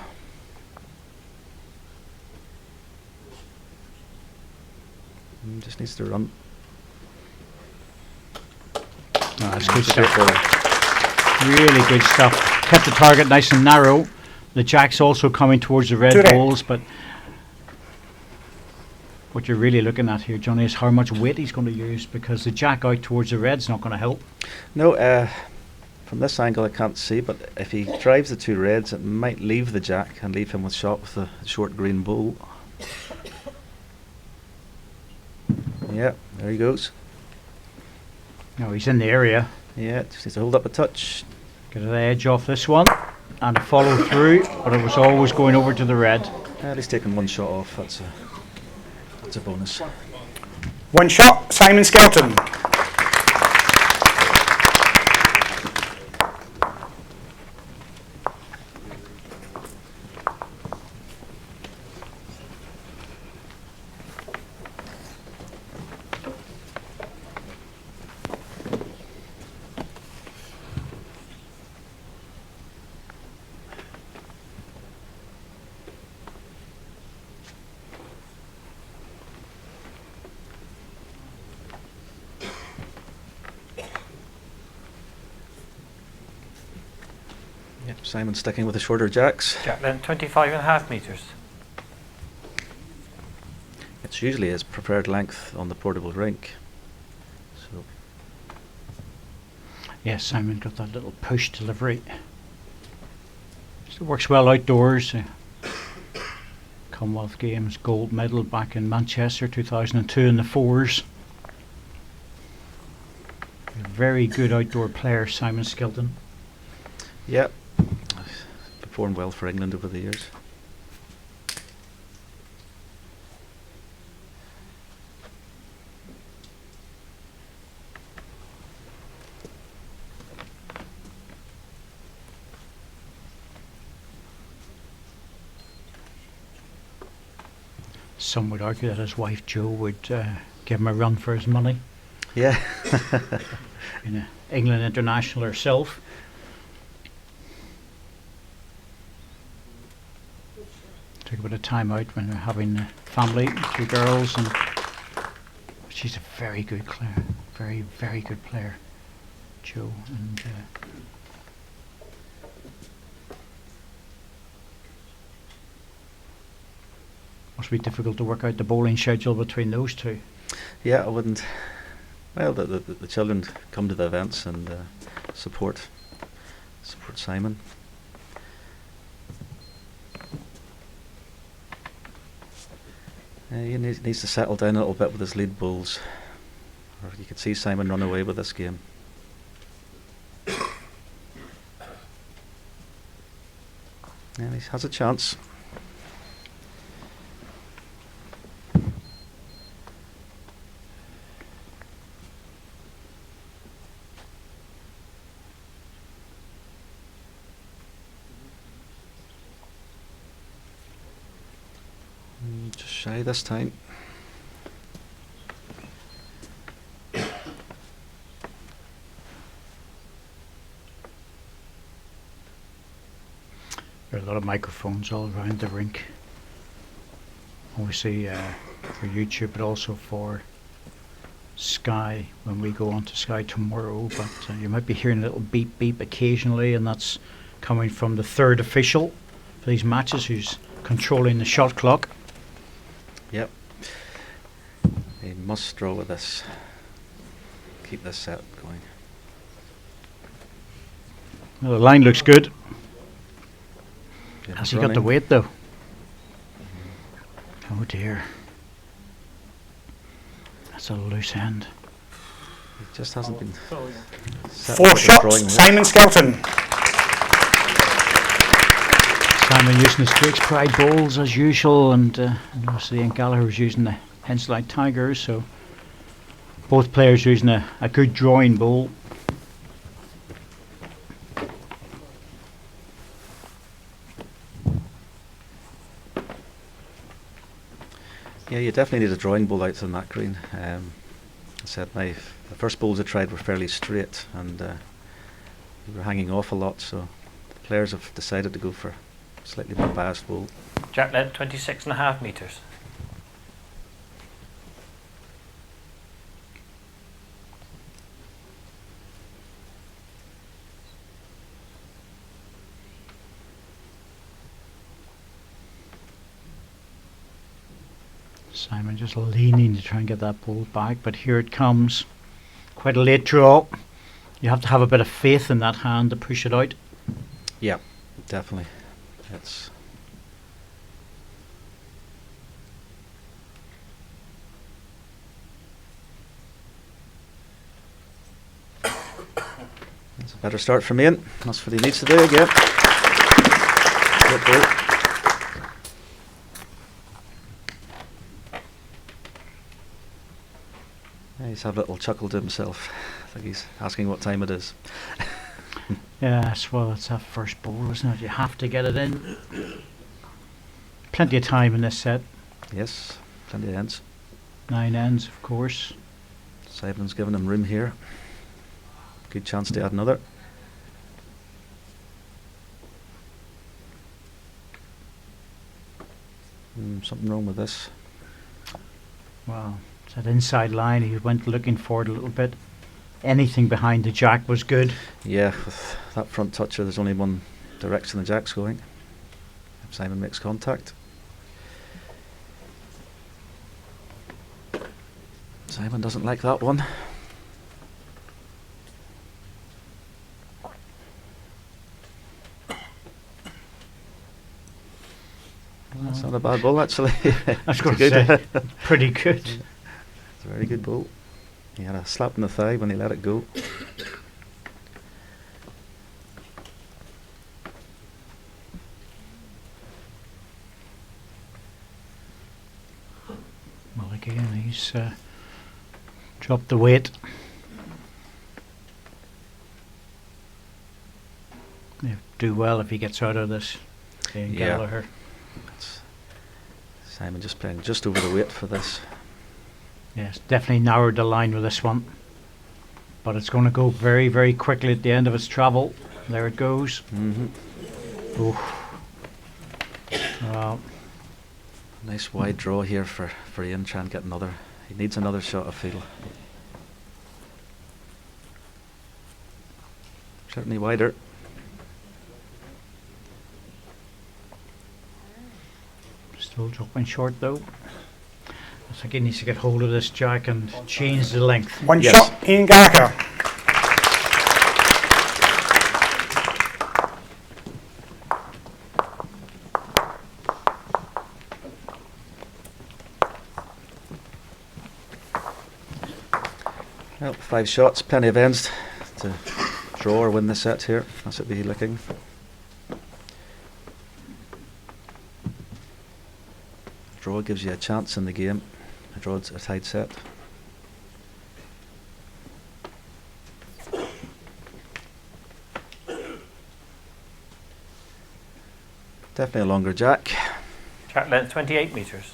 Just needs to run. That's good stuff. Really good stuff. Kept the target nice and narrow. The jack's also coming towards the red Two red. balls, but what you're really looking at here, Johnny, is how much weight he's going to use, because the jack out towards the red's not going to help. No, from this angle I can't see, but if he drives the 2 reds, it might leave the jack and leave him with shot with the short green bull. Yeah, there he goes. No, he's in the area. Yeah, just needs to hold up a touch. Get an edge off this one and a follow through, but it was always going over to the red. At least taking 1 shot off. That's a bonus. One shot, Simon Skelton. Yep, Simon sticking with the shorter jacks. Jack length, 25.5 metres. It's usually his preferred length on the portable rink. So Yes, Simon got that little push delivery. Still works well outdoors. Commonwealth Games gold medal back in Manchester 2002 in the 4s. A very good outdoor player, Simon Skelton. yep, performed well for England over the years. Some would argue that his wife Jo would give him a run for his money. Yeah. Being an England international herself. Took a bit of time out when they're having a family, 2 girls, and she's a very good player, very, very good player, Jo. And must be difficult to work out the bowling schedule between those two. Yeah, I wouldn't. Well, the children come to the events and support Simon. He needs to settle down a little bit with his lead bowls. Or you could see Simon run away with this game. And he has a chance. Just shy this time. There are a lot of microphones all around the rink. Obviously for YouTube, but also for Sky when we go on to Sky tomorrow. But you might be hearing a little beep beep occasionally, and that's coming from the 3rd official for these matches, who's controlling the shot clock. Yep. He must draw with this. Keep this set going. Well, the line looks good. Yeah, Has he got the weight though? Oh dear. That's a loose end. It just hasn't been. 4 shots, Simon Skelton. Simon using his Drake's Pride bowls as usual, and obviously Gallagher was using the Henslide Tigers, so both players using a good drawing bowl. Yeah, you definitely need a drawing bowl out on that green. I said the first bowls I tried were fairly straight, and we were hanging off a lot, so the players have decided to go for a slightly more biased bowl. Jack led 26.5 metres. Simon just leaning to try and get that ball back, but here it comes. Quite a late draw. You have to have a bit of faith in that hand to push it out. Yeah, definitely. It's a better start for Ian. That's what he needs to do again. Good ball. He's having a little chuckle to himself. I think he's asking what time it is. Yes, well, it's that first ball, isn't it? You have to get it in. Plenty of time in this set. Yes, plenty of ends. 9 ends, of course. Simon's giving him room here. Good chance to add another. Something wrong with this. Wow, it's that inside line. He went looking for it a little bit. Anything behind the jack was good. Yeah, with that front toucher, there's only one direction the jack's going. If Simon makes contact. Simon doesn't like that one. That's not a bad ball, actually. I was going to say, pretty good. It's a very good ball. He had a slap in the thigh when he let it go. Well, again, he's dropped the weight. He'll do well if he gets out of this. Gallagher. Simon just playing just over the weight for this. Yes, definitely narrowed the line with this one. But it's going to go very, very quickly at the end of its travel. There it goes. Oof. Well, Nice wide draw here for Ian, try and get another. He needs another shot, I feel. Certainly wider. still dropping short though. I think he needs to get hold of this jack and change the length. One shot, Ian Gallagher. Well, 5 shots, plenty of ends to draw or win the set here. That's what we're looking. Draw gives you a chance in the game. A draw's a tied set. Definitely a longer jack. Jack length 28 metres.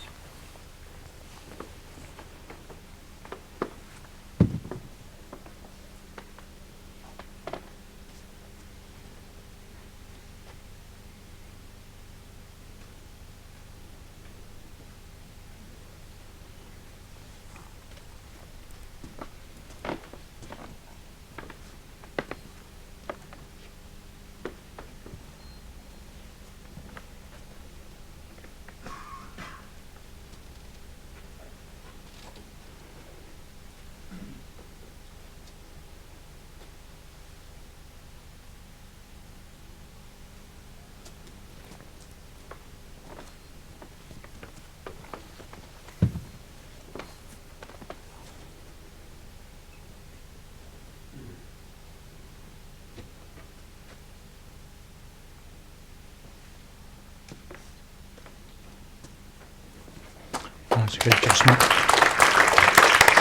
That's a good adjustment.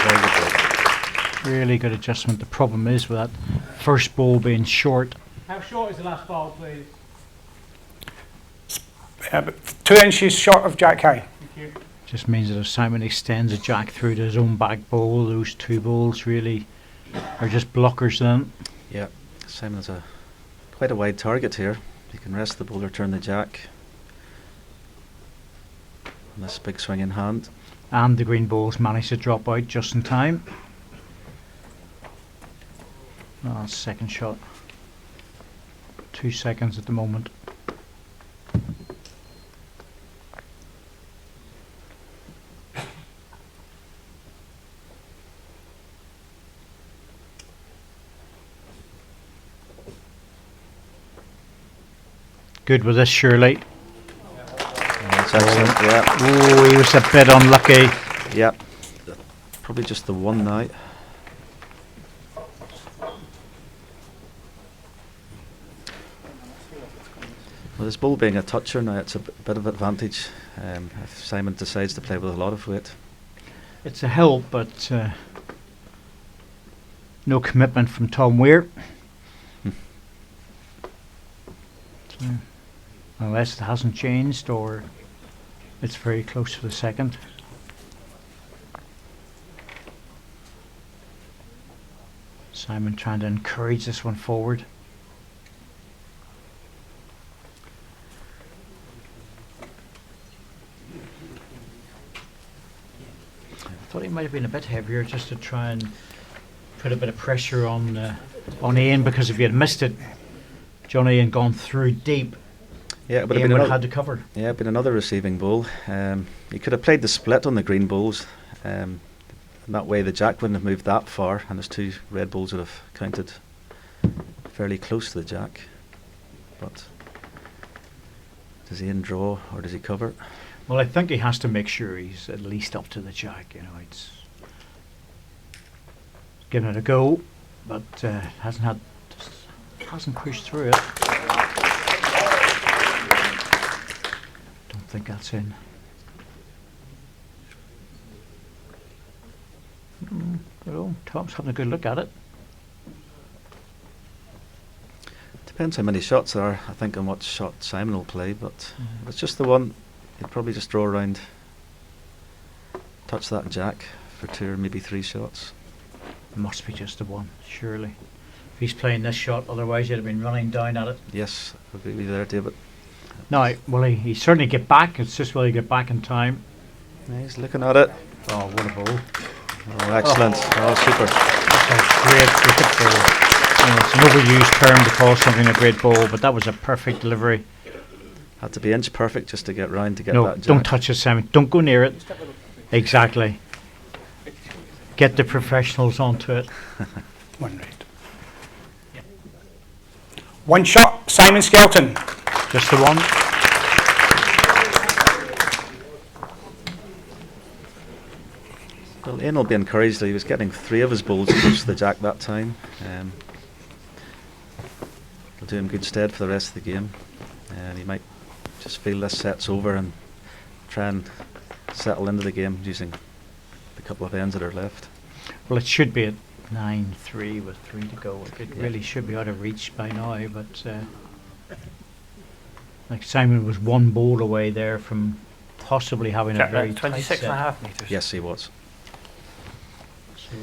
Very good ball. Really good adjustment. The problem is with that first ball being short. How short is the last ball, please? 2 inches short of Jack High. Just means that if Simon extends a jack through to his own back bowl, those 2 balls really are just blockers then. Yeah, Simon has quite a wide target here. He can rest the ball or turn the jack. And this big swing in hand. And the green balls managed to drop out just in time. Oh, second shot. 2 seconds at the moment. Good with this, surely. That's excellent, yeah. Oh, he was a bit unlucky. Yep. Probably just the one now. Well, this ball being a toucher now, it's a bit of advantage if Simon decides to play with a lot of weight. It's a help, but no commitment from Tom Weir. So, unless it hasn't changed or it's very close to the second. Simon trying to encourage this one forward. I thought he might have been a bit heavier just to try and put a bit of pressure on Ian, because if he had missed it, Johnny had gone through deep. Yeah, it would Ian have would been have had to cover. Yeah, been another receiving ball. He could have played the split on the green balls. And that way the jack wouldn't have moved that far, and his 2 red balls would have counted fairly close to the jack. But does Ian draw or does he cover? Well, I think he has to make sure he's at least up to the jack. You know, it's given it a go, but hasn't pushed through it. Don't think that's in. Well, Tom's having a good look at it. Depends how many shots there are, I think, on what shot Simon will play, but if it's just the one, he'll probably just draw around touch that jack for 2 or maybe 3 shots. Must be just the one, surely. If he's playing this shot, otherwise he'd have been running down at it. Yes, I agree with you there, David. No, will he certainly get back? It's just will he get back in time? Yeah, he's looking at it. Oh, what a ball. Oh, excellent. Oh, super. That's a great cricket ball. You know, it's an overused term to call something a great ball, but that was a perfect delivery. Had to be inch perfect just to get round to get No, that jack. don't touch it, Simon. Don't go near it. Exactly. Get the professionals onto it. One right. One shot, Simon Skelton. Just the one. Well, Ian will be encouraged that he was getting 3 of his balls close to the jack that time. It'll do him good stead for the rest of the game. And he might just feel this set's over and try and settle into the game using the couple of ends that are left. Well, it should be at 9-3 with 3 to go. It really should be out of reach by now, but like Simon was 1 ball away there from possibly having a very tight 26 and a set. half metres. Yes, he was. So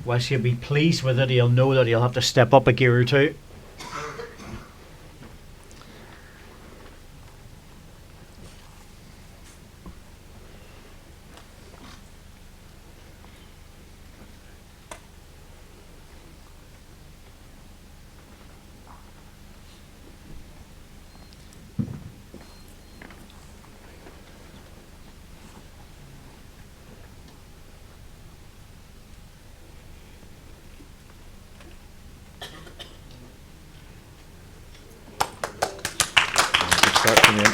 whilst he'll be pleased with it, he'll know that he'll have to step up a gear or two. Good start from Ian.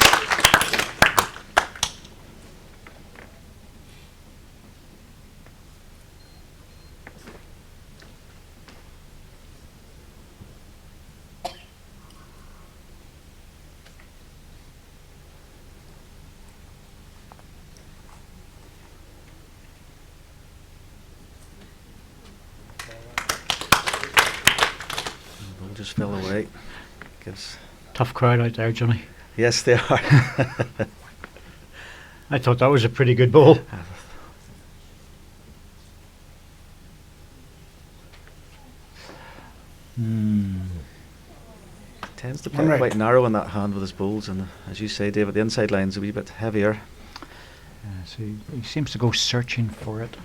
Ball just fell away. Gives. Tough crowd out there, Johnny. Yes, they are. I thought that was a pretty good ball. Tends to play Right. quite narrow in that hand with his balls, and as you say, David, the inside line's a wee bit heavier. So he seems to go searching for it.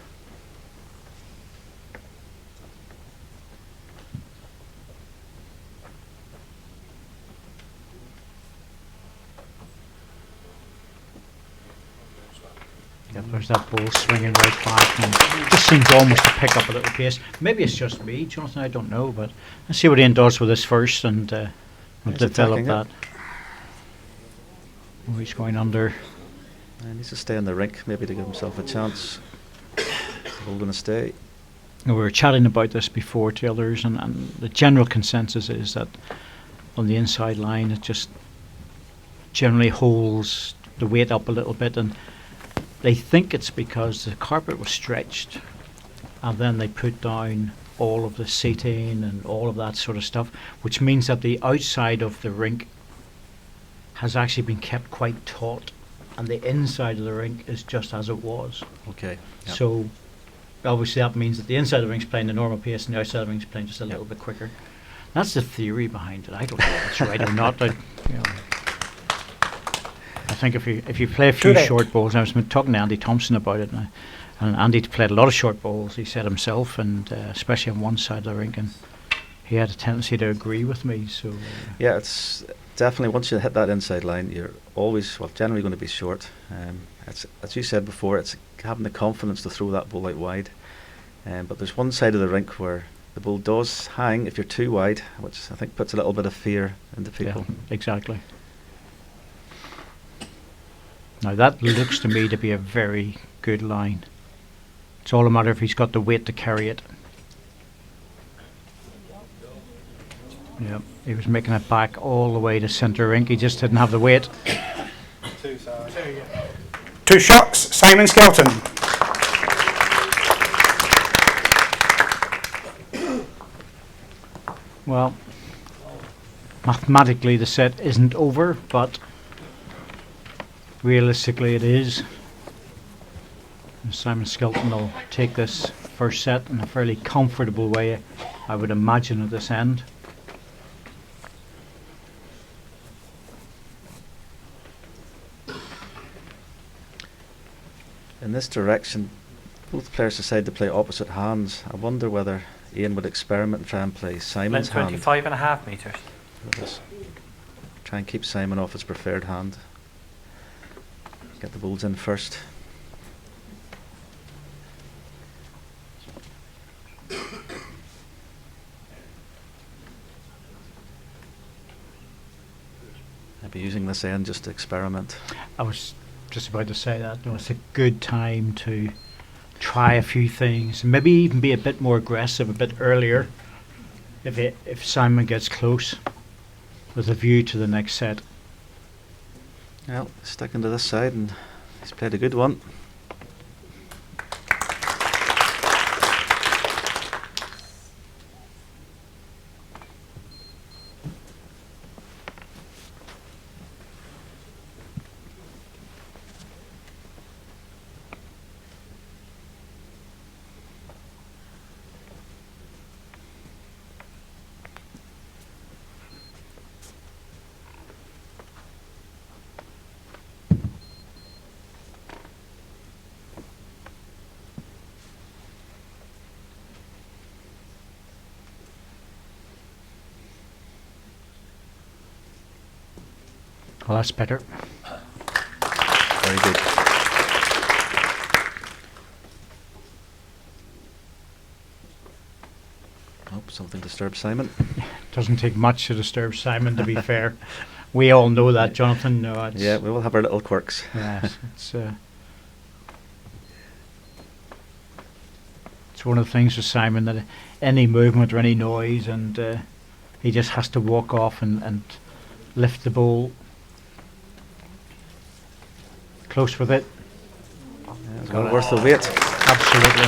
Yep, there's that ball swinging right back, and it just seems almost to pick up a little pace. Maybe it's just me, Jonathan, I don't know, but let's see what Ian does with this first, and we'll He's develop attacking that. it. Oh, he's going under. He needs to stay in the rink, maybe to give himself a chance. Holding a stay. We were chatting about this before to others, and the general consensus is that on the inside line it just generally holds the weight up a little bit, and they think it's because the carpet was stretched and then they put down all of the seating and all of that sort of stuff, which means that the outside of the rink has actually been kept quite taut and the inside of the rink is just as it was. Okay. Yep. So obviously that means that the inside of the rink's playing the normal pace and the outside of the rink's playing just a little bit quicker. That's the theory behind it. I don't know if it's right or not. I think if you play a few short balls, I was talking to Andy Thompson about it, and Andy played a lot of short balls, he said himself, and especially on one side of the rink, and he had a tendency to agree with me. So yeah, it's definitely once you hit that inside line, you're always, well, generally going to be short. It's, as you said before, it's having the confidence to throw that ball out wide. But there's one side of the rink where the ball does hang if you're too wide, which I think puts a little bit of fear into people. yeah, exactly. Now that looks to me to be a very good line. It's all a matter if he's got the weight to carry it. Yeah, he was making it back all the way to centre rink. He just didn't have the weight. 2 shots, Simon Skelton. Well, mathematically the set isn't over, but realistically it is. Simon Skelton will take this first set in a fairly comfortable way, I would imagine, at this end. In this direction, both players decide to play opposite hands. I wonder whether Ian would experiment and try and play Simon's Length hand. 25.5 metres. Just try and keep Simon off his preferred hand. Get the balls in first. I'd be using this end just to experiment. I was just about to say that. You know, it's a good time to try a few things, maybe even be a bit more aggressive a bit earlier if Simon gets close, with a view to the next set. Well, sticking to this side, and he's played a good one. Well, that's better. Very good. Oh, something disturbed Simon. Doesn't take much to disturb Simon, to be fair. We all know that, Jonathan. No, it's Yeah, we will have our little quirks. yes, it's one of the things with Simon that any movement or any noise, and he just has to walk off and lift the ball close with it. Yeah, it's well worth the wait. Absolutely.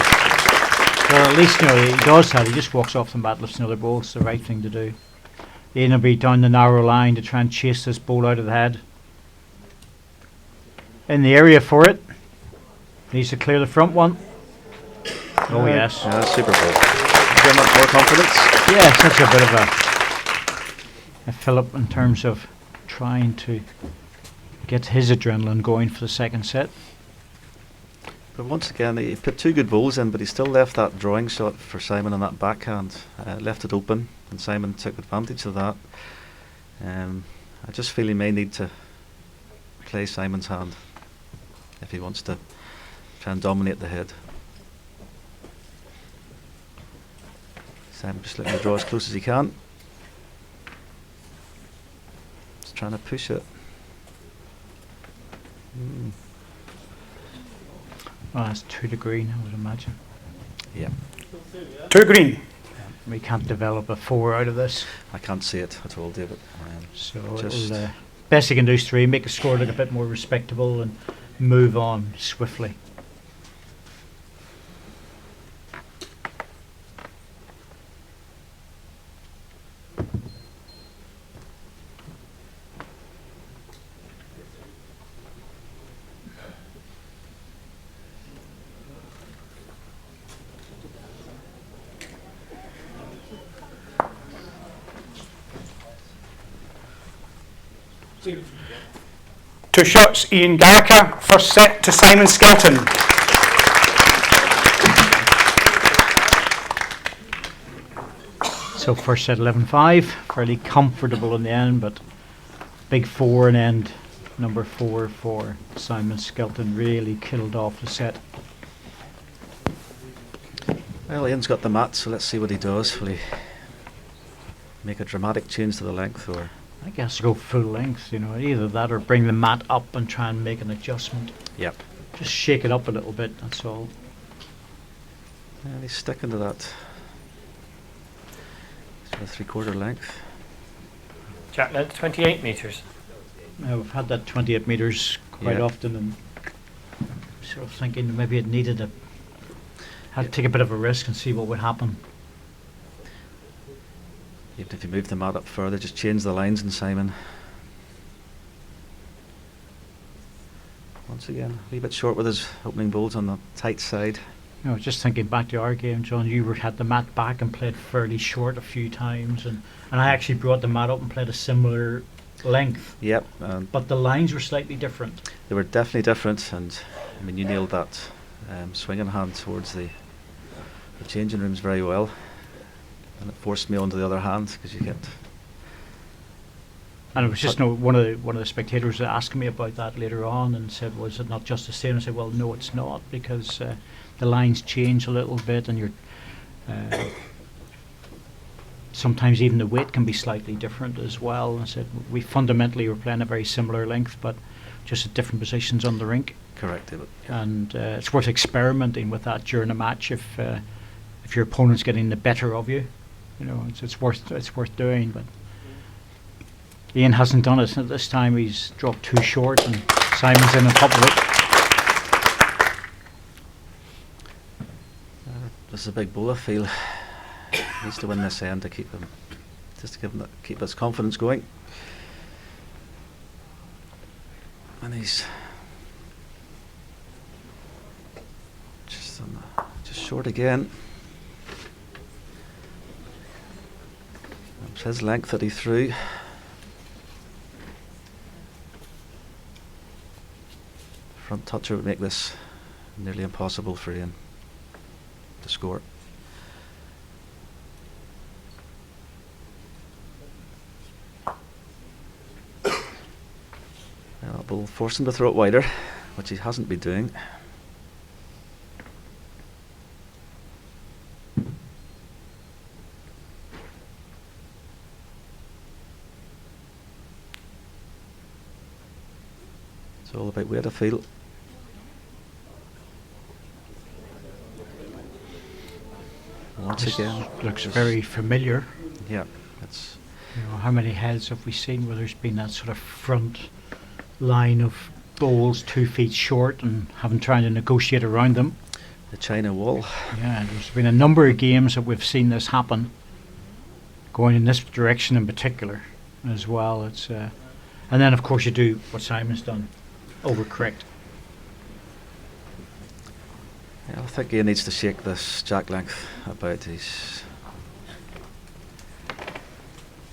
Well, at least, you know, he does that. He just walks off the mat, lifts another ball. It's the right thing to do. Ian will be down the narrow line to try and chase this ball out of the head. In the area for it. Needs to clear the front one. Oh, yes. Yeah, super ball. Give him more confidence. Yeah, such a bit of a fill-up in terms of trying to get his adrenaline going for the second set. But once again, he put two good balls in, but he still left that drawing shot for Simon on that backhand. Left it open, and Simon took advantage of that. I just feel he may need to play Simon's hand if he wants to try and dominate the head. Simon just looking to draw as close as he can. Just trying to push it. Well, that's 2 to green, I would imagine. Yeah, 2 green. We can't develop a 4 out of this. I can't see it at all, David. So Just- best you can do is 3, make the score look a bit more respectable and move on swiftly. Two shots, Ian Gallagher. First set to Simon Skelton. So first set 11-5, fairly comfortable in the end, but big 4 and end number 4 for Simon Skelton really killed off the set. Well, Ian's got the mat, so let's see what he does. Will he make a dramatic change to the length, or? I think he has to go full length, you know, either that or bring the mat up and try and make an adjustment. Yep. Just shake it up a little bit, that's all. And he's sticking to that sort of 3/4 length. Jack length 28 metres. Now, we've had that 28 metres quite Yeah. often, and sort of thinking maybe it needed had to take a bit of a risk and see what would happen. Even if you move the mat up further, just change the lines in Simon. once again, a wee bit short with his opening bowls on the tight side. You know, just thinking back to our game, John, you had the mat back and played fairly short a few times, and I actually brought the mat up and played a similar length. Yep. But the lines were slightly different. They were definitely different, and I mean, you nailed that swinging hand towards the changing rooms very well, and it forced me onto the other hand because you get. And it was just one of the spectators asking me about that later on and said, "Was it not just the same?" I said, "Well, no, it's not, because the lines change a little bit, and you're sometimes even the weight can be slightly different as well." And I said, "We fundamentally were playing a very similar length, but just at different positions on the rink." Correct, David. And it's worth experimenting with that during a match if your opponent's getting the better of you. You know, it's worth doing, but. Ian hasn't done it at this time. He's dropped too short, and Simon's in on top of it. This is a big bowl, I feel. He needs to win this end to keep him, just to keep his confidence going. And he's just short again. That's his length that he threw. Front toucher would make this nearly impossible for Ian to score. That ball forced him to throw it wider, which he hasn't been doing. It's all about where to feel. Once This again, looks very familiar. Yeah, it's. You know, how many heads have we seen where there's been that sort of front line of bowls 2 feet short and having trying to negotiate around them? The China wall. Yeah, there's been a number of games that we've seen this happen, going in this direction in particular as well. It's and then of course you do what Simon's done, overcorrect. Yeah, I think Ian needs to shake this jack length about. He's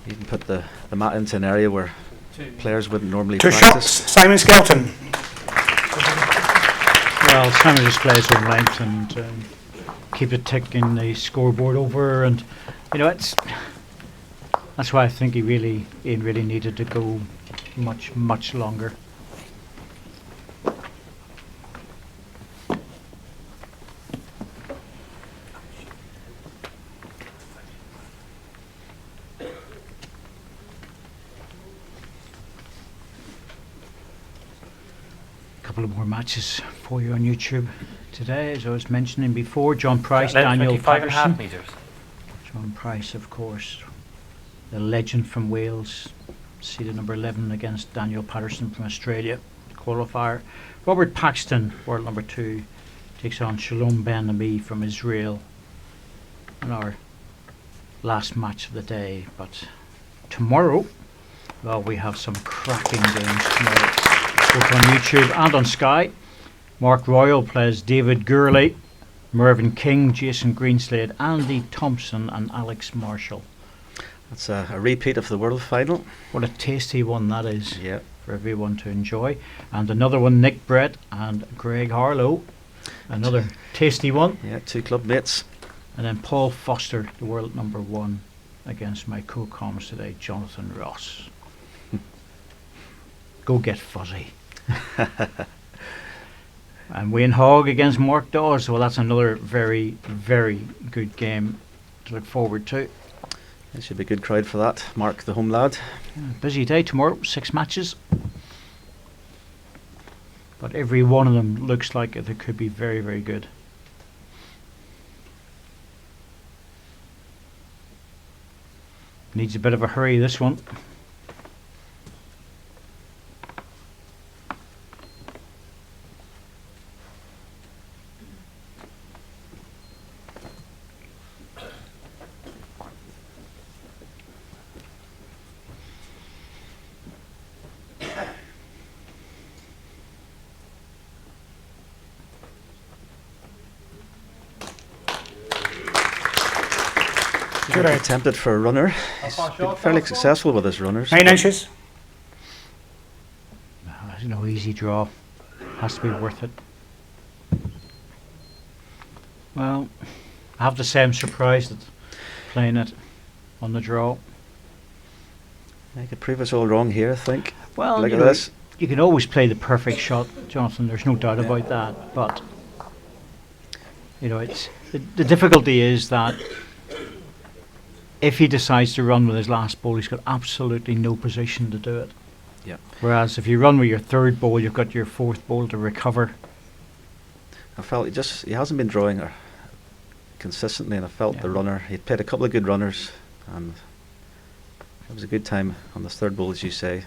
even put the mat into an area where players wouldn't normally Two practice. shots, Simon Skelton. Well, Simon just plays his own length and keep it ticking the scoreboard over, and you know that's why I think Ian really needed to go much longer. Couple of more matches for you on YouTube today, as I was mentioning before. John Price, Daniel 25.5 Patterson. metres. John Price, of course, the legend from Wales, seeded number 11 against Daniel Patterson from Australia, qualifier. Robert Paxton, world number 2, takes on Shalom Ben-Ami from Israel in our last match of the day. But tomorrow, well, we have some cracking games tomorrow, both on YouTube and on Sky. Mark Royal plays David Gurley, Mervyn King, Jason Greenslade, Andy Thompson and Alex Marshall. That's a repeat of the World Final. What a tasty one that is. Yeah. For everyone to enjoy. And another one, Nick Brett and Greg Harlow. Another tasty one. Yeah, 2 club mates. And then Paul Foster, the world number 1, against my co-coms today, Jonathan Ross. Go get fuzzy. And Wayne Hogg against Mark Dawes. Well, that's another very, very good game to look forward to. It should be a good crowd for that. Mark, the home lad. Yeah, busy day tomorrow, 6 matches. But every one of them looks like it could be very, very good. Needs a bit of a hurry, this one. Stewart. Attempted for a runner. He's been fairly successful with his runners. 9 inches. No, there's no easy draw. Has to be worth it. Well, I have to say I'm surprised at playing it on the draw. I could prove us all wrong here, I think. Well, Look you at know, this. you can always play the perfect shot, Jonathan. There's no doubt about that. But you know, it's the difficulty is that if he decides to run with his last ball, he's got absolutely no position to do it. Yeah. Whereas if you run with your third ball, you've got your fourth ball to recover. I felt he hasn't been drawing her consistently, and I felt the runner. He'd played a couple of good runners, and it was a good time on this third ball, as you say.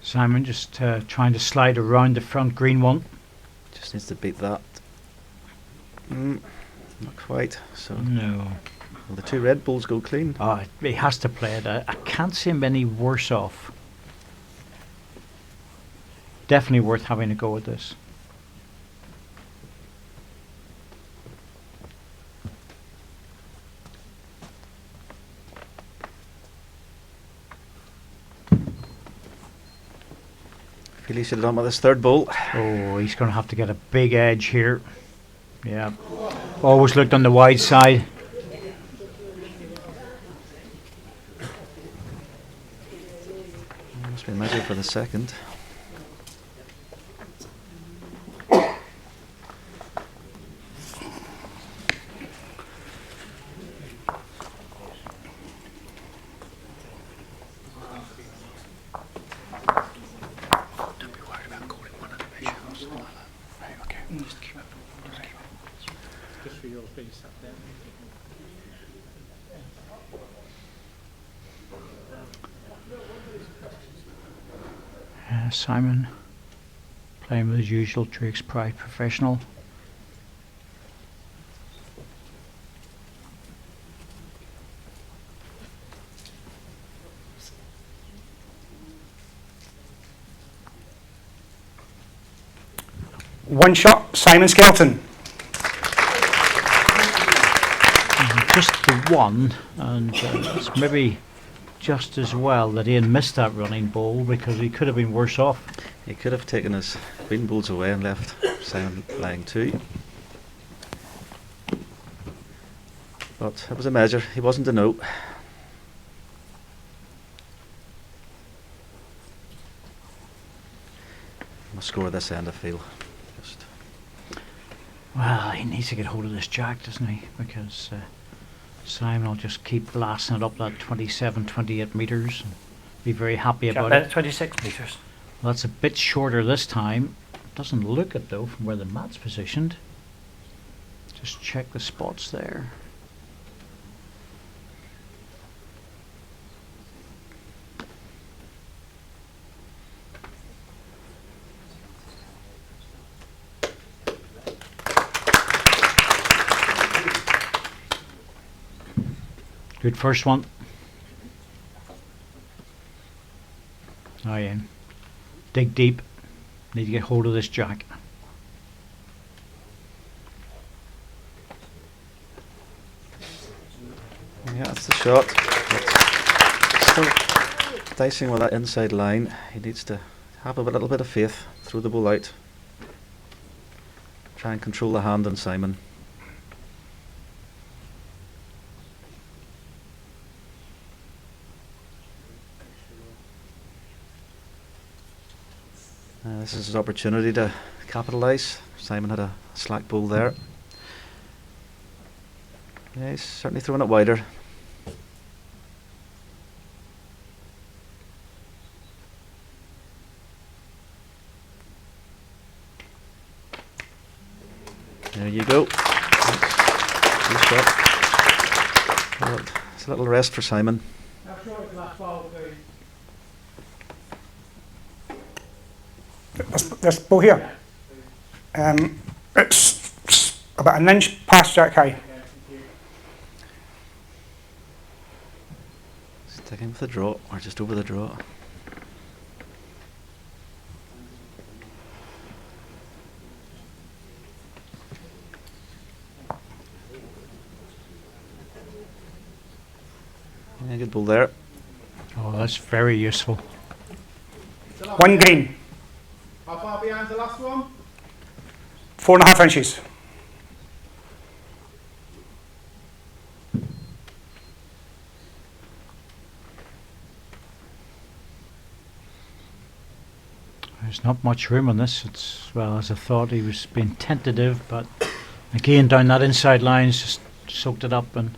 Simon just trying to slide around the front green one. Just needs to beat that. Not quite. So No. will the two red balls go clean? Oh, he has to play it. I can't see him any worse off. Definitely worth having a go at this. I feel he should have done with this third ball. Oh, he's going to have to get a big edge here. Yeah. Always looked on the wide side. Must be a measure for the second. Simon playing with his usual tricks, pride professional. One shot, Simon Skelton. Just the one, and it's maybe just as well that he had missed that running ball, because he could have been worse off. He could have taken his green balls away and left Simon lying two. But it was a measure. He wasn't a note. Must score this end, I feel. Just Well, he needs to get hold of this jack, doesn't he? Because Simon will just keep blasting it up that 27, 28 metres and be very happy about it. 26 metres. Well, that's a bit shorter this time. Doesn't look it though from where the mat's positioned. Just check the spots there. Good first one. Oh yeah. Dig deep. Need to get hold of this jack. yeah, that's the shot. But still dicing with that inside line. He needs to have a little bit of faith. Throw the ball out. Try and control the hand on Simon. This is his opportunity to capitalise. Simon had a slack ball there. Yeah, he's certainly throwing it wider. There you go. Good shot. Well, it's a little rest for Simon. This ball here. It's about an inch past jack high. Sticking with the draw, or just over the draw. wide ball there. Oh, that's very useful. 1 green. How far behind the last one? 4.5 inches. There's not much room on this. It's, well, as I thought, he was being tentative, but again, down that inside line, he's just soaked it up, and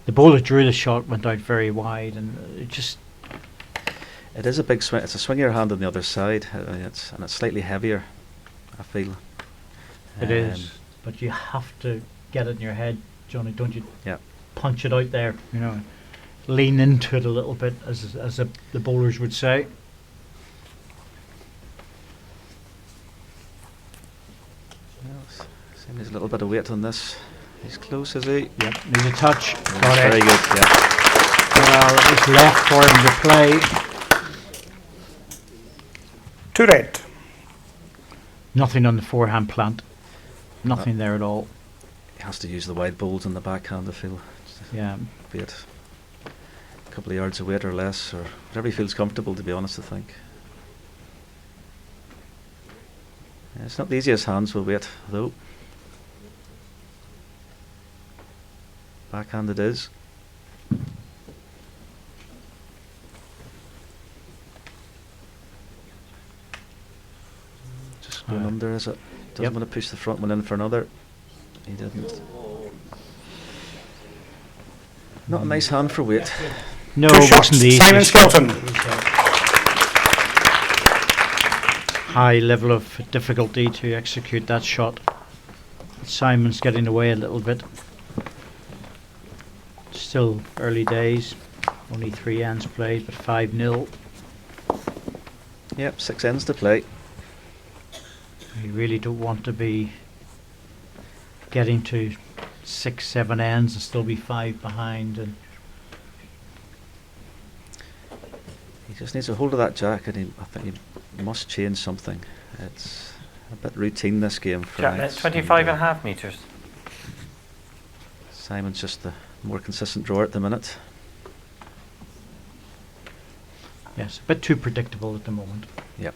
the ball that drew the shot went out very wide, and it just... It is a big swing. It's a swingier hand on the other side. It's slightly heavier, I feel. It is, but you have to get it in your head, Johnny, don't you? Yeah. Punch it out there, you know. Lean into it a little bit, as the bowlers would say. Well, seems a little bit of weight on this. He's close, is he? Yep, needs a touch. Oh, Got it. very good, yeah. Well, it was left for him to play. 2 red. Nothing on the forehand plant. Nothing there at all. He has to use the wide bowls on the backhand, I feel. Yeah. Be it a couple of yards of weight or less, or whatever he feels comfortable, to be honest, I think. Yeah, it's not the easiest hands with weight, though. Backhand it is. Just going under, is it? Doesn't want to push the front one in for another. He didn't. Not a nice hand for weight. No, 2 it shots. wasn't the Simon easiest. Skelton. High level of difficulty to execute that shot. Simon's getting away a little bit. Still early days. Only 3 ends played, but 5-0. Yep, 6 ends to play. You really don't want to be getting to 6-7 ends and still be 5 behind. And He just needs a hold of that jack, and I think he must change something. It's a bit routine, this game for Jack net Knights, 25.5 metres. Simon's just the more consistent drawer at the minute. yes, a bit too predictable at the moment. Yep.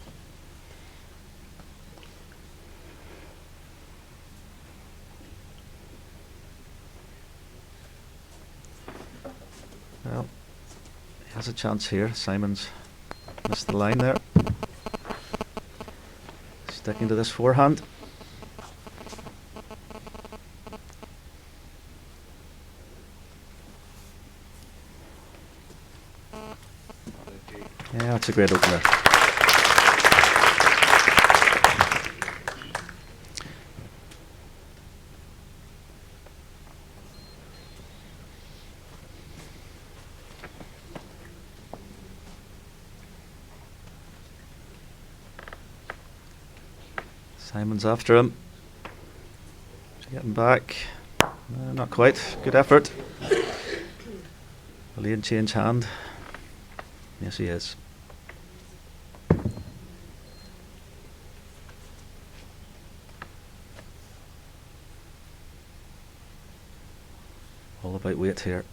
Well, he has a chance here. Simon's missed the line there. Sticking to this forehand. Yeah, that's a great opener. Simon's after him. He's getting back. Not quite. Good effort. Will he change hand? Yes, he is. All about weight here.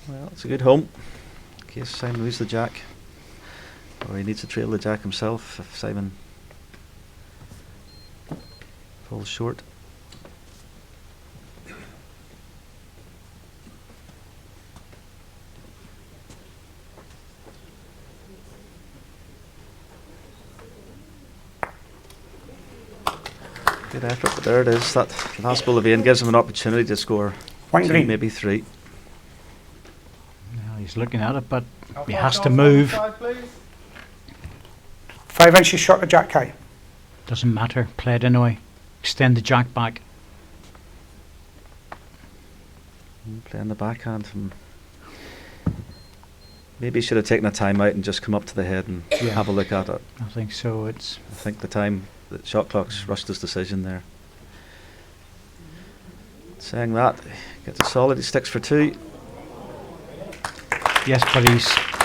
Well, it's a good home. In case Simon loses the jack. Or he needs to trail the jack himself if Simon falls short. Good effort, but there it is. That last ball of Ian gives him an opportunity to score 1 2, green. maybe 3. Now he's looking at it, but How he far has to short move. side, please? 5 inches short of jack high. Doesn't matter. Play it anyway. Extend the jack back. Playing the backhand. Maybe he should have taken a time out and just come up to the head and Yeah. have a look at it. I think so. It's I think the shot clock's rushed his decision there. Saying that, gets it solid, he sticks for 2. yes, but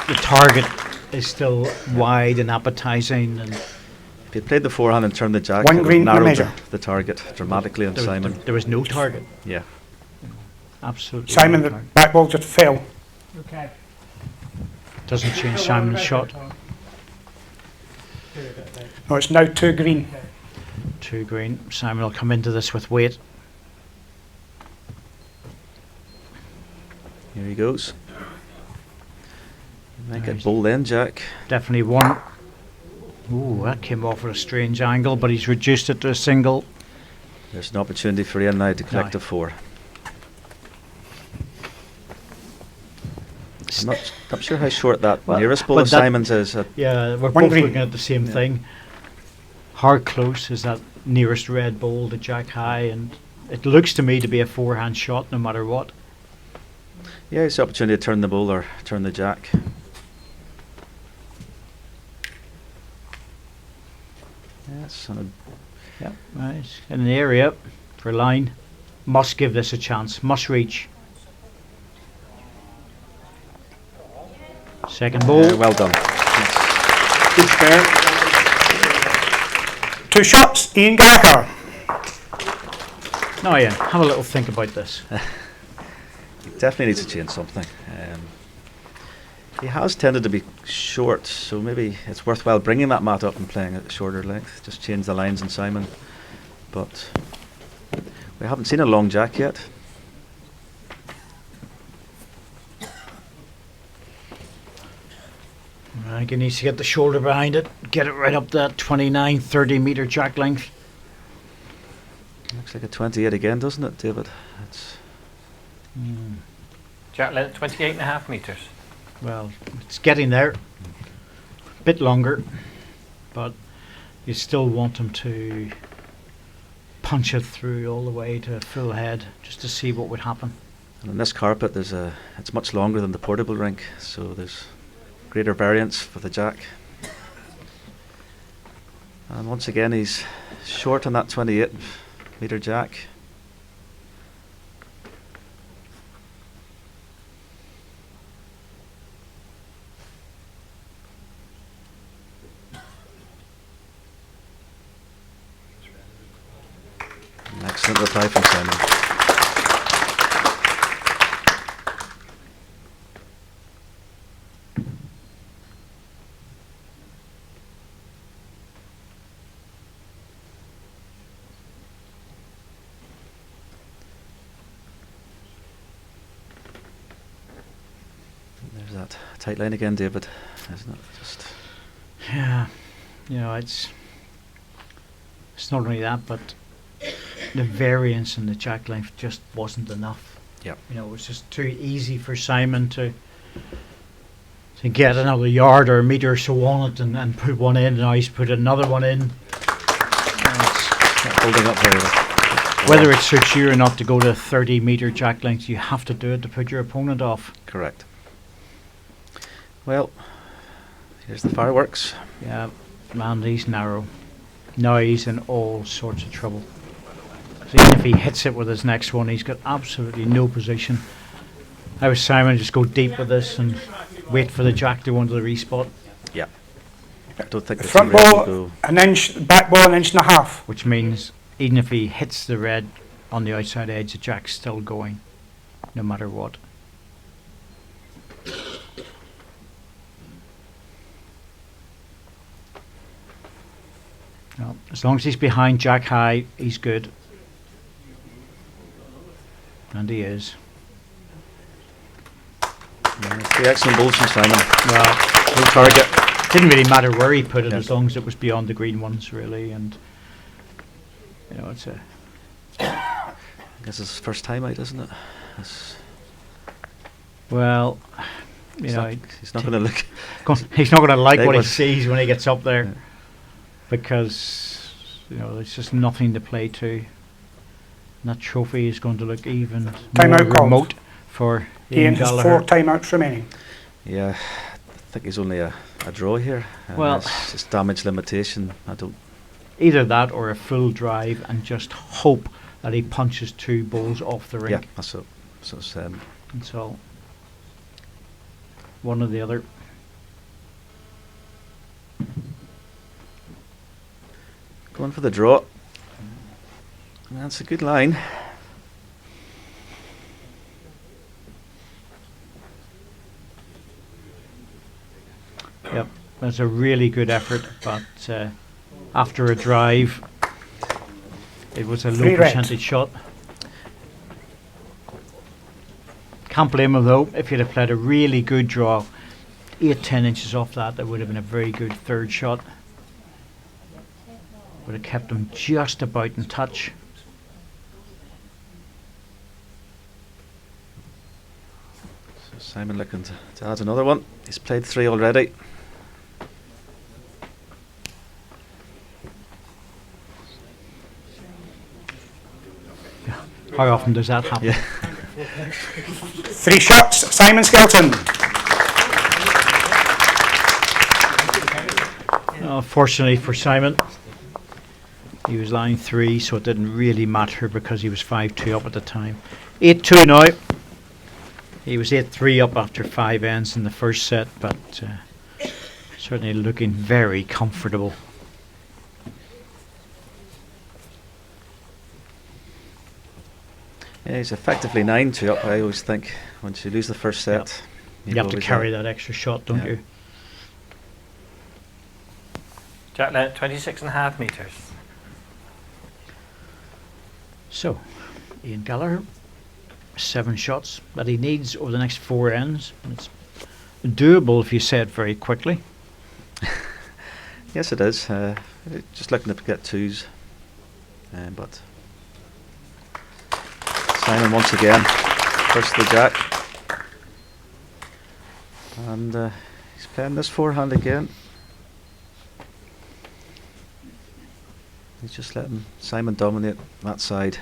the target is still wide and appetising, and If He played the forehand and turned the jack. One it green per narrowed measure. the target dramatically on Simon. There was no target. Yeah. Absolutely. Simon, no the target. back ball just fell. Okay. Doesn't change Simon's shot. No, it's now 2 green. 2 green. Simon will come into this with weight. Here he goes. Might Nice. get bowled in, Jack. Definitely one. Ooh, that came off at a strange angle, but he's reduced it to a single. There's an opportunity for Ian now to collect Aye. a 4. I'm not sure how short that Well, nearest ball but of that- Simon's is. Yeah, we're One both green. looking at the same Yeah. thing. How close is that nearest red ball to Jack High? And it looks to me to be a forehand shot no matter what. Yeah, it's the opportunity to turn the ball or turn the jack. Yes, and Yep, right. In the area for line. Must give this a chance. Must reach. Second ball. well done. Good spare. 2 shots, Ian Gallagher. Now Ian, have a little think about this. He definitely needs to change something. He has tended to be short, so maybe it's worthwhile bringing that mat up and playing at a shorter length. Just change the lines in Simon. But we haven't seen a long jack yet. I think he needs to get the shoulder behind it, get it right up that 29, 30 metre jack length. Looks like a 28 again, doesn't it, David? It's Jack length 28.5 metres. Well, it's getting there. Bit longer, but you still want him to punch it through all the way to full head, just to see what would happen. and on this carpet it's much longer than the portable rink, so there's greater variance for the jack. And once again he's short on that 28 metre jack. An excellent reply from Simon. There's that tight line again, David, isn't it? Just Yeah, you know, it's not only that, but the variance in the jack length just wasn't enough. Yep. You know, it was just too easy for Simon to get another yard or a metre or so on it and put one in, and now he's put another one in. not holding up very well. Whether it suits you or not to go to 30 metre jack length, you have to do it to put your opponent off. Correct. Well, here's the fireworks. Yeah, man, he's narrow. Now he's in all sorts of trouble. So even if he hits it with his next one, he's got absolutely no position. I was Simon, just go deep with this and wait for the jack to go into the respot, Yeah. I don't think the Front two reds will ball, go. an inch, back ball, 1.5 inches. which means even if he hits the red on the outside edge, the jack's still going, no matter what. Well, as long as he's behind jack high, he's good. And he is. Yeah, 3 excellent balls from Simon. Well, No target. didn't really matter where he put it, Yeah. as long as it was beyond the green ones, really. And you know, it's a I guess it's his first time out, isn't it? It's well, you he's know, not, he's not going to look. he's not going to like Like what he what- sees when he gets up there, Yeah. because you know there's just nothing to play to. And that trophy is going to look even more Timeout called. remote for Ian Ian has Gallagher. 4 timeouts remaining. Yeah, I think he's only a draw here. Well- it's just damage limitation. I don't. Either that or a full drive, and just hope that he punches 2 balls off the Yeah, rink. that's what it's, That's all. One or the other. one for the draw. That's a good line. Yep, that's a really good effort, but after a drive, it was a low percentage shot. Can't blame him though. If he'd have played a really good draw, 8-10 inches off that would have been a very good third shot. Would have kept him just about in touch. So Simon looking to add another one. He's played 3 already. How often does that happen? Yeah. 3 shots, Simon Skelton. Fortunately for Simon, he was line 3, so it didn't really matter because he was 5-2 up at the time. 8-2 now. He was 8-3 up after 5 ends in the first set, but certainly looking very comfortable. Yeah, he's effectively 9-2 up. I always think once you lose the first set, You have to carry that extra shot, don't you? Jack Lett, 26.5 metres. So, Ian Gallagher, 7 shots that he needs over the next 4 ends. It's doable if you say it very quickly. Yes, it is. Just looking to get 2s, but Simon once again, first the jack, and he's playing this forehand again. He's just letting Simon dominate that side.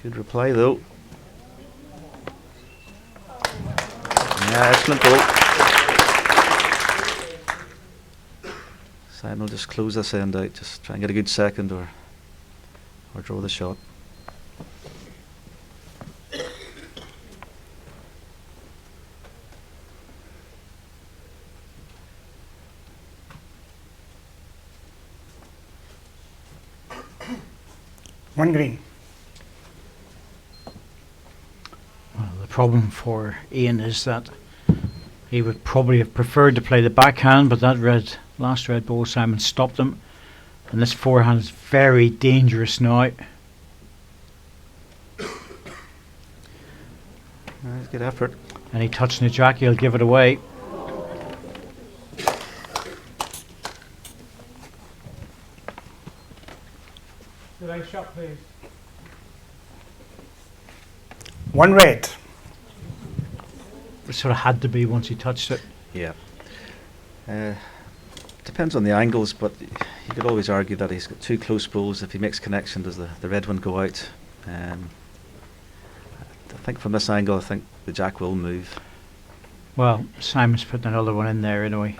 Good reply though. Yeah, excellent ball. Simon will just close this end out, just try and get a good second or draw the shot. One green. Well, the problem for Ian is that he would probably have preferred to play the backhand, but that last red ball, Simon stopped him. And this forehand is very dangerous now. Nice, good effort. Any touching the jack, he'll give it away. The right shot, please. One red. It sort of had to be once he touched it. Yeah. Depends on the angles, but you could always argue that he's got 2 close balls. If he makes connection, does the red one go out? I think from this angle, I think the jack will move. Well, Simon's putting another one in there anyway.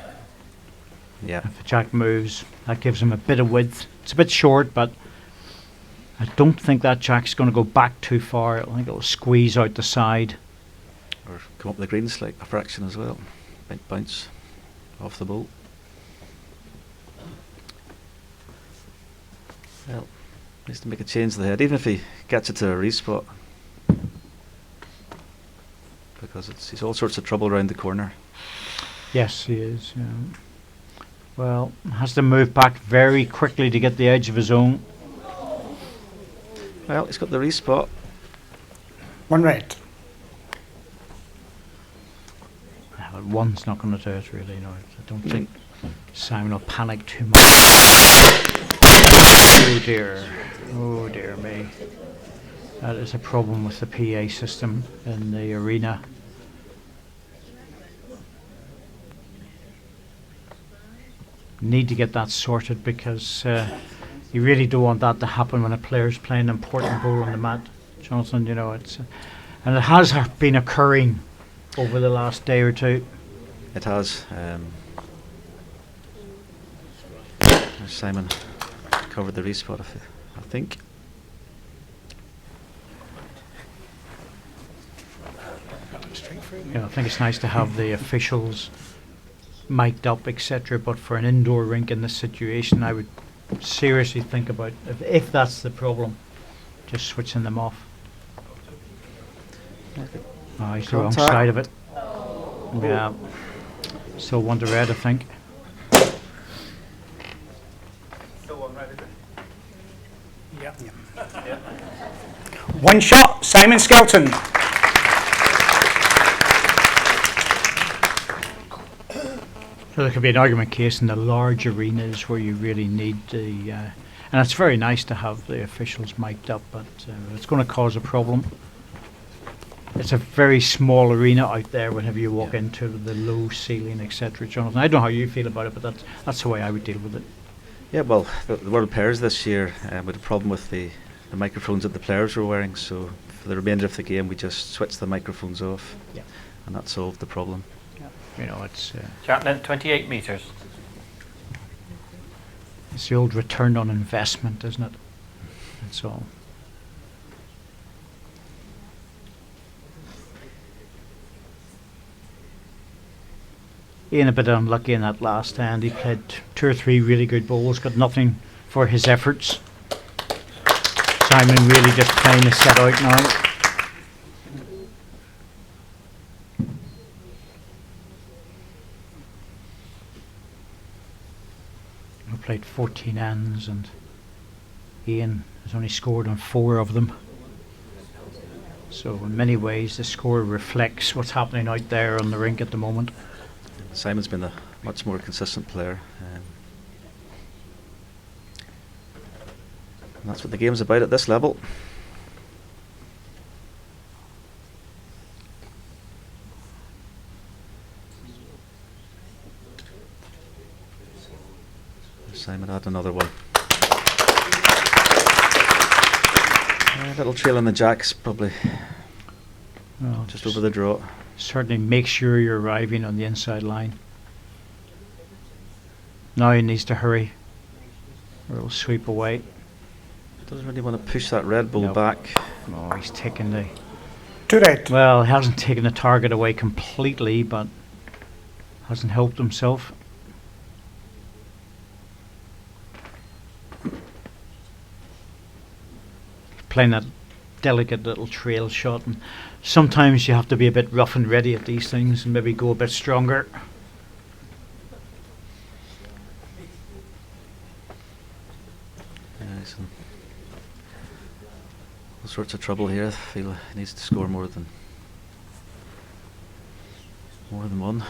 Yeah. If the jack moves, that gives him a bit of width. It's a bit short, but I don't think that jack's going to go back too far. I think it'll squeeze out the side. Or come up the green slight a fraction as well. Might bounce off the ball. Well, needs to make a change to the head, even if he gets it to a respot, because he's all sorts of trouble around the corner. Yes, he is. Well, has to move back very quickly to get the edge of his own. Well, he's got the respot. One red. But one's not going to do it really. No, I don't think Simon will panic too much. Oh dear me. That is a problem with the PA system in the arena. Need to get that sorted because you really don't want that to happen when a player's playing an important ball on the mat, Jonathan. You know, it's and it has been occurring over the last day or two. It has. Simon covered the respot, I think. Yeah, I think it's nice to have the officials mic'd up, etc. But for an indoor rink in this situation, I would seriously think about, if that's the problem, just switching them off. Oh, he's the wrong Contact. side of it. Yeah. Still want the red, I think. One shot, Simon Skelton. So there could be an argument case in the large arenas where you really need the, and it's very nice to have the officials mic'd up, but it's going to cause a problem. It's a very small arena out there whenever you walk into the low ceiling, etc. Jonathan, I don't know how you feel about it, but that's the way I would deal with it. Yeah, well, the World Pairs this year with a problem with the microphones that the players were wearing, so for the remainder of the game we just switched the microphones off, Yeah. and that solved the problem. You know, it's Chat length 28 metres. it's the old return on investment, isn't it? That's all. Ian a bit unlucky in that last hand. He played 2 or 3 really good bowls, got nothing for his efforts. Simon really just playing the set out now. We played 14 hands and Ian has only scored on 4 of them. So in many ways the score reflects what's happening out there on the rink at the moment. Simon's been a much more consistent player. And that's what the game's about at this level. Simon had another one. A little trail on the jacks, probably Well, just over the draw. certainly make sure you're arriving on the inside line. Now he needs to hurry or it'll sweep away. Doesn't really want to push that red ball Nope. back. Oh, he's taken the... Two red. Well, he hasn't taken the target away completely, but hasn't helped himself. Playing that delicate little trail shot, and sometimes you have to be a bit rough and ready at these things and maybe go a bit stronger. He's in all sorts of trouble here. I feel he needs to score more than one,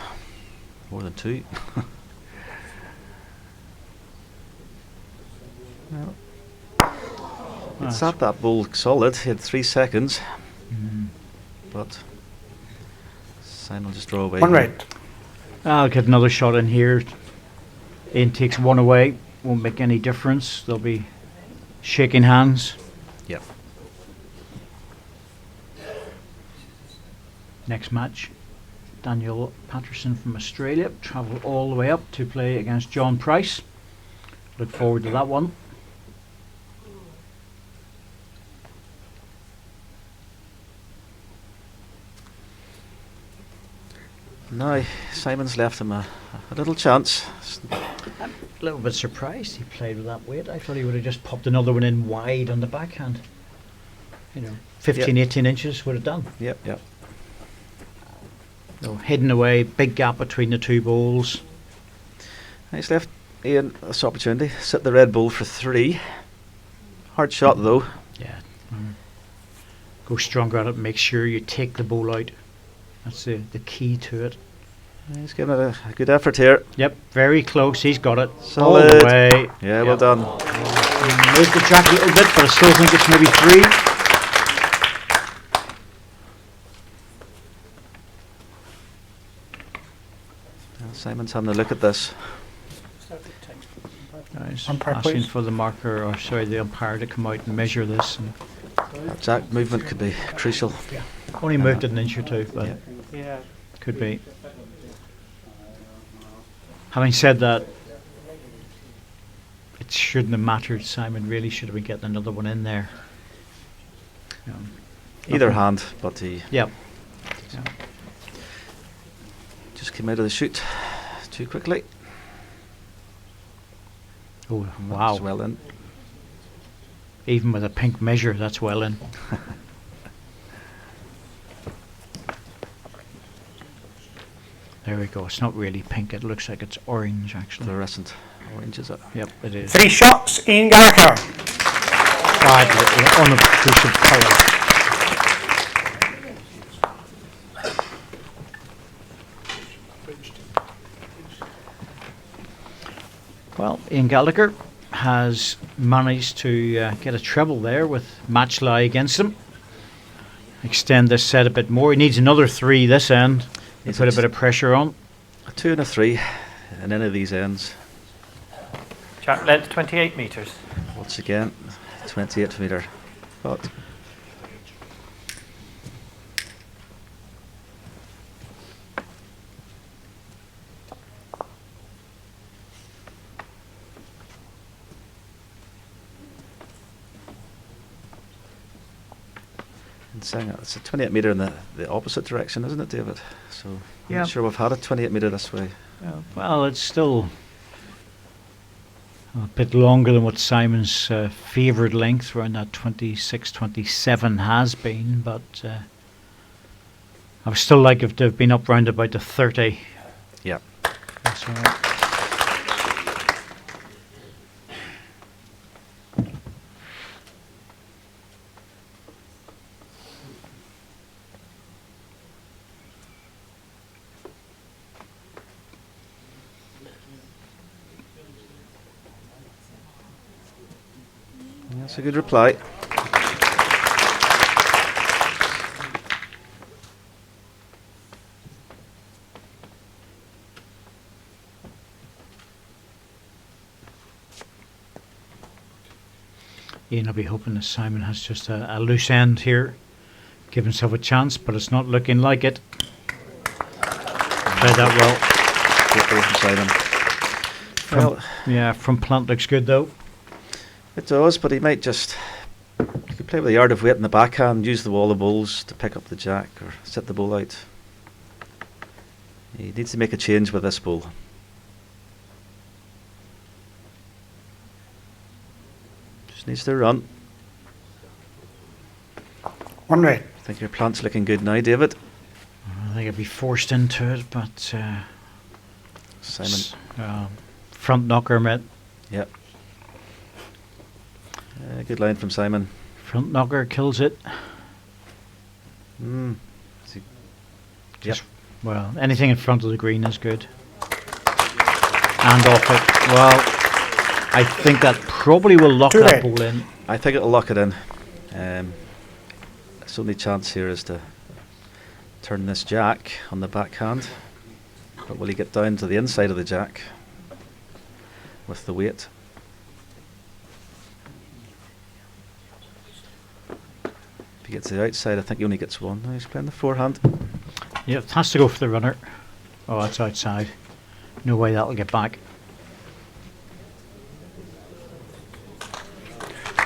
more than 2. Well, it's at that ball solid. He had 3 seconds, but Simon will just draw away. One red. I'll get another shot in here. Ian takes 1 away, won't make any difference. They'll be shaking hands. Yep. Next match, Daniel Patterson from Australia travelled all the way up to play against John Price. Look forward to that one. Now Simon's left him a little chance. I'm a little bit surprised he played with that weight. I thought he would have just popped another one in wide on the backhand. You know, 15, 18 inches would have done. Yep, yep. So hidden away, big gap between the 2 bowls. He's left Ian this opportunity. Sit the red ball for 3. Hard shot though. Yeah. Go stronger at it. Make sure you take the bowl out. That's the key to it. He's giving it a good effort here. Yep, very close. He's got it. Solid. All the way. Yeah, well done. Moved the jack a little bit, but I still think it's maybe 3. Simon's having a look at this. Nice. Umpire, Asking please. for the marker, or sorry, the umpire to come out and measure this. And That jack movement could be crucial. only moved it an inch or 2, but Yeah. could be. Having said that, it shouldn't have mattered. Simon really should have been getting another one in there. Either Nothing. hand, but he Yep. just came out of the chute too quickly. Oh, That's wow. well in. Even with a pink measure, that's well in. There we go. It's not really pink. It looks like it's orange, actually. Fluorescent orange, is it? Yep, it is. 3 shots, Ian Gallagher. Unobtrusive colour. Well, Ian Gallagher has managed to get a treble there with match lie against him. Extend this set a bit more. He needs another 3 this end. Needs Put a bit of pressure on. A 2 and a 3 in any of these ends. Jack length 28 metres. Once again, 28 metre putt. And saying it's a 28 metre in the opposite direction, isn't it, David? So I'm Yeah. not sure we've had a 28 metre this way. Well, it's still a bit longer than what Simon's favoured length, around that 26, 27 has been, but I would still like if they've been up round about the 30. Yeah. That's all right. That's a good reply. Ian will be hoping that Simon has just a loose end here, give himself a chance, but it's not looking like it. Played that well. Well, yeah, front plant looks good though. It does, but he might just... He could play with a yard of weight in the backhand, use the wall of bowls to pick up the jack or set the bowl out. He needs to make a change with this bowl. Just needs to run. 1 red. I think your plant's looking good now, David. I think I'd be forced into it, but Simon. Front knocker, mate. Yep. Good line from Simon. Front knocker kills it. Yep. Well, anything in front of the green is good. And off it. Well, I think that probably will lock that ball in. I think it'll lock it in. Its only chance here is to turn this jack on the backhand. But will he get down to the inside of the jack with the weight? If he gets to the outside, I think he only gets one. No, he's playing the forehand. Yeah, it has to go for the runner. Oh, it's outside. No way that'll get back.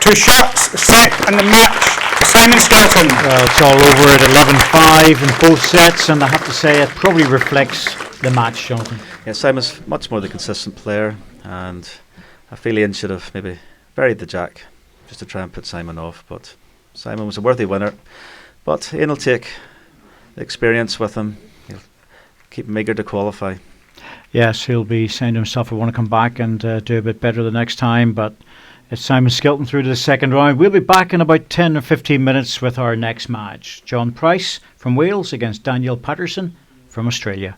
2 shots, set, and the match. Simon Skelton. Well, it's all over at 11-5 in both sets, and I have to say it probably reflects the match, Jonathan. Yeah, Simon's much more the consistent player, and I feel Ian should have maybe buried the jack just to try and put Simon off, but Simon was a worthy winner. But Ian will take the experience with him. He'll keep him eager to qualify. Yes, he'll be saying to himself, I want to come back and do a bit better the next time, but it's Simon Skelton through to the second round. We'll be back in about 10 or 15 minutes with our next match. John Price from Wales against Daniel Patterson from Australia.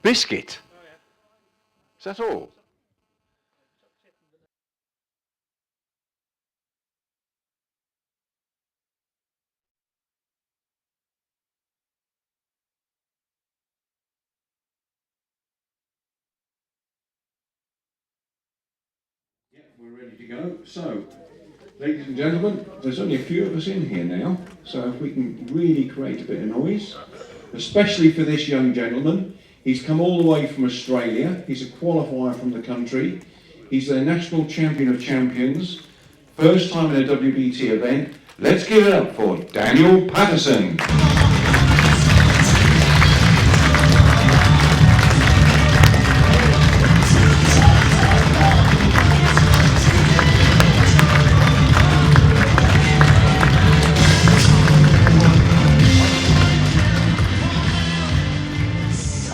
Biscuit? Is that all? Yeah, we're ready to go. So, ladies and gentlemen, there's only a few of us in here now, so if we can really create a bit of noise, especially for this young gentleman. He's come all the way from Australia. He's a qualifier from the country. He's the national champion of champions. First time in a WBT event. Let's give it up for Daniel Patterson.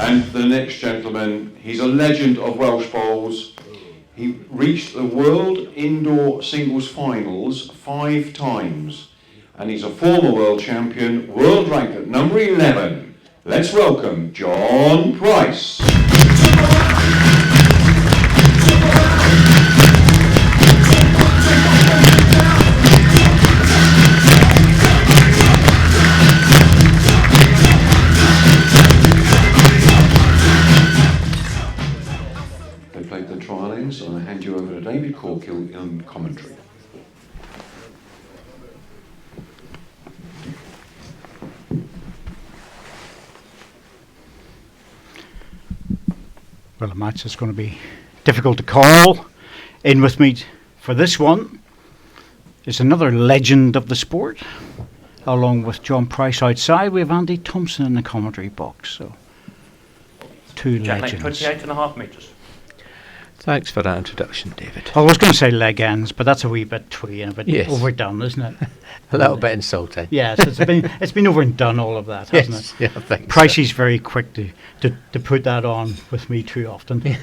And the next gentleman, he's a legend of Welsh bowls. He reached the World Indoor Singles Finals 5 times. And he's a former world champion, world ranked at number 11. Let's welcome John Price. The trial ends, and I hand you over to David Corkill on commentary. Well, a match that's going to be difficult to call. In with me for this one is another legend of the sport. Along with John Price outside, we have Andy Thompson in the commentary box. So, two legends. 28.5 metres. Thanks for that introduction, David. I was going to say leg ends, but that's a wee bit twee and a bit overdone, isn't it? A little bit insulting. Yes, it's been over and done, all of that, hasn't it? Yeah, I think Pricey's very quick to put that on with me too often.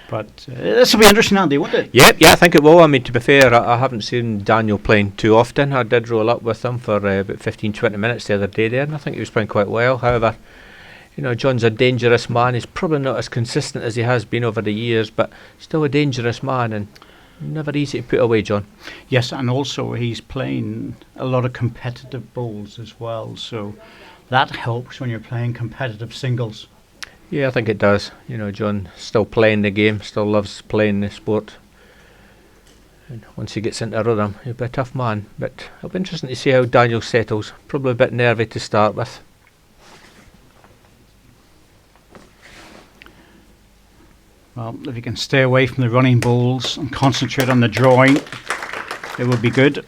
But this will be interesting, Andy, won't it? Yep, yeah, I think it will. I mean, to be fair, I haven't seen Daniel playing too often. I did roll up with him for about 15-20 minutes the other day there, and I think he was playing quite well. However, you know, John's a dangerous man. He's probably not as consistent as he has been over the years, but still a dangerous man and never easy to put away, John. Yes, and also he's playing a lot of competitive bowls as well, so that helps when you're playing competitive singles. Yeah, I think it does. You know, John still playing the game, still loves playing the sport. And once he gets into rhythm, he'll be a tough man. But it'll be interesting to see how Daniel settles. Probably a bit nervy to start with. Well, if you can stay away from the running bowls and concentrate on the drawing, it would be good.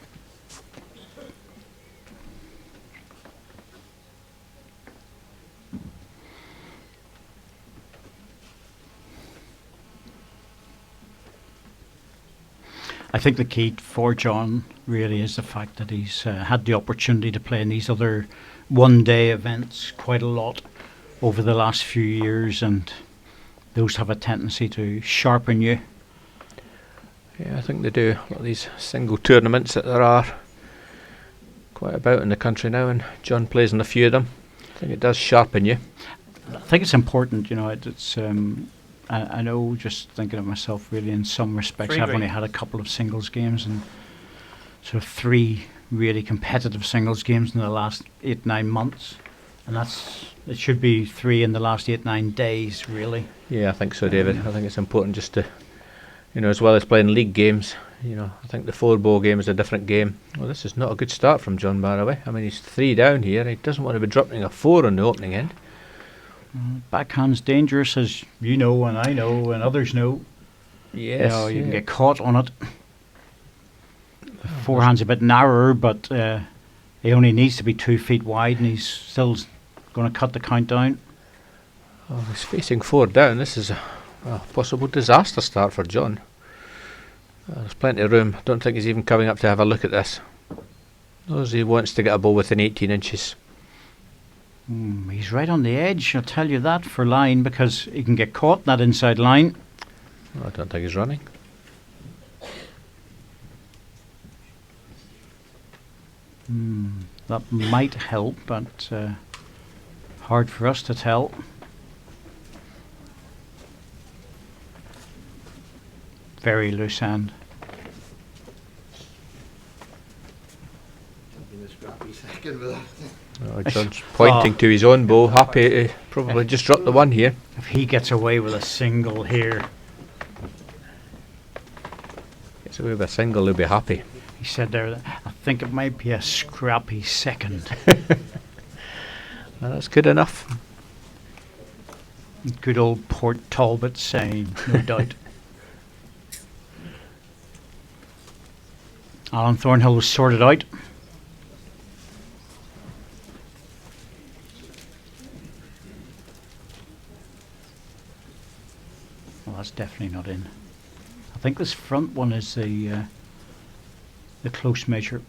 I think the key for John really is the fact that he's had the opportunity to play in these other one-day events quite a lot over the last few years, and those have a tendency to sharpen you. Yeah, I think they do. A lot of these single tournaments that there are quite about in the country now, and John plays in a few of them. I think it does sharpen you. I think it's important, you know, it's I know, just thinking of myself really in some respects, I've only had a couple of singles games and sort of 3 really competitive singles games in the last 8-9 months, and it should be 3 in the last 8-9 days really. Yeah, I think so, David. I think it's important just to, you know, as well as playing league games, you know, I think the 4-ball game is a different game. Well, this is not a good start from John, by the way. I mean, he's 3 down here. He doesn't want to be dropping a 4 on the opening end. Backhand's dangerous, as you know and I know and others know. Yes. You know, you can get caught on it. The forehand's a bit narrower, but he only needs to be 2 feet wide, and he's still going to cut the count down. Oh, he's facing 4 down. This is a possible disaster start for John. There's plenty of room. I don't think he's even coming up to have a look at this. Knows he wants to get a ball within 18 inches. He's right on the edge, I'll tell you that, for line, because he can get caught in that inside line. I don't think he's running. That might help, but hard for us to tell. Very loose end. Oh, John's pointing to his own bow, happy to probably just drop the one here. If he gets away with a single here, Gets away with a single, he'll be happy. he said there, that I think it might be a scrappy second. Well, that's good enough. Good old Port Talbot saying, no doubt. Alan Thornhill was sorted out. Well, that's definitely not in. I think this front one is the close measure.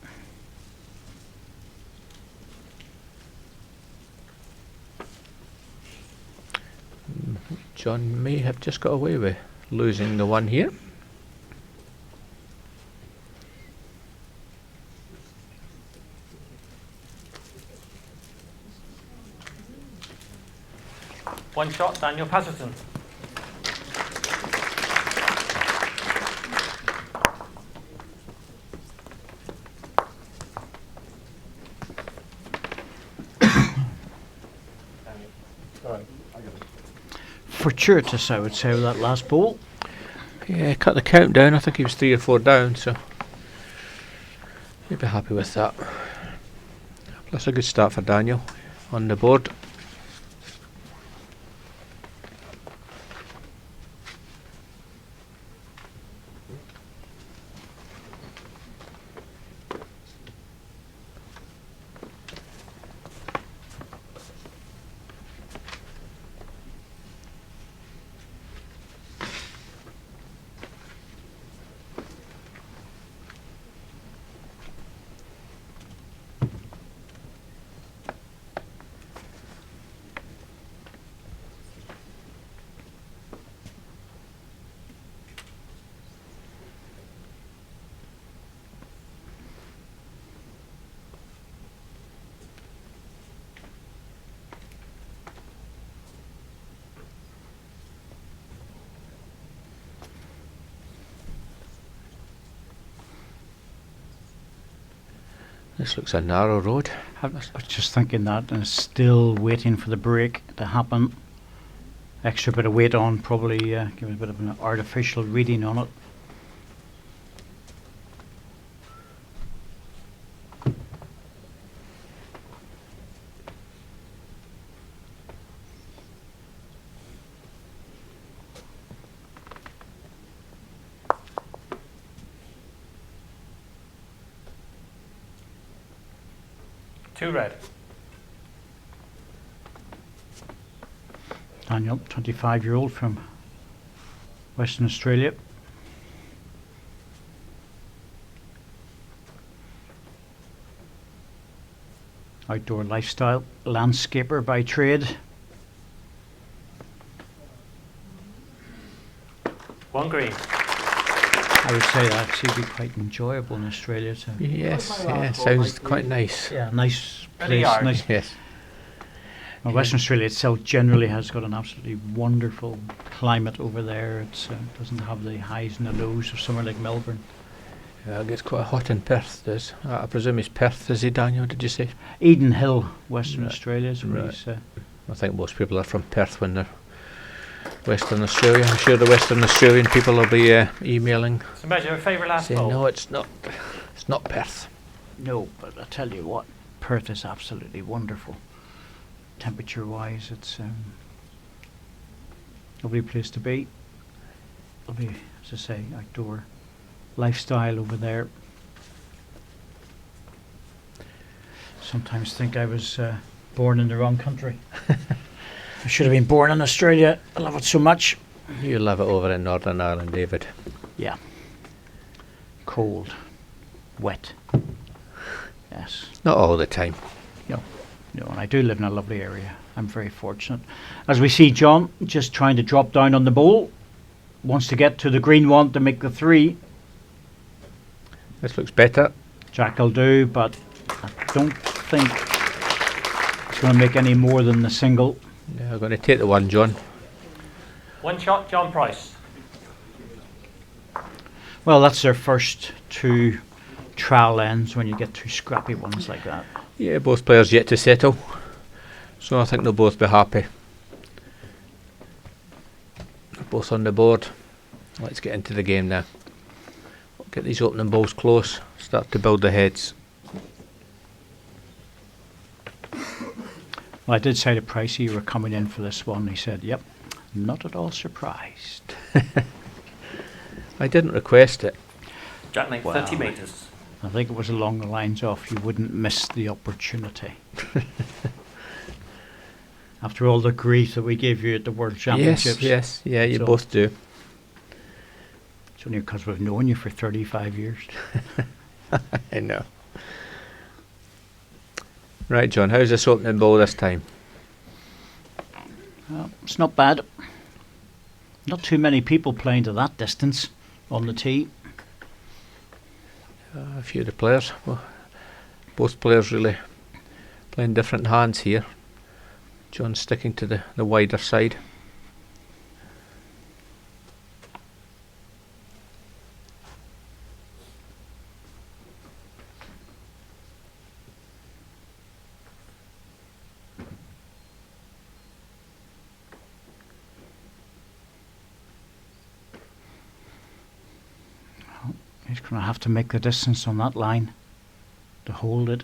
John may have just got away with losing the one here. One shot, Daniel Patterson. Fortuitous, I would say, with that last ball. Yeah, cut the count down. I think he was 3 or 4 down, so he'd be happy with that. That's a good start for Daniel on the board. This looks a narrow road. I was just thinking that, and still waiting for the break to happen. Extra bit of weight on, probably give it a bit of an artificial reading on it. Two red. Daniel, 25-year-old from Western Australia. Outdoor lifestyle, landscaper by trade. One green. I would say that actually be quite enjoyable in Australia too. Yes, yeah, sounds quite nice. Yeah, nice Really place. hard. Nice. Yes. Well, Western Australia itself generally has got an absolutely wonderful climate over there. It doesn't have the highs and the lows of somewhere like Melbourne. Yeah, it gets quite hot in Perth, does. I presume it's Perth, is he, Daniel, did you say? Eden Hill, Western Right. Australia is where Right. he's, I think most people are from Perth when they're Western Australia. I'm sure the Western Australian people will be emailing So measure favourite last saying, ball. no, it's not Perth. no, but I tell you what, Perth is absolutely wonderful. Temperature-wise, it's lovely place to be. Lovely, as I say, outdoor lifestyle over there. Sometimes think I was born in the wrong country. I should have been born in Australia. I love it so much. You live it over in Northern Ireland, David. Yeah. Cold. Wet. Yes. Not all the time. No, and I do live in a lovely area. I'm very fortunate. As we see John just trying to drop down on the bowl. Wants to get to the green one to make the 3. This looks better. Jack will do, but I don't think it's going to make any more than the single. Yeah, I'm going to take the one, John. One shot, John Price. Well, that's their first two trial ends when you get two scrappy ones like that. Yeah, both players yet to settle, so I think they'll both be happy. They're both on the board. Let's get into the game now. Get these opening balls close, start to build the heads. Well, I did say to Pricey you were coming in for this one. He said, yep, not at all surprised. I didn't request it. Jack length 30 metres. I think it was along the lines of you wouldn't miss the opportunity. After all the grief that we gave you at the World Championships. Yes, yeah, you So- both do. It's only because we've known you for 35 years. I know. Right, John, how's this opening ball this time? It's not bad. Not too many people playing to that distance on the tee. A few of the players. Well, both players really playing different hands here. John sticking to the wider side. He's going to have to make the distance on that line to hold it.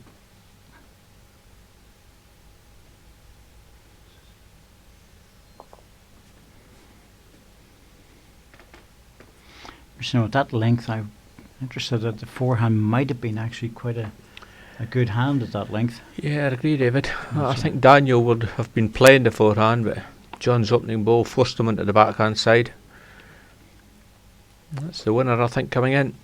You know, at that length, I'm interested that the forehand might have been actually quite a good hand at that length. Yeah, I agree, David. I think Daniel would have been playing the forehand, but John's opening ball forced him into the backhand side. That's the winner, I think, coming in.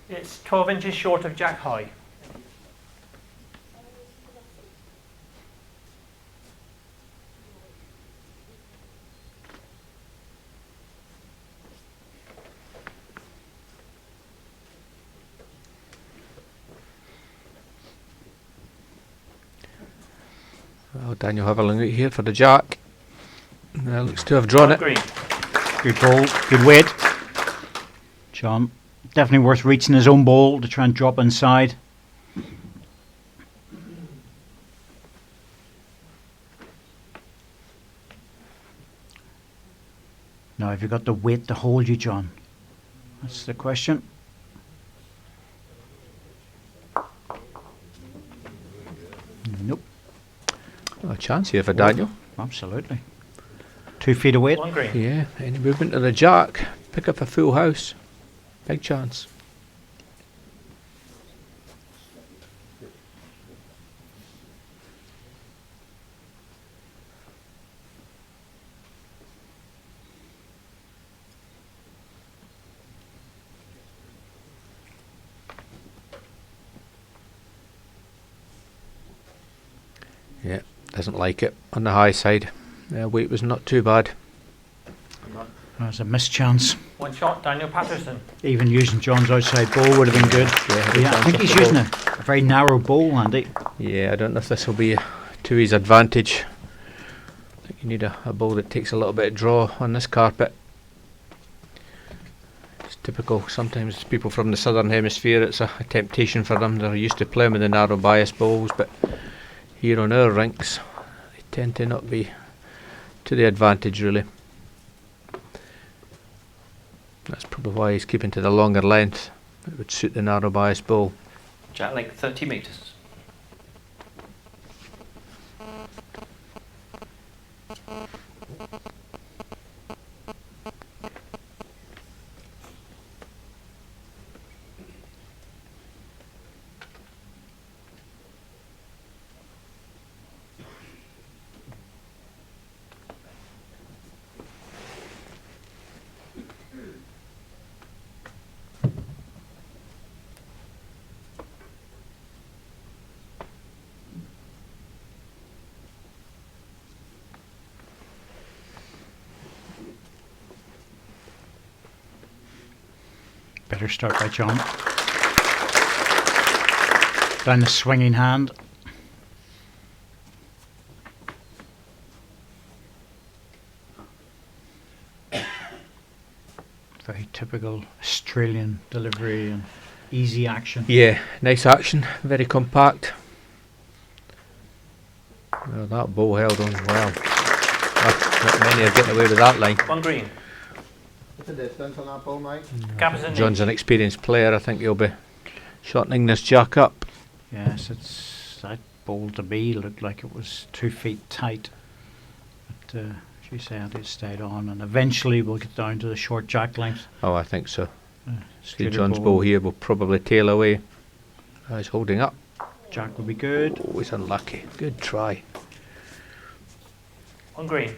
It's 12 inches short of Jack high. Well, Daniel having it here for the jack. Looks to have drawn it. Green. Good ball, good weight. John, definitely worth reaching his own ball to try and drop inside. Now, have you got the weight to hold you, John? That's the question. Nope. A chance here for Daniel. Absolutely. 2 feet of weight. One green. Yeah, any movement to the jack. Pick up a full house. Big chance. Yeah, doesn't like it on the high side. Weight was not too bad. That's a missed chance. One shot, Daniel Patterson. Even using John's outside ball would have been good. Yeah, I think he's using a very narrow ball, Andy. Yeah, I don't know if this will be to his advantage. I think you need a ball that takes a little bit of draw on this carpet. It's typical. Sometimes people from the southern hemisphere, it's a temptation for them. They're used to playing with the narrow bias balls, but here on our rinks, they tend to not be to the advantage, really. That's probably why he's keeping to the longer length. It would suit the narrow bias ball. Jack length 30 metres. Better start by John. Down the swinging hand. Very typical Australian delivery and easy action. Yeah, nice action, very compact. Well, that ball held on well. Not many are getting away with that line. One green. What's the distance on that ball, Mike? Gap is an John's inch. an experienced player. I think he'll be shortening this jack up. Yes, it's that ball to me looked like it was 2 feet tight. But she said it stayed on, and eventually we'll get down to the short jack length. Oh, I think so. See, Straighter John's ball here will probably tail away. Oh, he's holding up. Jack will be good. Oh, he's unlucky. Good try. One green.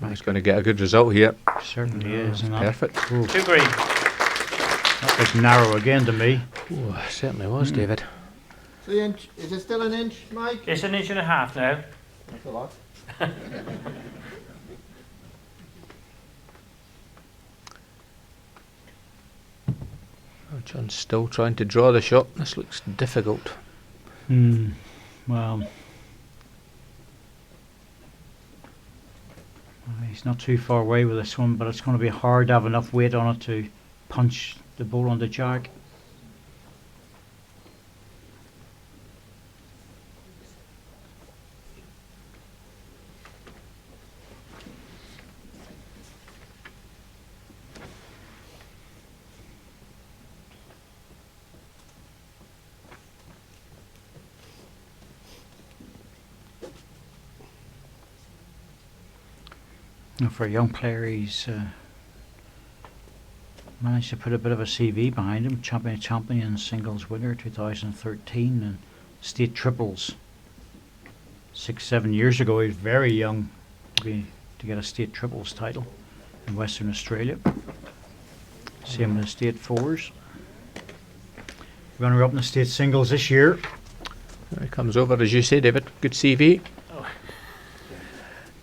He's going to get a good result here. Certainly is. And that- Perfect. ooh, Two green. that was narrow again to me. Oh, certainly was, David. 3 inch. Is it still an inch, Mike? It's an inch and a half now. That's a lot. Oh, John's still trying to draw the shot. This looks difficult. Well, he's not too far away with this one, but it's going to be hard to have enough weight on it to punch the ball on the jack. And for a young player, he's managed to put a bit of a CV behind him. Champion singles winner 2013 and state triples 6-7 years ago. He was very young to get a state triples title in Western Australia. Same with the state fours. Runner up in the state singles this year. There he comes over, as you say, David. Good CV.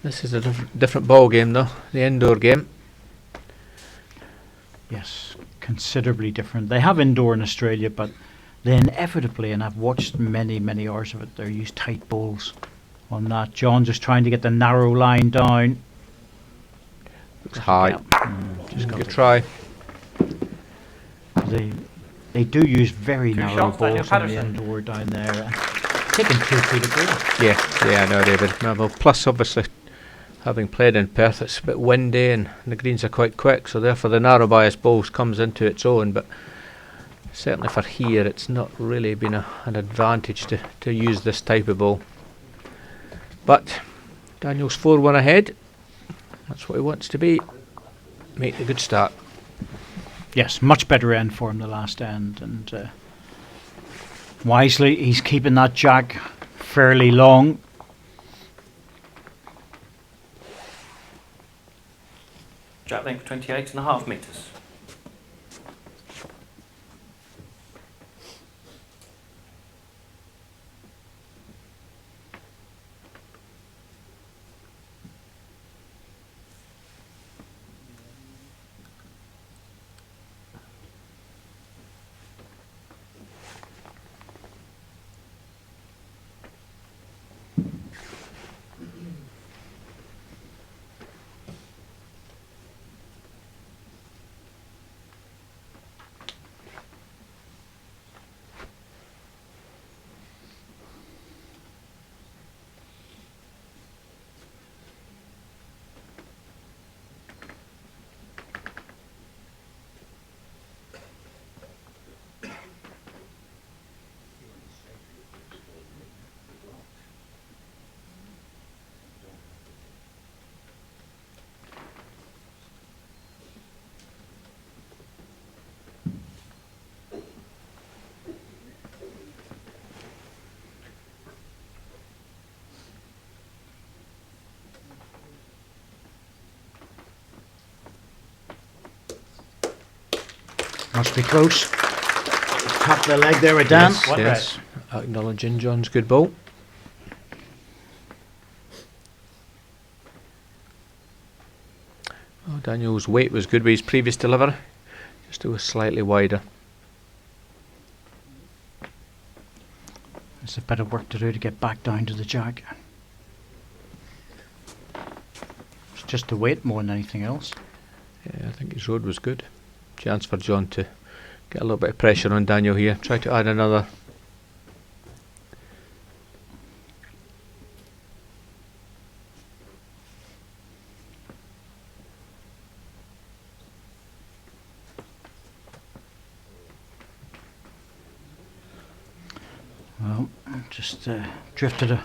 This is a different ball game, though. The indoor game. Yes, considerably different. They have indoor in Australia, but they inevitably, and I've watched many hours of it, they use tight balls on that. John just trying to get the narrow line down. Looks high. Just got Good to- try. They do use very Two narrow shots, Daniel balls on the Patterson. indoor down there. Taking 2 feet of ball. Yeah, I know, David. Well, plus, obviously, having played in Perth, it's a bit windy and the greens are quite quick, so therefore the narrow bias balls comes into its own. But certainly for here, it's not really been an advantage to use this type of ball. But Daniel's 4-1 ahead. That's what he wants to be. Make a good start. Yes, much better end for him the last end, and wisely he's keeping that jack fairly long. Jack length 28.5 metres. Must be close. Tap the leg there with Dan. Yes, yes. Acknowledging John's good ball. Oh, Daniel's weight was good with his previous delivery. Just it was slightly wider. There's a bit of work to do to get back down to the jack. It's just the weight more than anything else. Yeah, I think his road was good. Chance for John to get a little bit of pressure on Daniel here. Try to add another. Well, just drifted a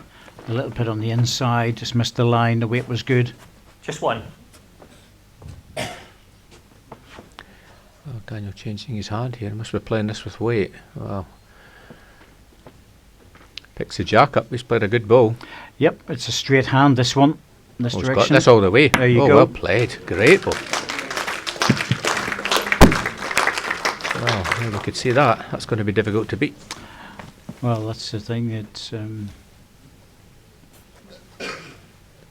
little bit on the inside, just missed the line, the weight was good. Just one. Oh, Daniel changing his hand here. Must be playing this with weight. Wow. Picks the jack up. He's played a good ball. Yep, it's a straight hand, this one, in this He's got direction. this all the way. There you oh, go. well played. Great ball. Well, yeah, we could see that. That's going to be difficult to beat. Well, that's the thing, it's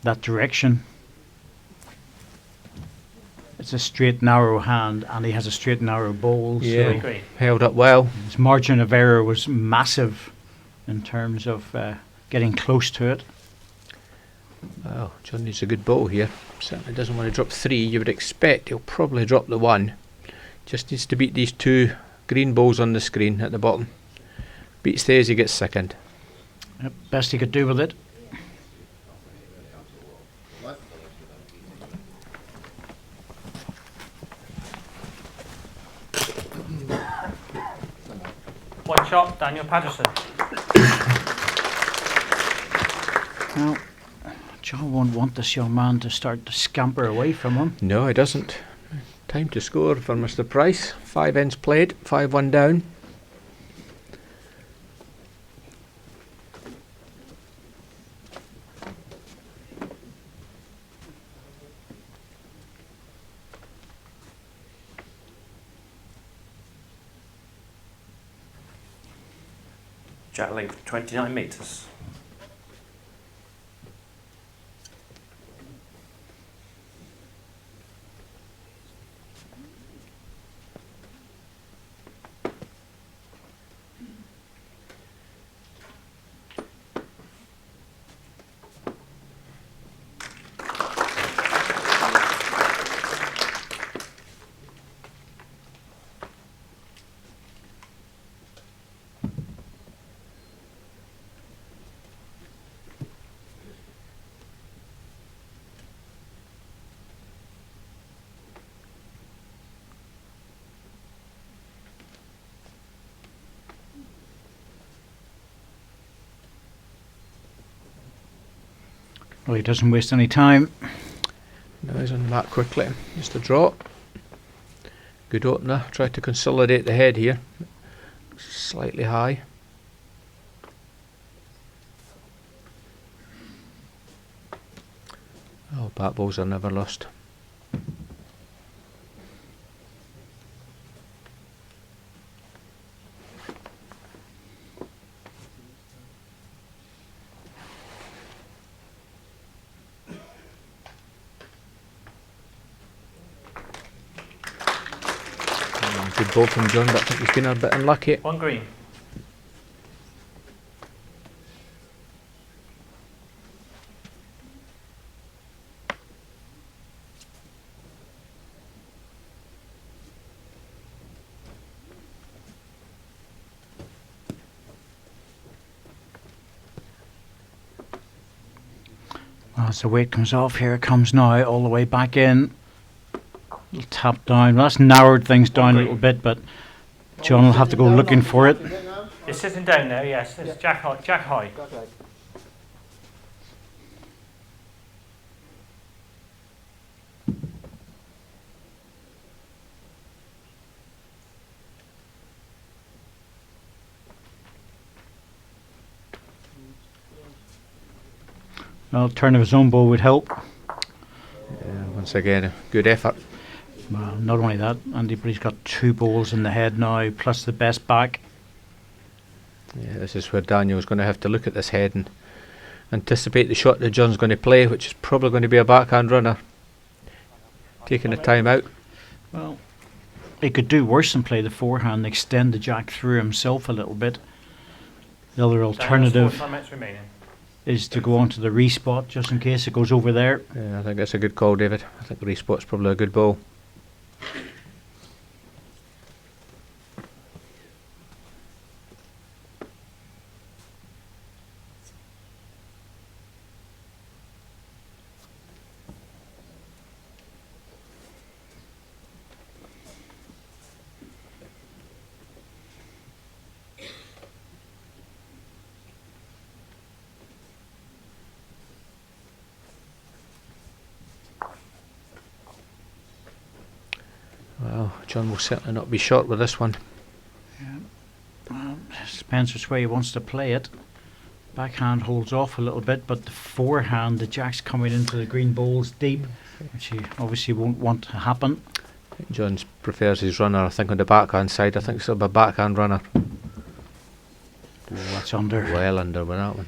that direction. It's a straight, narrow hand, and he has a straight, narrow ball. Yeah, So held up well. his margin of error was massive in terms of getting close to it. Well, John needs a good ball here. Certainly doesn't want to drop 3. You would expect he'll probably drop the 1. Just needs to beat these 2 green balls on the screen at the bottom. Beats theirs, he gets second. Yep, best he could do with it. One shot, Daniel Patterson. Well, John won't want this young man to start to scamper away from him. No, he doesn't. Time to score for Mr. Price. 5 ends played, 5-1 down. Jack length 29 metres. Well, he doesn't waste any time. No, he's on the mat quickly. Just a draw. Good opener. Tried to consolidate the head here. Slightly high. Oh, bat balls are never lost. Good ball from John, but I think he's been a bit unlucky. One green. Well, as the weight comes off, here it comes now, all the way back in. Little tap down. Well, that's narrowed things down a little bit, but John will have to go looking for it. It's sitting down now, yes. It's Jack high. Jack high. Well, turn of his own ball would help. Once again, a good effort. Well, not only that, Andy, but he's got 2 balls in the head now, plus the best back. Yeah, this is where Daniel's going to have to look at this head and anticipate the shot that John's going to play, which is probably going to be a backhand runner. Taking the time out. Well, he could do worse than play the forehand, extend the jack through himself a little bit. The other alternative 45 minutes remaining. is to go on to the respot, just in case it goes over there. Yeah, I think that's a good call, David. I think the respot's probably a good ball. Well, John will certainly not be short with this one. Well, depends which way he wants to play it. Backhand holds off a little bit, but the forehand, the jack's coming into the green balls deep, which he obviously won't want to happen. I think John prefers his runner, I think, on the backhand side. I think it's a backhand runner. That's under. Well under with that one.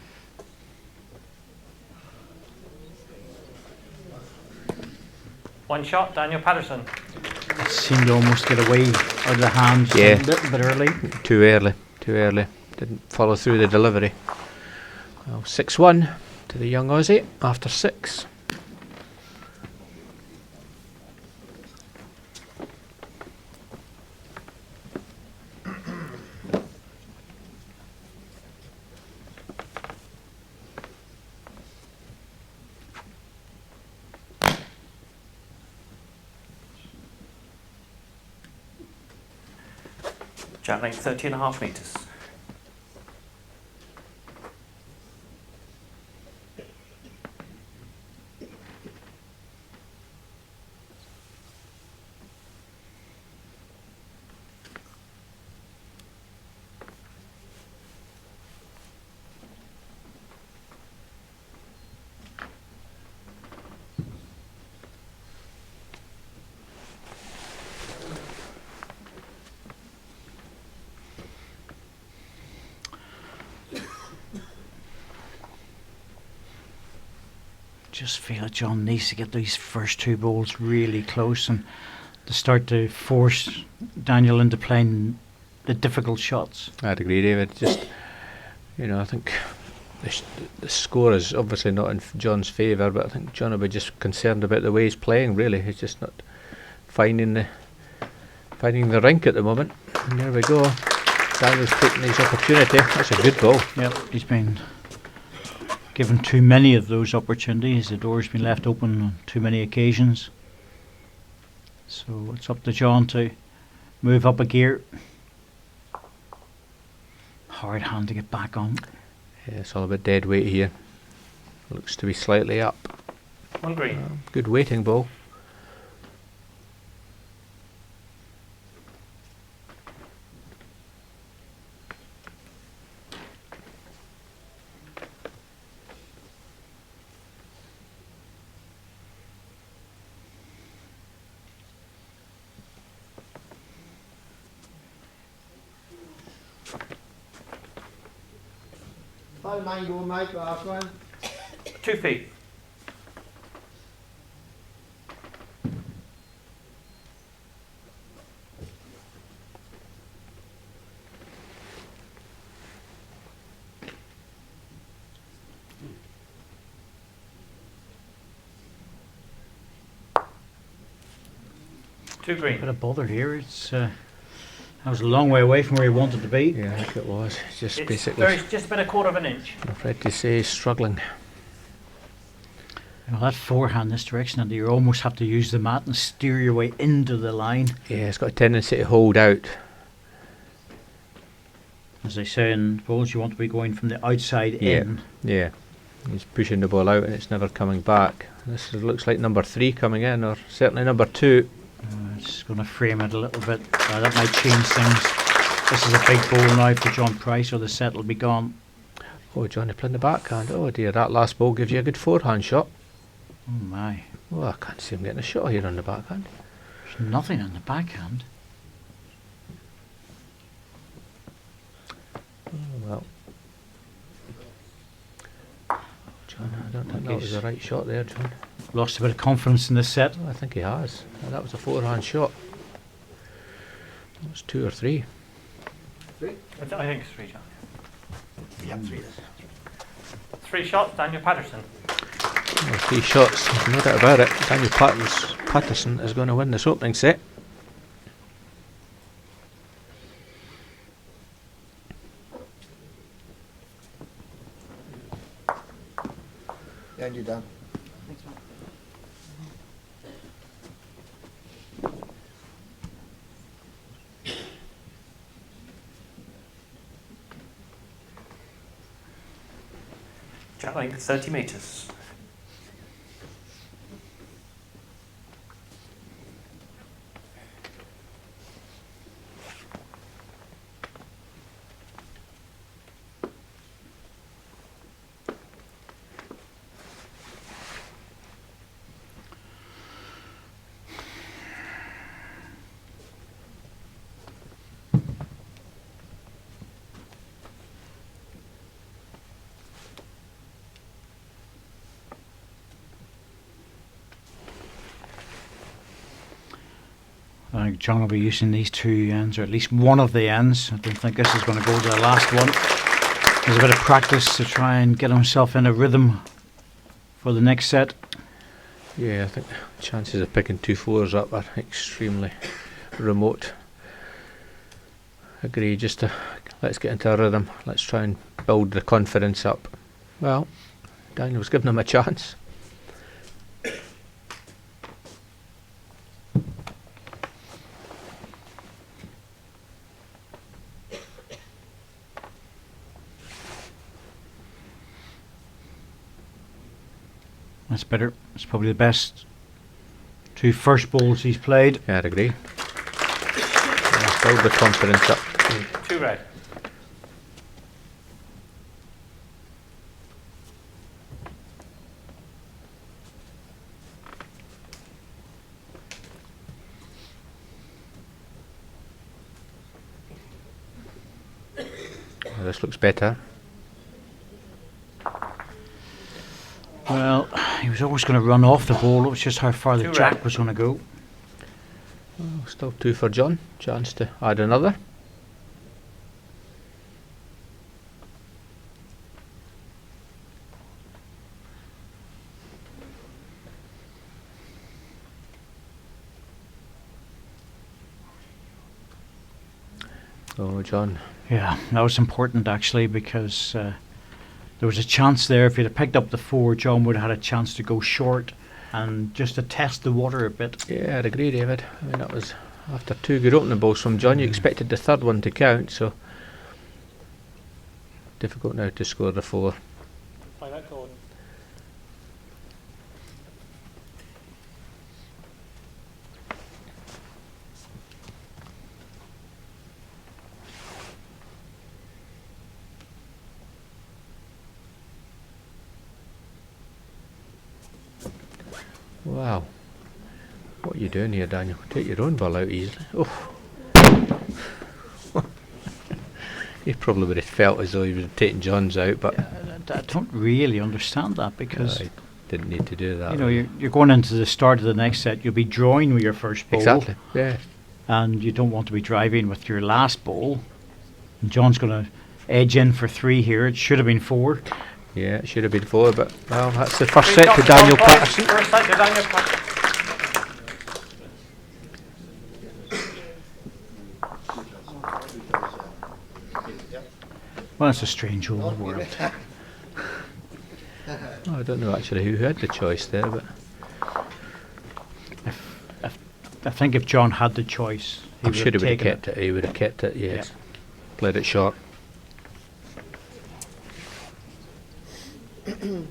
One shot, Daniel Patterson. It seemed to almost get away out of the hands Yeah. a little bit early. Too early. Didn't follow through the delivery. Well, 6-1 to the young Aussie after 6. Jack length 30.5 metres. Just feel that John needs to get these first 2 balls really close and to start to force Daniel into playing the difficult shots. I'd agree, David. Just, I think the score is obviously not in John's favour, but I think John will be just concerned about the way he's playing, really. He's just not finding the rink at the moment. And there we go. Daniel's taking his opportunity. That's a good ball. Yep, he's been given too many of those opportunities. The door's been left open on too many occasions. So it's up to John to move up a gear. Hard hand to get back on. Yeah, it's all about dead weight here. Looks to be slightly up. One green. Good waiting ball. How mine go, Mike, last one? 2 feet. Two green. Bit of bother here. It's I was a long way away from where he wanted to be. Yeah, I think it was. Just It's basically, just about 1/4 of an inch. I'm afraid to say, he's struggling. That forehand this direction, and you almost have to use the mat and steer your way into the line. Yeah, it's got a tendency to hold out. As they say in bowls, you want to be going from the outside in. Yeah. He's pushing the ball out and it's never coming back. Looks like number 3 coming in, or certainly number 2. It's going to frame it a little bit. That might change things. This is a big ball now for John Price, or the set will be gone. Oh, Johnny playing the backhand. Oh dear, that last ball gives you a good forehand shot. Oh my. Oh, I can't see him getting a shot here on the backhand. There's Nothing on the backhand. Oh, well. John, I don't think that was the right shot there, John. Lost a bit of confidence in this set. Oh, I think he has. That was a forehand shot. That was 2 or 3. I think it's 3 shots. Yeah, 3. 3 shots, Daniel Patterson. Well, 3 shots, there's no doubt about it. Daniel Patterson is going to win this opening set. And you're done. Jack length 30 metres. I think John will be using these 2 ends, or at least one of the ends. I don't think this is going to go to the last one. There's a bit of practice to try and get himself in a rhythm for the next set. Yeah, I think the chances of picking 2 4s up are extremely remote. Agree, just to let's get into a rhythm. Let's try and build the confidence up. Well, Daniel's giving him a chance. That's better. It's probably the best 2 first balls he's played. Yeah, I'd agree. Let's build the confidence up. 2 red. Well, this looks better. Well, he was always going to run off the ball. It was just how far the 2 jack red. was going to go. Oh, still 2 for John. Chance to add another. Oh, John. Yeah, that was important actually, because there was a chance there. If he'd have picked up the 4, John would have had a chance to go short and just to test the water a bit. Yeah, I'd agree, David. I mean, that was after 2 good opening balls from John. You expected the 3rd one to count, so difficult now to score the 4. Play that Gordon. Wow. What are you doing here, Daniel? Take your own ball out easily. Oh. He probably would have felt as though he was taking John's out, but I don't really understand that, because I didn't need to do that. you know, you're going into the start of the next set. You'll be drawing with your first ball. Exactly. Yeah. And you don't want to be driving with your last ball. And John's going to edge in for 3 here. It should have been 4. Yeah, it should have been 4, but well, that's the first set to Daniel Patterson. First set to Daniel Patterson. Well, it's a strange old world. Oh, I don't know actually who had the choice there, but I think if John had the choice, I'm sure he would have taken kept it. He would have kept it. Yes, played it short. You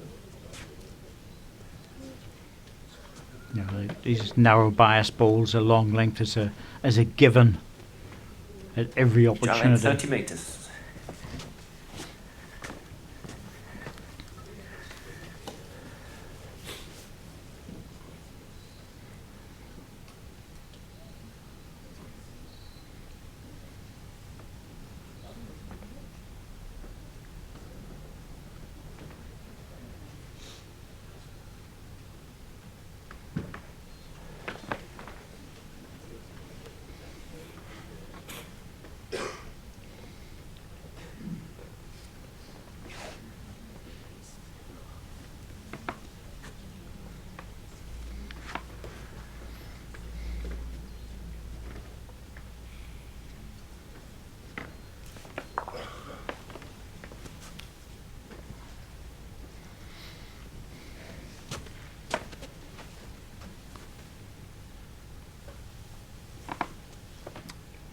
know, these narrow bias balls, a long length is a given at every Jack length opportunity. 30 metres.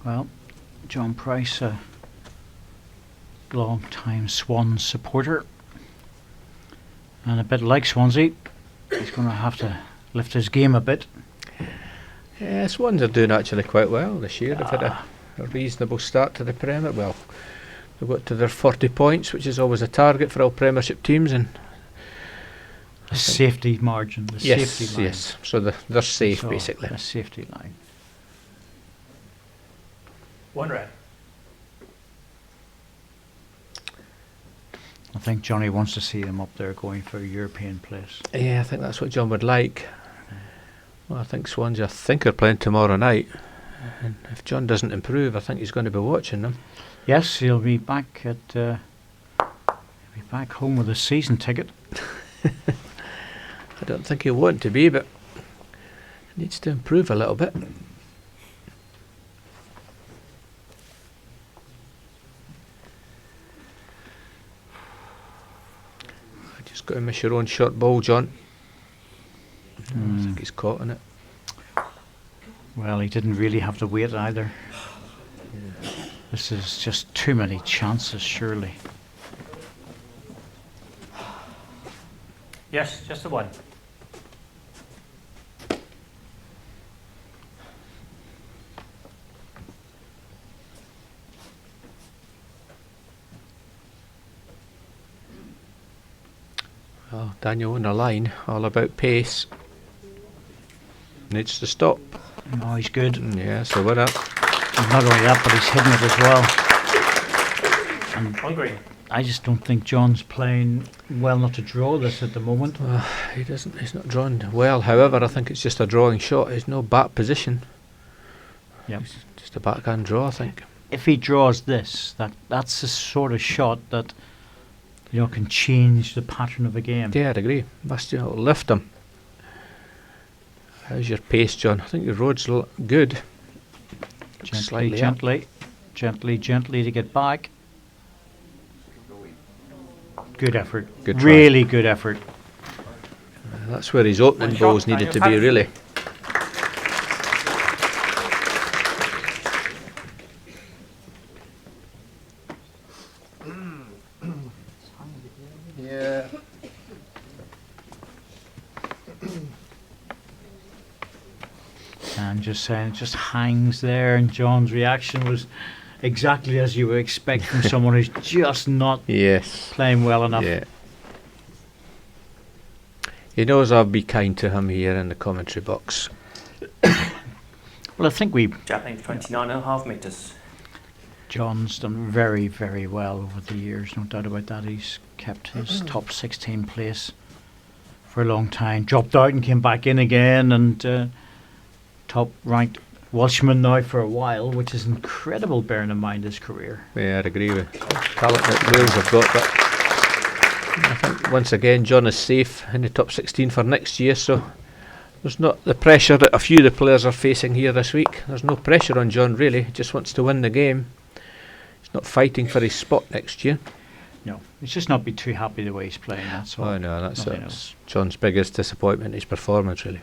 Well, John Price, a long-time Swans supporter, and a bit like Swansea, he's going to have to lift his game a bit. Yeah, Swans are doing actually quite well this year. They've had a reasonable start to the Premier. Well, they've got to their 40 points, which is always a target for all Premiership teams, and the safety margin, the safety line. Yes, so they're safe, So, basically. the safety line. 1 red. I think Johnny wants to see them up there going for a European place. Yeah, I think that's what John would like. Well, I think Swansea, are playing tomorrow night. And if John doesn't improve, I think he's going to be watching them. Yes, he'll be back at. He'll be back home with a season ticket. I don't think he'll want to be, but he needs to improve a little bit. Just got to miss your own short ball, John. I think he's caught in it. Well, he didn't really have to wait either. Yeah. This is just too many chances, surely. Yes, just the 1. Well, Daniel on the line, all about pace. Needs to stop. No, he's good. Yeah, so we're up. Not only that, but he's hitting it as well. And 1 green. I just don't think John's playing well enough to draw this at the moment. He doesn't. He's not drawn well. However, I think it's just a drawing shot. He's no back position. Yep. It's just a backhand draw, I think. If he draws this, that's the sort of shot that can change the pattern of a game. Yeah, I'd agree. Must lift him. How's your pace, John? I think your road's good. Gently to get back. Good effort. Good try. Really good effort. That's where his opening balls needed to be, really. Yeah. And just saying, it just hangs there, and John's reaction was exactly as you would expect from someone who's just not playing well enough. Yeah. He knows I'll be kind to him here in the commentary box. Well, I think Jack length 29.5 metres. John's done very, very well over the years, no doubt about that. He's kept his top 16 place for a long time. Dropped out and came back in again, and top ranked Welshman now for a while, which is incredible bearing in mind his career. Yeah, I'd agree with talent that Wales have got, but I think once again John is safe in the top 16 for next year, so there's not the pressure that a few of the players are facing here this week. There's no pressure on John really, he just wants to win the game. He's not fighting for his spot next year. No, he's just not be too happy the way he's playing, that's all. Oh no, that's John's biggest disappointment, his performance really.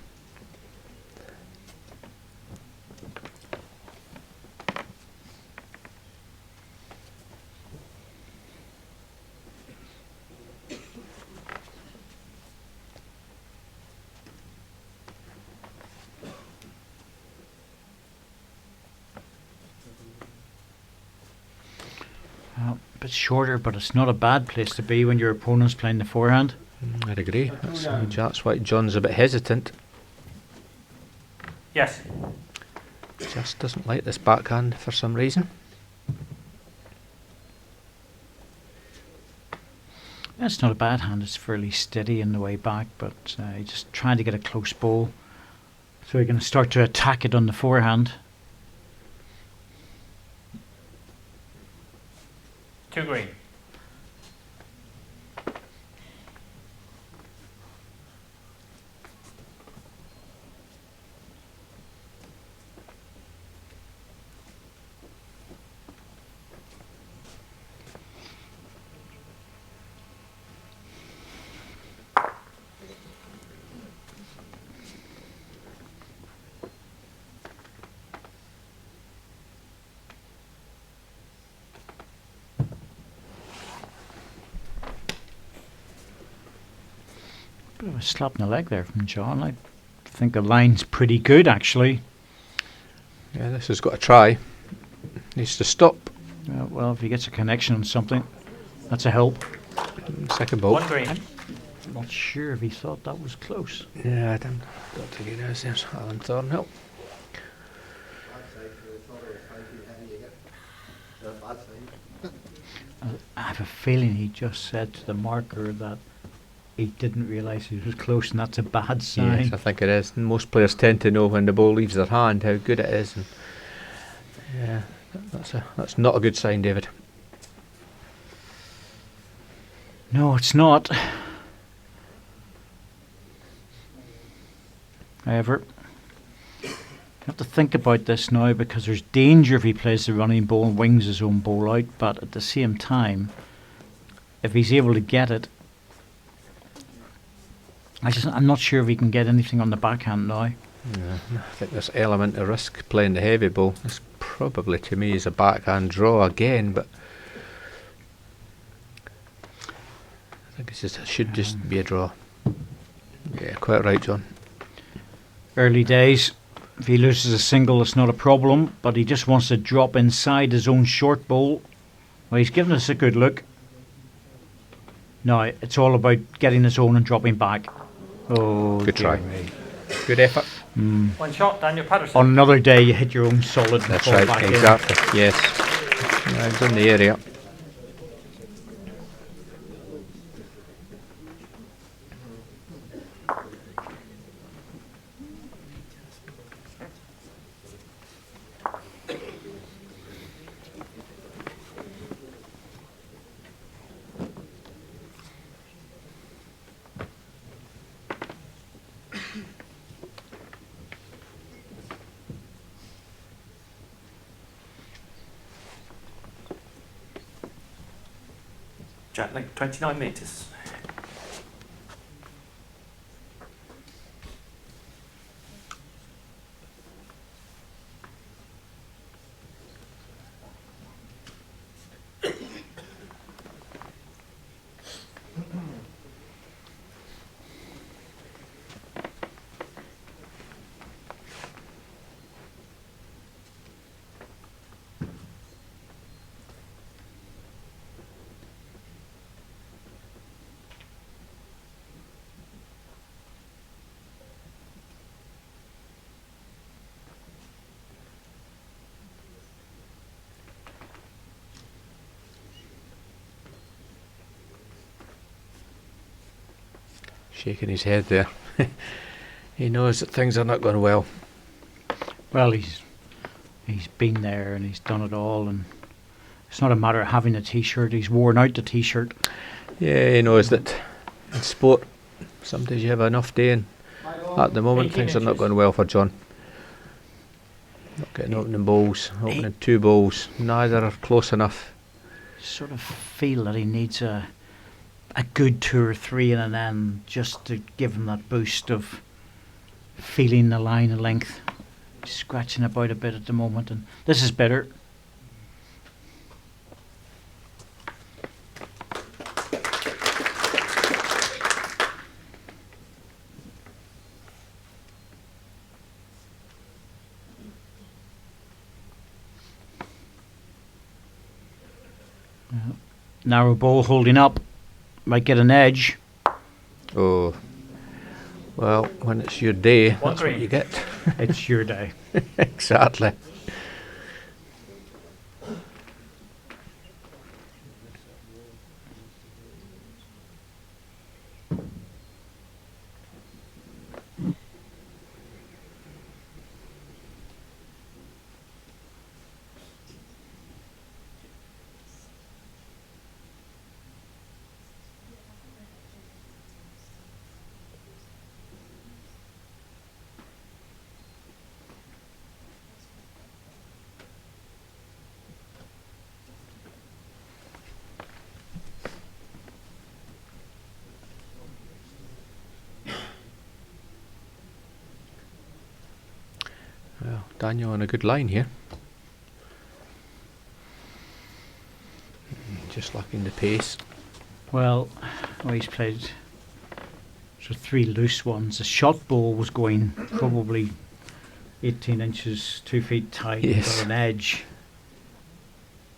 A bit shorter, but it's not a bad place to be when your opponent's playing the forehand. I'd agree. That's why John's a bit hesitant. Yes. Just doesn't like this backhand for some reason. It's not a bad hand, it's fairly steady in the way back, but he's just trying to get a close ball so he can start to attack it on the forehand. 2 green. Bit of a slap in the leg there from John. I think the line's pretty good, actually. Yeah, this has got to try. Needs to stop. Well, if he gets a connection on something, that's a help. Second ball. 1 green. I'm not sure if he thought that was close. Yeah, I don't think he knows. There's Alan Thornhill. I have a feeling he just said to the marker that he didn't realise he was close, and that's a bad sign. Yes, I think it is. And most players tend to know when the ball leaves their hand how good it is. And yeah, that's not a good sign, David. No, it's not. However, you have to think about this now, because there's danger if he plays the running ball and wings his own ball out, but at the same time, if he's able to get it, I'm not sure if he can get anything on the backhand now. Yeah, I think there's element of risk playing the heavy ball. This probably, to me, is a backhand draw again, but I think it should just be a draw. Yeah, quite right, John. Early days. If he loses a single, it's not a problem, but he just wants to drop inside his own short ball. Well, he's given us a good look. No, it's all about getting his own and dropping back. Oh, good try. Me. Good effort. 1 shot, Daniel Patterson. On another day, you hit your own solid. That's and fall right, back exactly. Yes. Yeah, he's in the area. Jack length 29 metres. Shaking his head there. He knows that things are not going well. Well, he's been there and he's done it all, and it's not a matter of having a t-shirt. He's worn out the t-shirt. Yeah, he knows that in sport, sometimes you have an off day, and at the moment things are not going well for John. Not getting opening balls, opening 2 balls, neither are close enough. Sort of feel that he needs a good 2 or 3 in an end just to give him that boost of feeling the line of length. He's scratching about a bit at the moment, and this is better. Narrow ball holding up. Might get an edge. Oh, well, when it's your day, that's what green. you get. It's your day. Exactly. Well, Daniel on a good line here. Just lacking the pace. Well, he's So 3 loose ones. The shot ball was going probably 18 inches, 2 feet tight with an edge.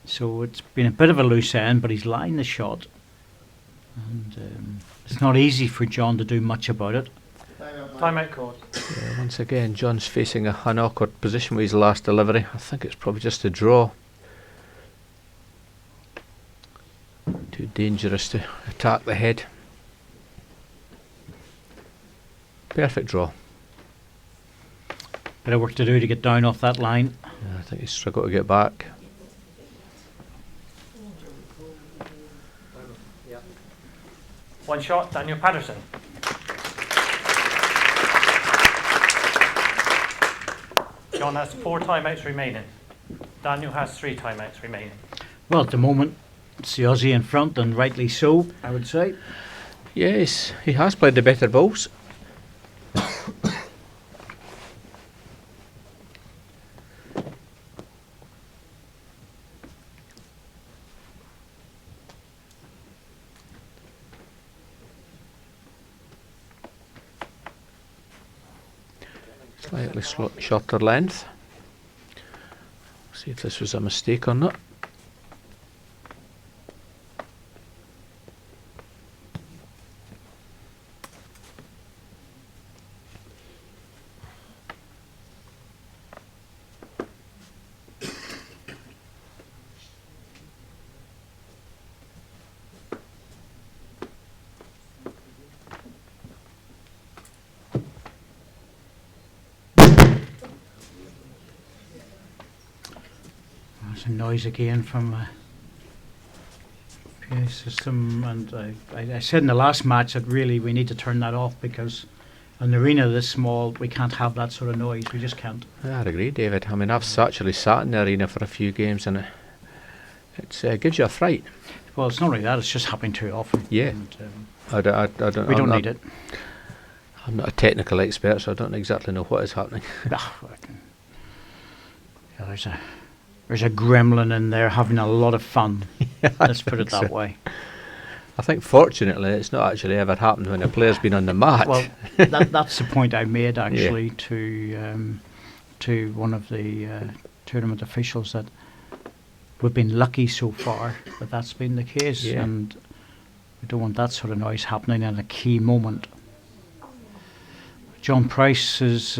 So it's been a bit of a loose end, but he's lined the shot. And it's not easy for John to do much about it. Timeout called. Yeah, once again, John's facing an awkward position with his last delivery. I think it's probably just a draw. Too dangerous to attack the head. Perfect draw. Bit of work to do to get down off that line. Yeah, I think he's struggled to get back. One shot, Daniel Patterson. John has 4 timeouts remaining. Daniel has 3 timeouts remaining. Well, at the moment, it's the Aussie in front, and rightly so, I would say. Yes, he has played the better balls. Slightly shorter length. See if this was a mistake or not. There's a noise again from a PA system, and I said in the last match that really we need to turn that off, because an arena this small, we can't have that sort of noise. We just can't. Yeah, I'd agree, David. I mean, I've actually sat in the arena for a few games, and it gives you a fright. Well, it's not only that; it's just happening too often. Yeah, and, I don't. We don't need it. I'm not a technical expert, so I don't exactly know what is happening. Yeah, there's a gremlin in there having a lot of fun. Yeah, let's put it that way. I think fortunately it's not actually ever happened when a player's been on the mat. Well, that's the point I made actually to one of the tournament officials, that we've been lucky so far that that's been the case, and we don't want that sort of noise happening at a key moment. John Price is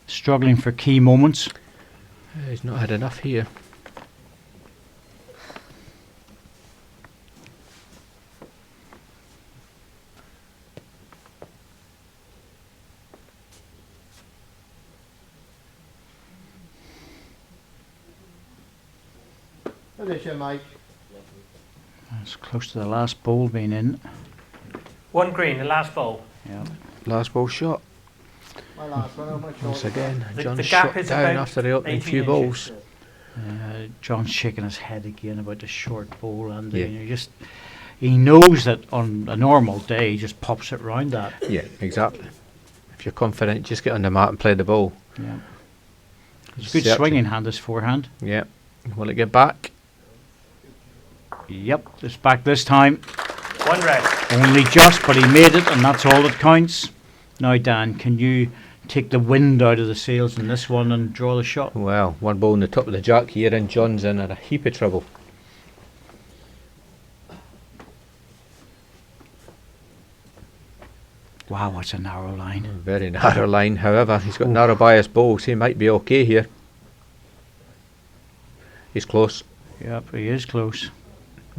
struggling for key moments. He's not had enough here. Mike. It's close to the last ball being in. 1 green, the last ball. Yeah. Last ball shot. My last one, Once again, The John's gap shot is down about after the opening 18 few inches. balls. John's shaking his head again about the short ball, and he knows that on a normal day he just pops it round that. Yeah, exactly. If you're confident, just get on the mat and play the ball. Yeah. It's a good swinging hand, this forehand. Yeah. Will it get back? Yep, it's back this time. 1 red. Only just, but he made it, and that's all that counts. Now, Dan, can you take the wind out of the sails in this one and draw the shot? Well, 1 ball on the top of the jack here, and John's in a heap of trouble. Wow, that's a narrow line. Very narrow line. However, he's got narrow bias balls. He might be okay here. He's close. Yep, he is close.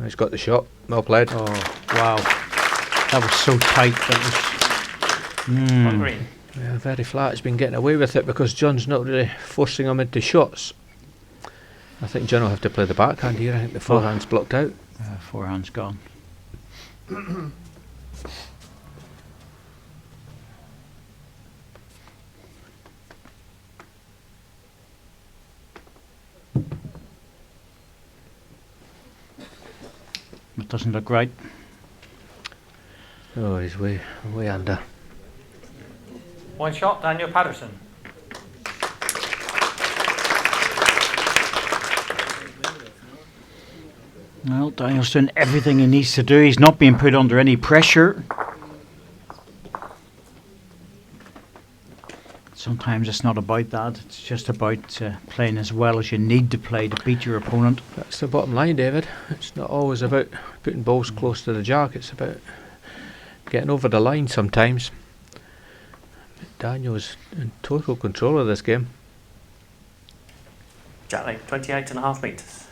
He's got the shot. Well played. Oh, wow. That was so tight. That was... 1 green. Yeah, very flat. He's been getting away with it because John's not really forcing him into shots. I think John will have to play the backhand here. I think the forehand's blocked out. Forehand's gone. It doesn't look right. Oh, he's way under. 1 shot, Daniel Patterson. Well, Daniel's doing everything he needs to do. He's not being put under any pressure. sometimes it's not about that. It's just about playing as well as you need to play to beat your opponent. That's the bottom line, David. It's not always about putting balls close to the jack. It's about getting over the line sometimes. But Daniel's in total control of this game. Jack length 28.5 metres.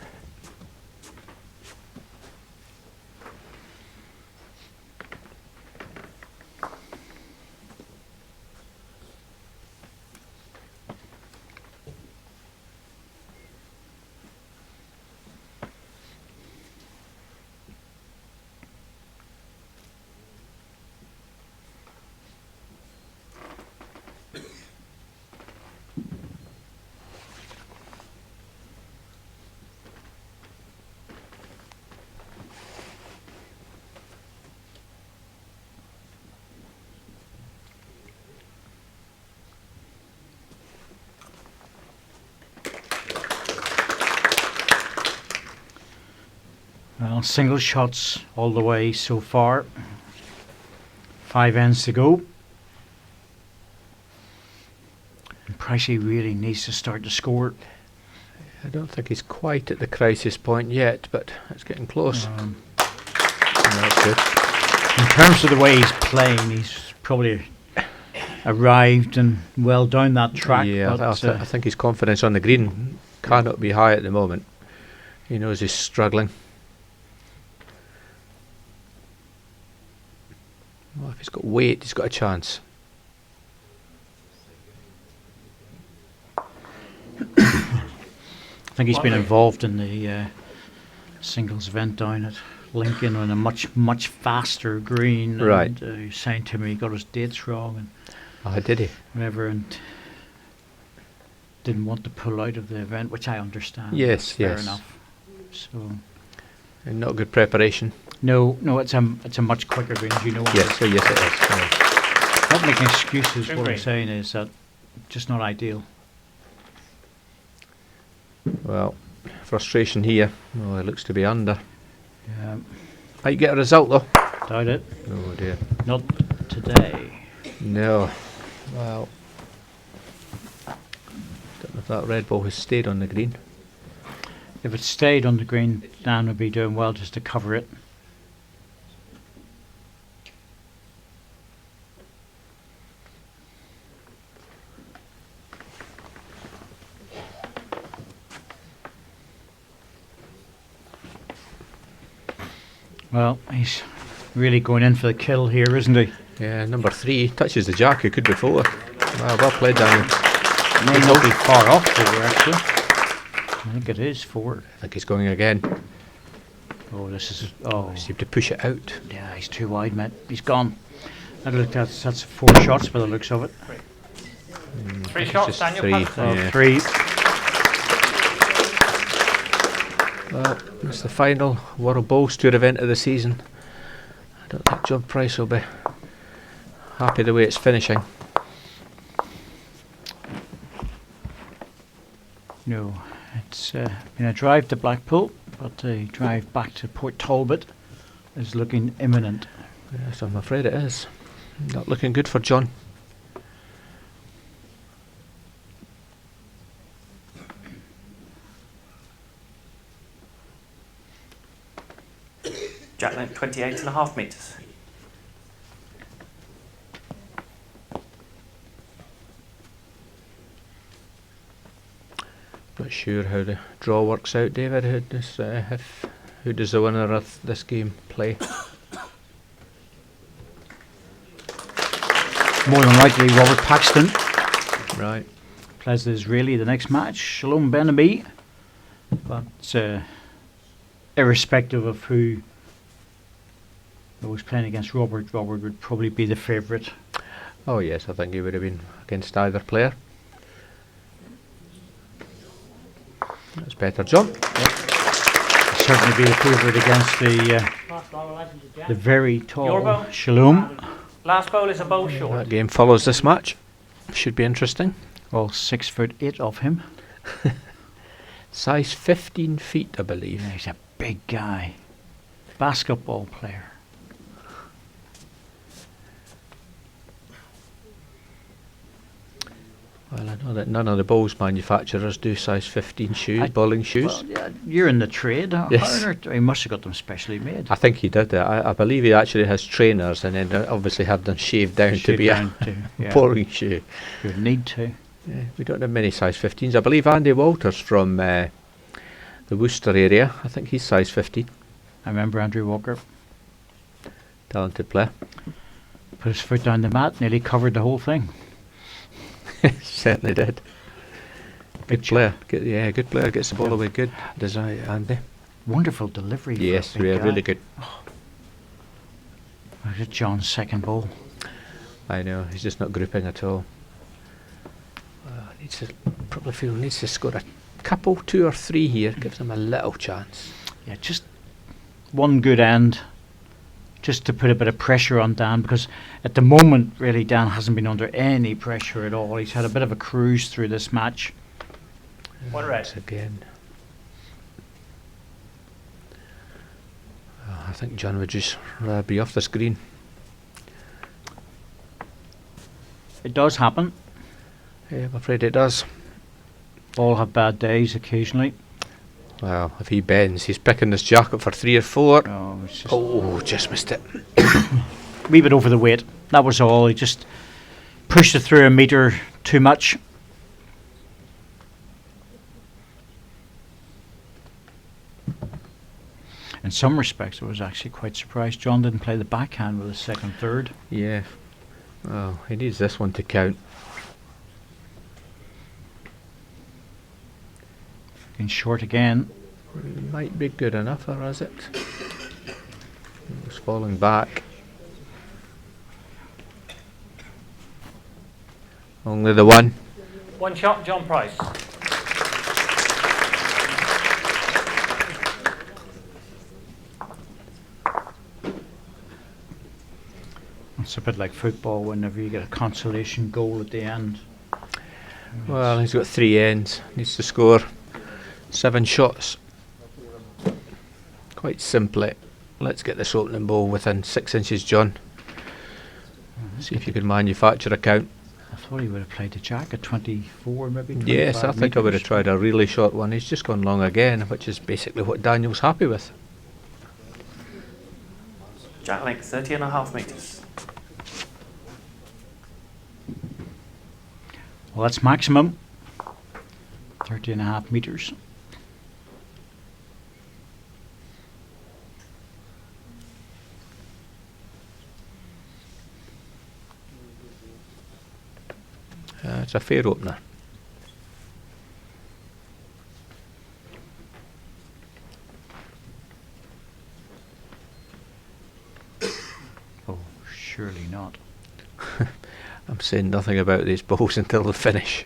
Well, single shots all the way so far. 5 ends to go. And Pricey really needs to start to score. I don't think he's quite at the crisis point yet, but it's getting close. That's good. In terms of the way he's playing, he's probably arrived and well down that track. Yeah, but, I think his confidence on the green cannot be high at the moment. He knows he's struggling. Well, if he's got weight, he's got a chance. I think he's been involved in the singles event down at Lincoln on a much faster green. Right. And, he was saying to me he got his dates wrong and Did he? whatever, and didn't want to pull out of the event, which I understand. Yes, Fair yes. enough. So. And not good preparation. No, it's a much quicker green, as you know. Yes, yes it is. Yeah. Not making excuses. Green What I'm green. saying is that just not ideal. Well, frustration here. Oh, it looks to be under. Yeah, Might get a result though. doubt it. Oh dear. Not today. No. Well, don't know if that red ball has stayed on the green. If it stayed on the green, Dan would be doing well just to cover it. Well, he's really going in for the kill here, isn't he? Yeah, number 3 touches the jack. It could be 4. Well played, Daniel. May not be far off 4, actually. I think it is 4. I think he's going again. Oh, this is... Oh, Seemed to push it out. yeah, he's too wide, mate. He's gone. That's 4 shots by the looks of it. 3 It's shots, just Daniel 3. Patterson. Yeah. 3. Well, it's the final World Bowls Tour event of the season. I don't think John Price will be happy the way it's finishing. No, it's been a drive to Blackpool, but a drive back to Port Talbot is looking imminent. Yes, I'm afraid it is. Not looking good for John. Jack length 28.5 metres. Not sure how the draw works out, David. Who does the winner of this game play? More than likely, Robert Paxton Right. plays the Israeli the next match. Shalom Ben-Ami. But irrespective of who was playing against Robert would probably be the favourite. Oh yes, I think he would have been against either player. That's better, John. Certainly be the favourite against the very Your tall bow? Shalom. Last bowl is a bow short. That game follows this match. Should be interesting. All 6'8" of him. Size 15 feet, I believe. Yeah, he's a big guy. Basketball player. Well, I know that none of the bowls manufacturers do size 15 shoes, bowling shoes. Well, yeah, you're in the trade. Yes. He must have got them specially made. I think he did that. I believe he actually has trainers, and then obviously had them shaved down to be a bowling shoe. You would need to. Yeah, we don't have many size 15s. I believe Andy Walters from the Worcester area, I think he's size 15. I remember Andrew Walker. Talented player. Put his foot down the mat, nearly covered the whole thing. Certainly did. Good player. Good player. Gets the ball away good. Does Andy? Wonderful delivery. Yes, for a big guy. really good. Look at John's second ball. I know, he's just not grouping at all. Needs to score a couple, 2 or 3 here. Gives him a little chance. Yeah, just one good end, just to put a bit of pressure on Dan, because at the moment, really, Dan hasn't been under any pressure at all. He's had a bit of a cruise through this match. One red. Again. I think John would just be off the screen. It does happen. Yeah, I'm afraid it does. All have bad days occasionally. Well, if he bends, he's picking this jacket for 3 or 4. Oh, just missed it. Wee bit over the weight. That was all. He just pushed it through a metre too much. In some respects, I was actually quite surprised John didn't play the backhand with his second third. Yeah. Well, he needs this one to count. In short again. Might be good enough, or is it? It's falling back. Only the one. One shot, John Price. It's a bit like football whenever you get a consolation goal at the end. Well, he's got 3 ends. Needs to score 7 shots. Quite simply. Let's get this opening ball within 6 inches, John. See if you can manufacture a count. I thought he would have played the jack at 24, maybe 25 Yes, I think I would have metres. tried a really short one. He's just gone long again, which is basically what Daniel's happy with. Jack length 30.5 metres. Well, that's maximum. 30.5 metres. It's a fair opener. Oh, surely not. I'm saying nothing about these balls until the finish.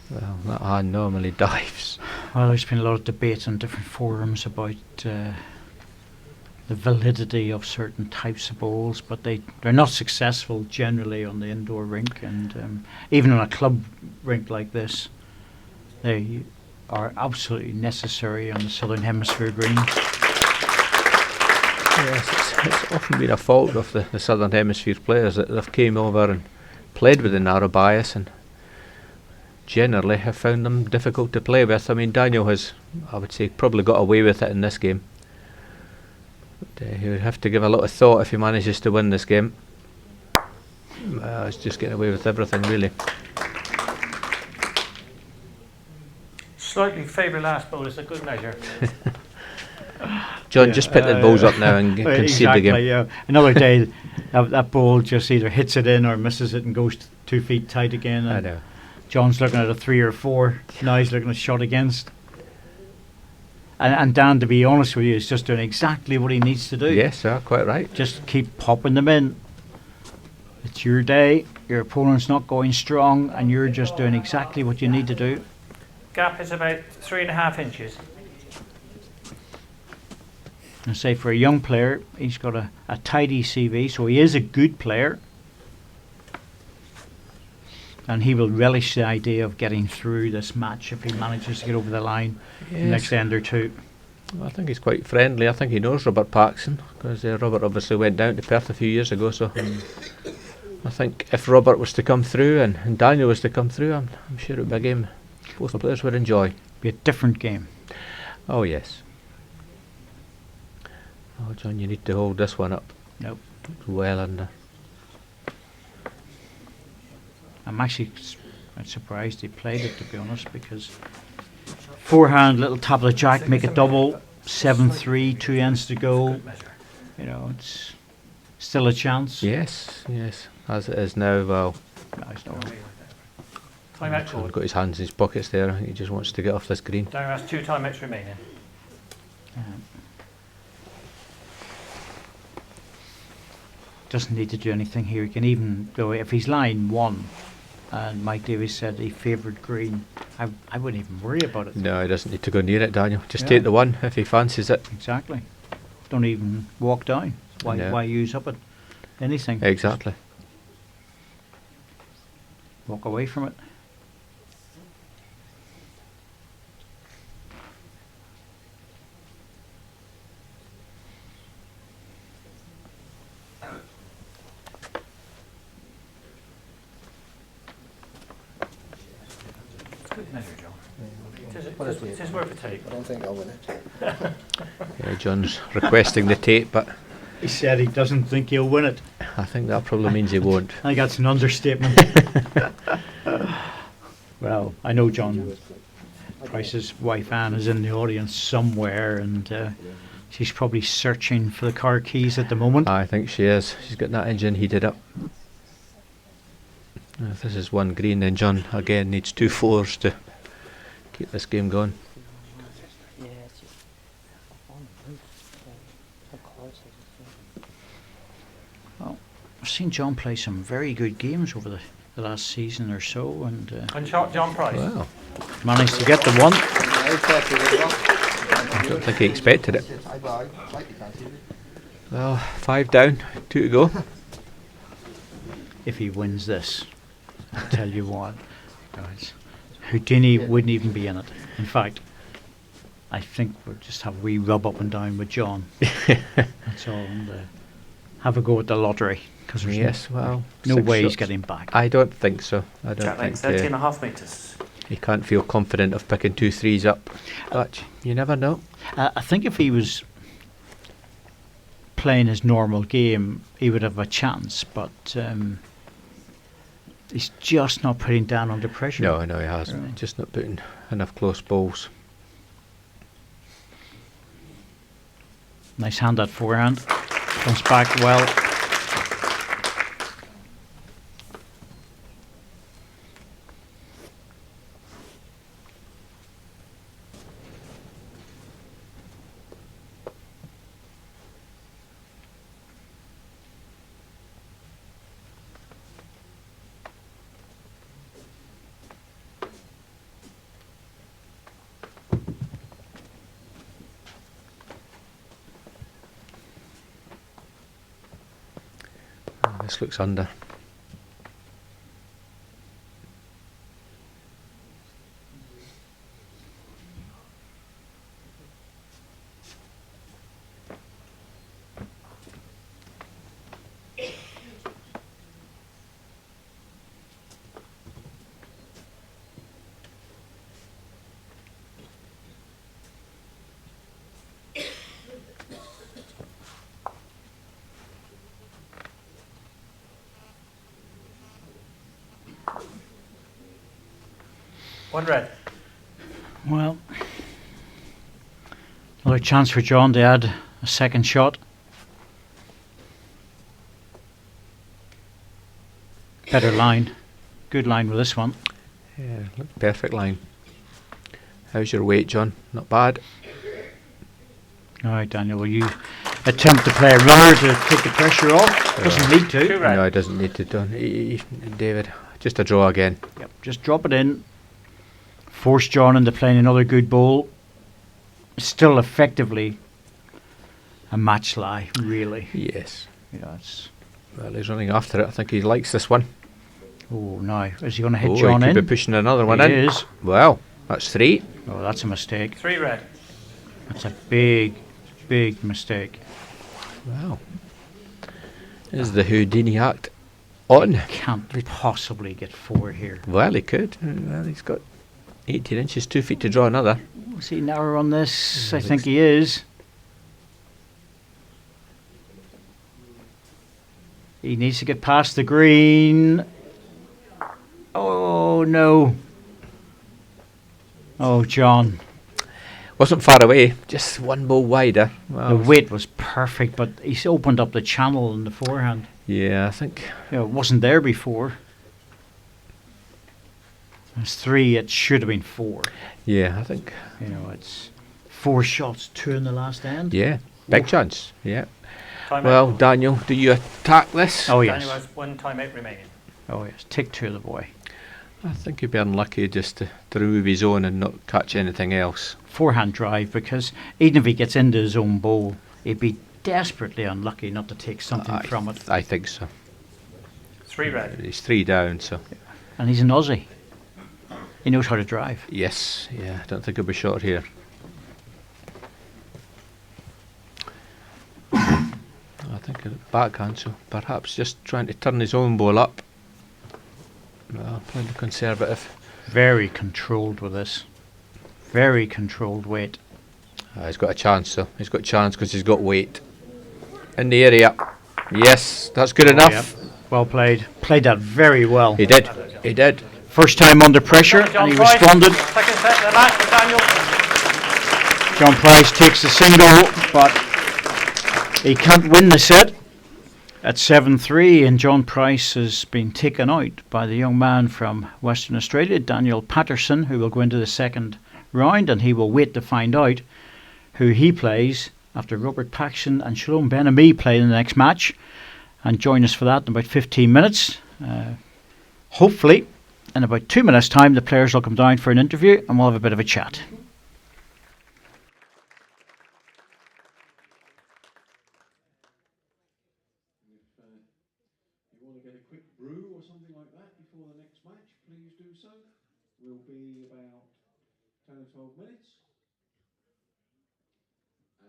Well, that hand normally dives. Well, there's been a lot of debate on different forums about the validity of certain types of bowls, but they're not successful generally on the indoor rink, and even on a club rink like this, they are absolutely necessary on the Southern Hemisphere green. Yes, it's often been a fault of the Southern Hemisphere players that they've came over and played with the narrow bias and generally have found them difficult to play with. I mean, Daniel has, I would say, probably got away with it in this game. But, he would have to give a lot of thought if he manages to win this game. He's just getting away with everything, really. Slightly favourite last ball is a good measure. John, just pick the balls up now and concede the game. Yeah. Another day, that ball just either hits it in or misses it and goes 2 feet tight again. I know. John's looking at a 3 or 4. Now he's looking at shot against. And Dan, to be honest with you, is just doing exactly what he needs to do. Yes, sir, quite right. Just keep popping them in. It's your day. Your opponent's not going strong, and you're just doing exactly what you need to do. Gap is about 3.5 inches. And say for a young player, he's got a tidy CV, so he is a good player. And he will relish the idea of getting through this match if he manages to get over the line the next end or two. I think he's quite friendly. I think he knows Robert Paxton, because Robert obviously went down to Perth a few years ago. So I think if Robert was to come through and Daniel was to come through, I'm sure it would be a game both players would enjoy. Be a different game. Oh yes. Oh John, you need to hold this one up. Nope. Well under. I'm actually quite surprised he played it, to be honest, because forehand, little tablet jack, make a double, 7-3, 2 ends to go. You know, it's still a chance. Yes, yes. As it is now, well. Nice, no. Timeout He's called. got his hands in his pockets there. He just wants to get off this green. Daniel has 2 timeouts remaining. Doesn't need to do anything here. He can even go, if he's line 1 and Mike Davies said he favoured green, I wouldn't even worry about it. No, he doesn't need to go near it, Daniel. Just Yeah. take the one if he fancies it. Exactly. Don't even walk down. Why use up it? Anything. Exactly. Walk away from it. Good measure, John. It is worth a take. I don't think I'll win it. Yeah, John's requesting the tape, but He said he doesn't think he'll win it. I think that probably means he won't. I think that's an understatement. Well, I know John Price's wife Anne is in the audience somewhere, and she's probably searching for the car keys at the moment. I think she is. She's got that engine heated up. If this is one green, then John again needs 2 4s to keep this game going. Well, I've seen John play some very good games over the last season or so, and Unsharp John Price. Wow. managed to get the one. I don't think he expected it. Well, 5 down, 2 to go. If he wins this, I'll tell you what, guys, Houdini wouldn't even be in it. In fact, I think we'll just have a wee rub up and down with John. That's all, and have a go at the lottery, because there's Yes, well, no 6 way he's shots. getting back. I don't think so. I don't Jack length think 30.5 metres. he can't feel confident of picking 2 3s up. But you never know. I think if he was playing his normal game, he would have a chance, but he's just not putting down under pressure. No, he hasn't. Really. Just not putting enough close balls. Nice hand that forehand. Comes back well. This looks under. One red. Well, another chance for John to add a second shot. Better line. Good line with this one. Yeah, look, perfect line. How's your weight, John? Not bad. All right, Daniel, will you attempt to play a runner to take the pressure off? Doesn't need to. Two red. No, it doesn't need to. David, just a draw again. Yep, just drop it in. Force John into playing another good bowl. Still effectively a match lie, really. Yes. Yeah, it's. Well, he's running after it. I think he likes this one. Oh, no. Is he going to hit Oh, John he in? could be pushing another one He in. is. Well, that's 3. Oh, that's a mistake. 3 red. That's a big, big mistake. Wow. Is the Houdini act on? Can't possibly get 4 here. Well, he could. Well, he's got 18 inches, 2 feet to draw another. Was he narrow on this? I think he is. He needs to get past the green. Oh, no. Oh, John. Wasn't far away, just one ball wider. Well, The weight was perfect, but he's opened up the channel in the forehand. yeah, I think. You know, it wasn't there before. It's 3, it should have been 4. Yeah, I think. You know, it's 4 shots, 2 in the last end. Yeah, big chance. Yeah. Time Well, out. Daniel, do you attack this? Oh, Daniel yes. has 1 timeout remaining. Oh, yes. Take 2 of the boy. I think he'd be unlucky just to remove his own and not catch anything else. Forehand drive, because even if he gets into his own bowl, he'd be desperately unlucky not to take something from it. I think so. 3 red. He's 3 down, so. And he's an Aussie. He knows how to drive. Yes, yeah, I don't think he'll be short here. I think a backhand, so perhaps just trying to turn his own ball up. Well, playing the conservative. Very controlled with this. Very controlled weight. He's got a chance, though. He's got a chance because he's got weight in the area. Yes, that's good enough. Yep. Well played. Played that very well. He did. He did. First time under pressure, and he responded. Second set of the match for Daniel. John Price takes the single, but he can't win the set at 7-3, and John Price has been taken out by the young man from Western Australia, Daniel Patterson, who will go into the second round, and he will wait to find out who he plays after Robert Paxton and Shalom play in the next match, and join us for that in about 15 minutes. Hopefully, in about 2 minutes' time, the players will come down for an interview, and we'll have a bit of a chat. If you want to get a quick brew or something like that before the next match, please do so. We'll be about 10 or 12 minutes. And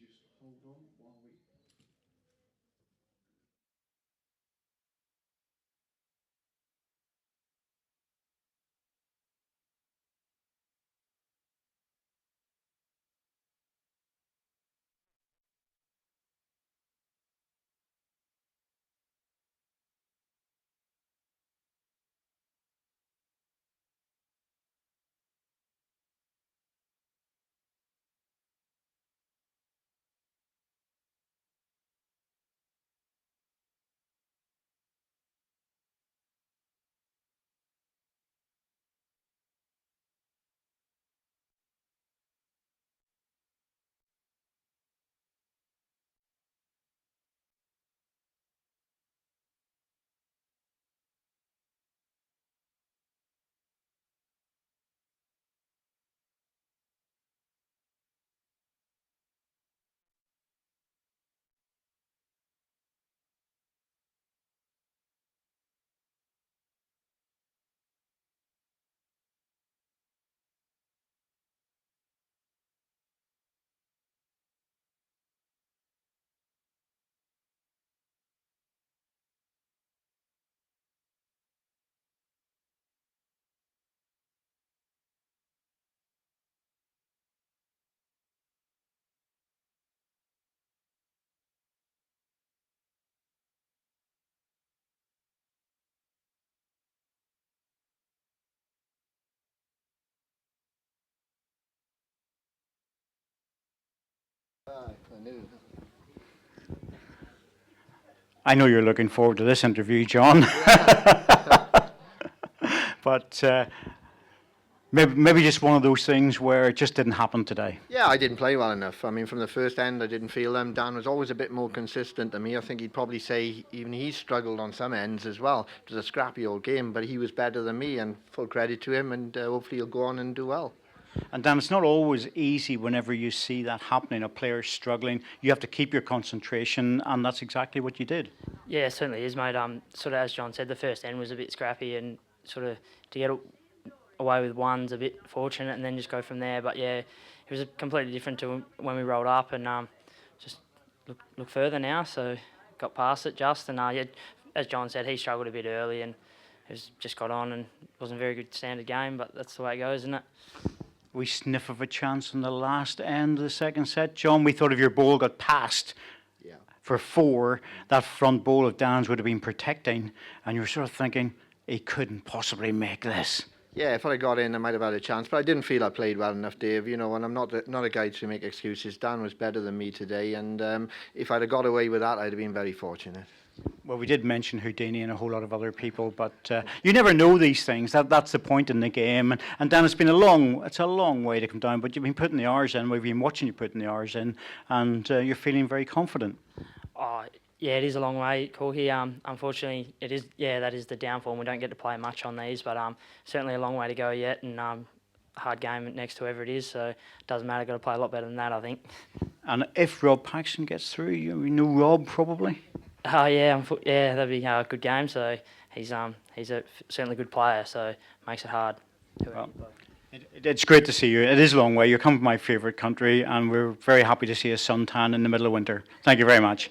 just hold on while we... I know you're looking forward to this interview, John. But maybe just one of those things where it just didn't happen today. Yeah, I didn't play well enough. I mean, from the first end, I didn't feel them. Dan was always a bit more consistent than me. I think he'd probably say even he struggled on some ends as well. It was a scrappy old game, but he was better than me, and full credit to him, and hopefully he'll go on and do well. And Dan, it's not always easy whenever you see that happening, a player struggling. You have to keep your concentration, and that's exactly what you did. Yeah, it certainly is, mate. Sort of as John said, the first end was a bit scrappy, and sort of to get away with one's a bit fortunate, and then just go from there. But yeah, it was completely different to when we rolled up, and just look further now. So got past it just, and yeah, as John said, he struggled a bit early, and just got on, and it wasn't a very good standard game, but that's the way it goes, isn't it? We sniff of a chance in the last end of the second set. John, we thought if your ball got passed for 4, that front ball of Dan's would have been protecting, and you were sort of thinking, he couldn't possibly make this. Yeah, if I got in, I might have had a chance, but I didn't feel I played well enough, Dave. You know, and I'm not a guy to make excuses. Dan was better than me today, and if I'd have got away with that, I'd have been very fortunate. Well, we did mention Houdini and a whole lot of other people, but you never know these things. That's the point in the game. And Dan, it's a long way to come down, but you've been putting the hours in. We've been watching you putting the hours in, and you're feeling very confident. Oh, yeah, it is a long way, Corky. Unfortunately, it is. Yeah, that is the downfall. We don't get to play much on these, but certainly a long way to go yet, and hard game next to whoever it is. So it doesn't matter. Got to play a lot better than that, I think. And if Rob Paxton gets through, you know Rob probably. Oh yeah, that'd be a good game. So he's certainly a good player. So it makes it hard. Well, it's great to see you. It is a long way. You're coming from my favourite country, and we're very happy to see a suntan in the middle of winter. Thank you very much.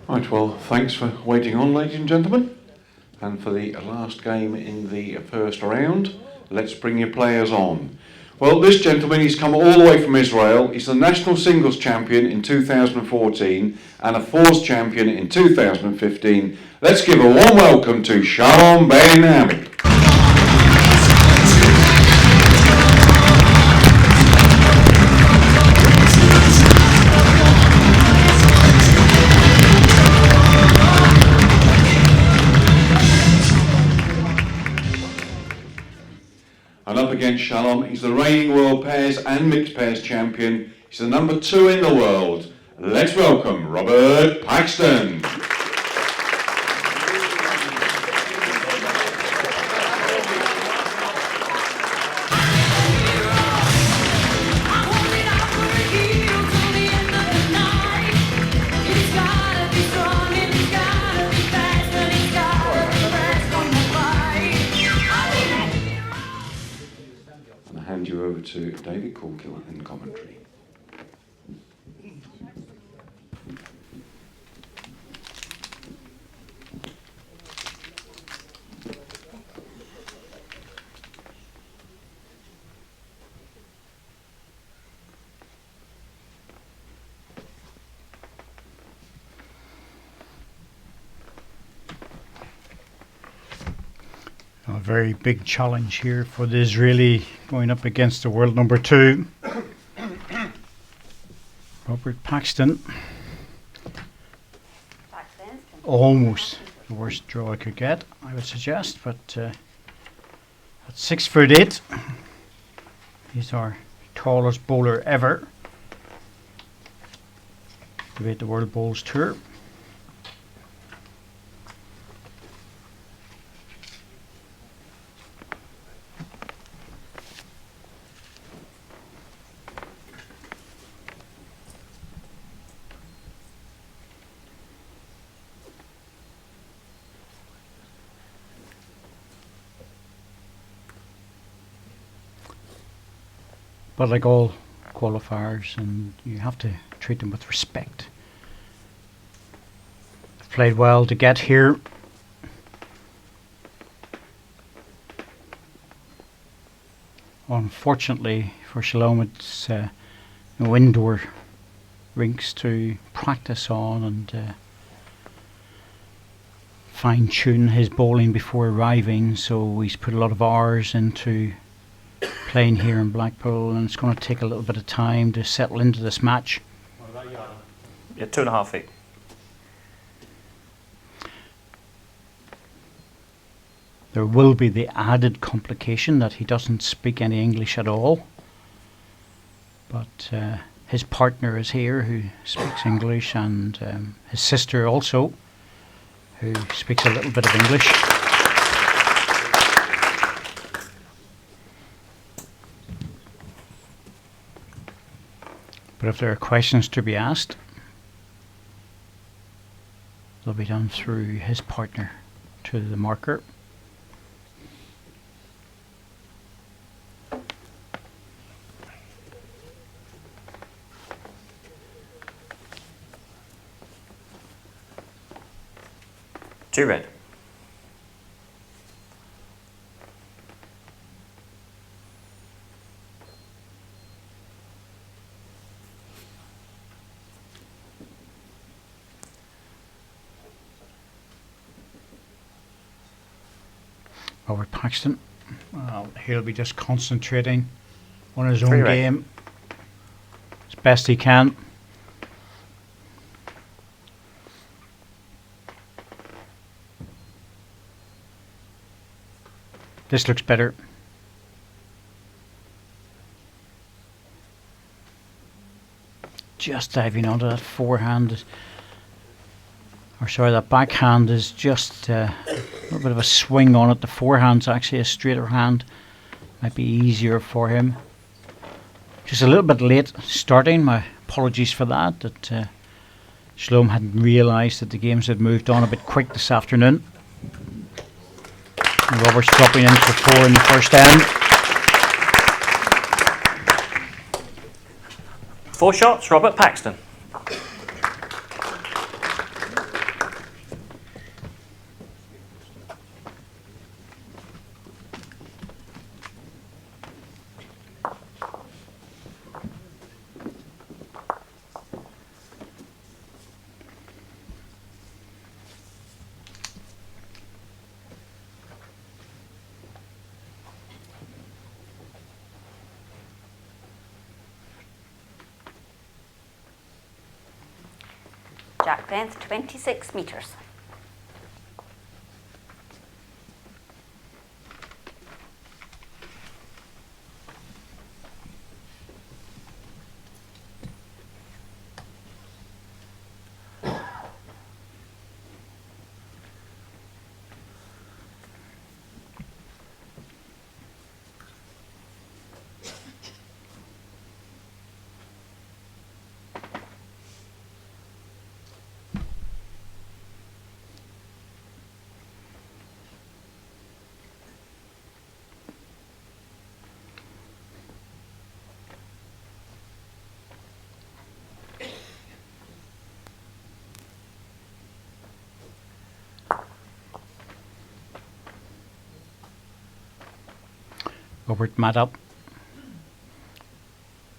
Right, well, thanks for waiting on, ladies and gentlemen. And for the last game in the first round, let's bring your players on. Well, this gentleman, he's come all the way from Israel. He's the national singles champion in 2014 and a fours champion in 2015. Let's give a warm welcome to Shalom Ben Ami. And up against Shalom, he's the reigning world pairs and mixed pairs champion. He's the number 2 in the world. Let's welcome Robert Paxton. Hand you over to David Corkill in commentary. A very big challenge here for the Israeli going up against the world number 2, Robert Paxton. Almost the worst draw I could get, I would suggest, but at 6'8", he's our tallest bowler ever to be at the World Bowls Tour. But like all qualifiers, and you have to treat them with respect. They've played well to get here. Unfortunately for Shalom, it's no indoor rinks to practice on and fine-tune his bowling before arriving, so he's put a lot of hours into playing here in Blackpool, and it's going to take a little bit of time to settle into this match. What about you, Adam? Yeah, 2.5 feet. There will be the added complication that he doesn't speak any English at all, but his partner is here who speaks English, and his sister also, who speaks a little bit of English. But if there are questions to be asked, they'll be done through his partner to the marker. Two red. Over Paxton. Well, he'll be just concentrating on his Three own red. game as best he can. This looks better. Just diving onto that forehand, or sorry, that backhand is just a little bit of a swing on it. The forehand's actually a straighter hand. Might be easier for him. Just a little bit late starting. My apologies for that. That Shalom hadn't realised that the games had moved on a bit quick this afternoon. And Robert's dropping in for 4 in the first end. 4 shots, Robert Paxton. Jack length 26 metres. Robert mat up.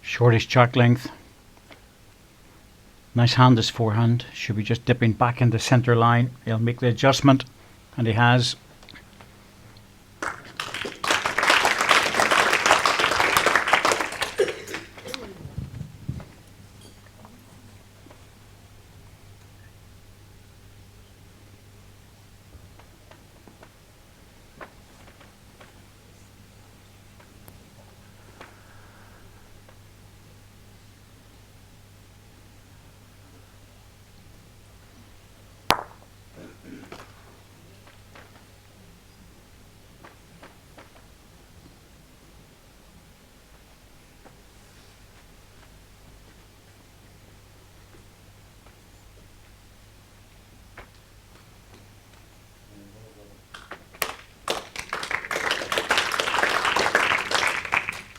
Shortish jack length. Nice hand, this forehand. Should be just dipping back into centre line. He'll make the adjustment, and he has.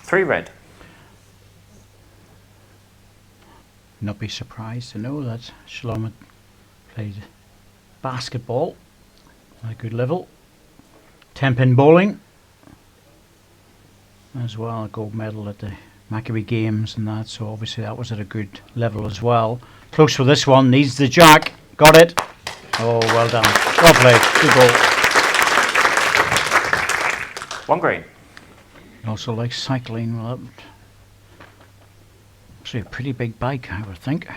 Three red. Not be surprised to know that Shalom had played basketball at a good level. 10-pin bowling as well, a gold medal at the Maccabee Games and that, so obviously that was at a good level as well. Close for this one, needs the jack, got it. Oh, well done, well played, good goal. 1 green. Also like cycling, well, actually a pretty big bike, I would think.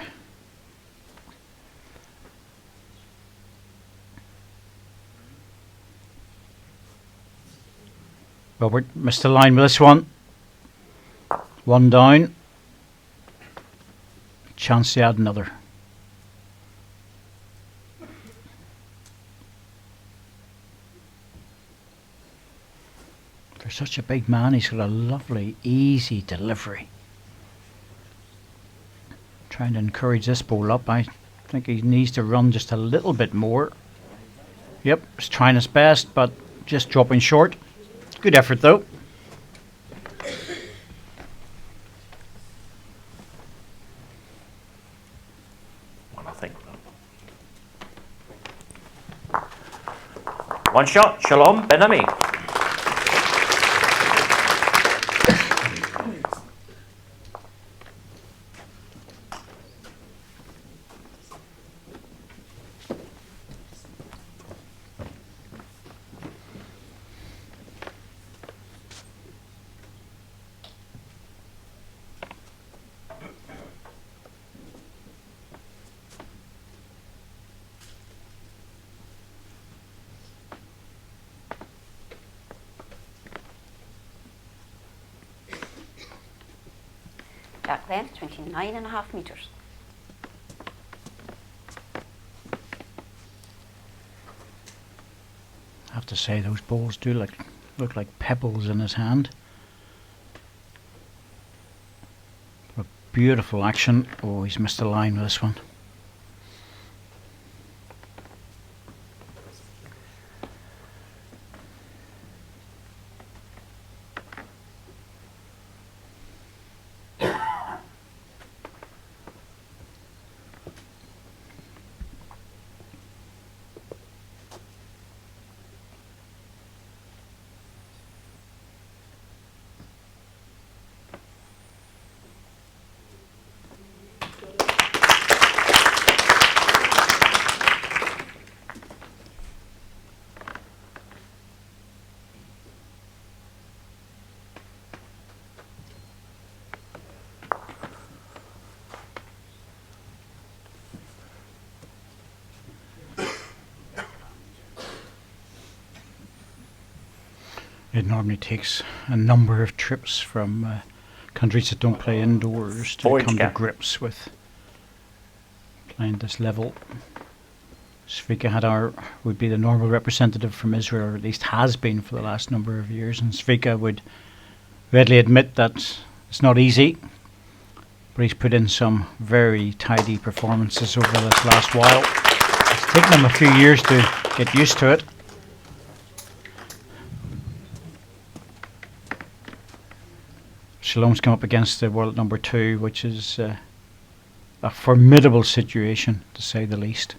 Robert missed the line with this one. 1 down. chance to add another. For such a big man, he's got a lovely, easy delivery. Trying to encourage this ball up. I think he needs to run just a little bit more. Yep, he's trying his best, but just dropping short. Good effort though. One shot, Shalom, Ben-Ami. Jack length 29.5 metres. I have to say those balls do look like pebbles in his hand. A beautiful action. Oh, he's missed the line with this one. It normally takes a number of trips from countries that don't play indoors to come to grips with playing this level. Svika would be the normal representative from Israel, or at least has been for the last number of years, and Svika would readily admit that it's not easy, but he's put in some very tidy performances over this last while. It's taken him a few years to get used to it. Shalom's come up against the world number 2, which is a formidable situation, to say the least.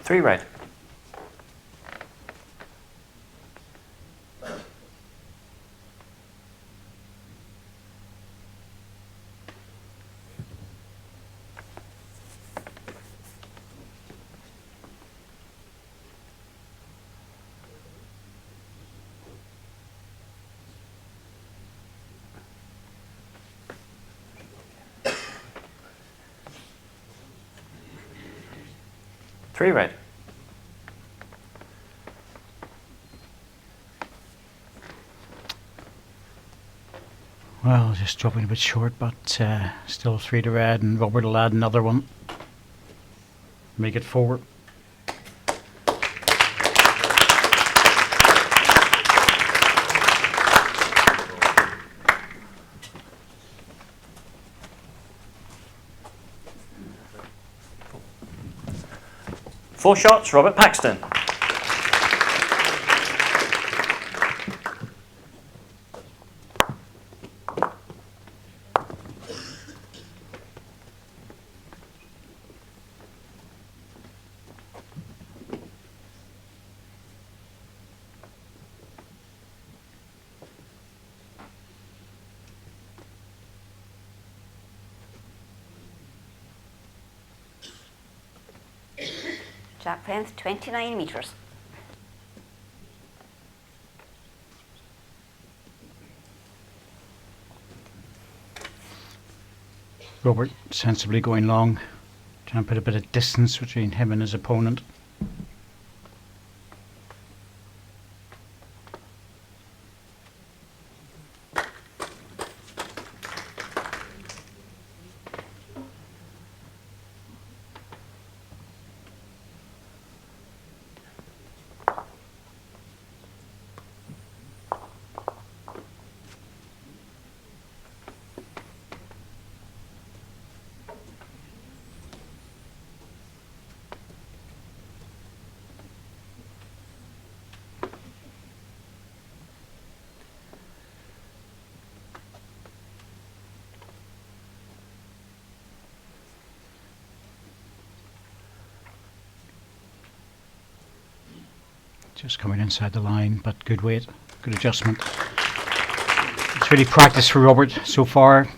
Three red. Three red. Well, just dropping a bit short, but still 3 to red, and Robert will add another one. Make it 4. Four shots, Robert Paxton. Jack length 29 metres. Robert sensibly going long, trying to put a bit of distance between him and his opponent. Just coming inside the line, but good weight, good adjustment. It's really practice for Robert so far.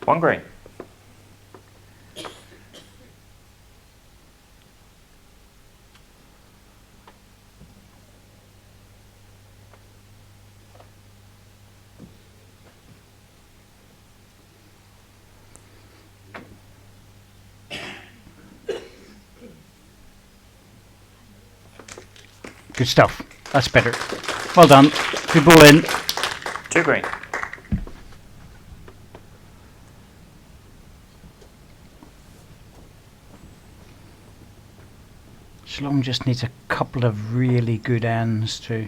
One green. Good stuff. That's better. Well done. Good ball in. 2 green. Shalom just needs a couple of really good ends to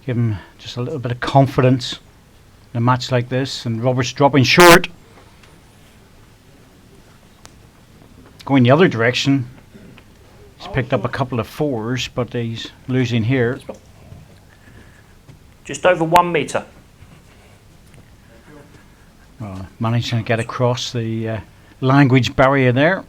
give him just a little bit of confidence in a match like this. And Robert's dropping short. Going the other direction. He's picked up a couple of 4s, but he's losing here. Just over 1 metre. Managing to get across the language barrier there.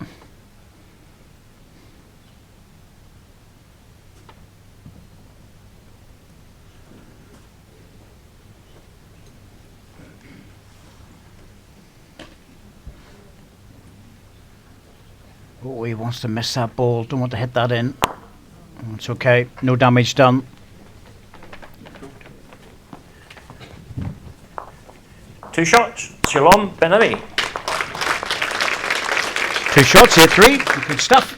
Oh, he wants to miss that ball. Don't want to hit that in. It's okay. No damage done. Two shots. Shalom, Ben-Ami. 2 shots, hit 3. Good stuff.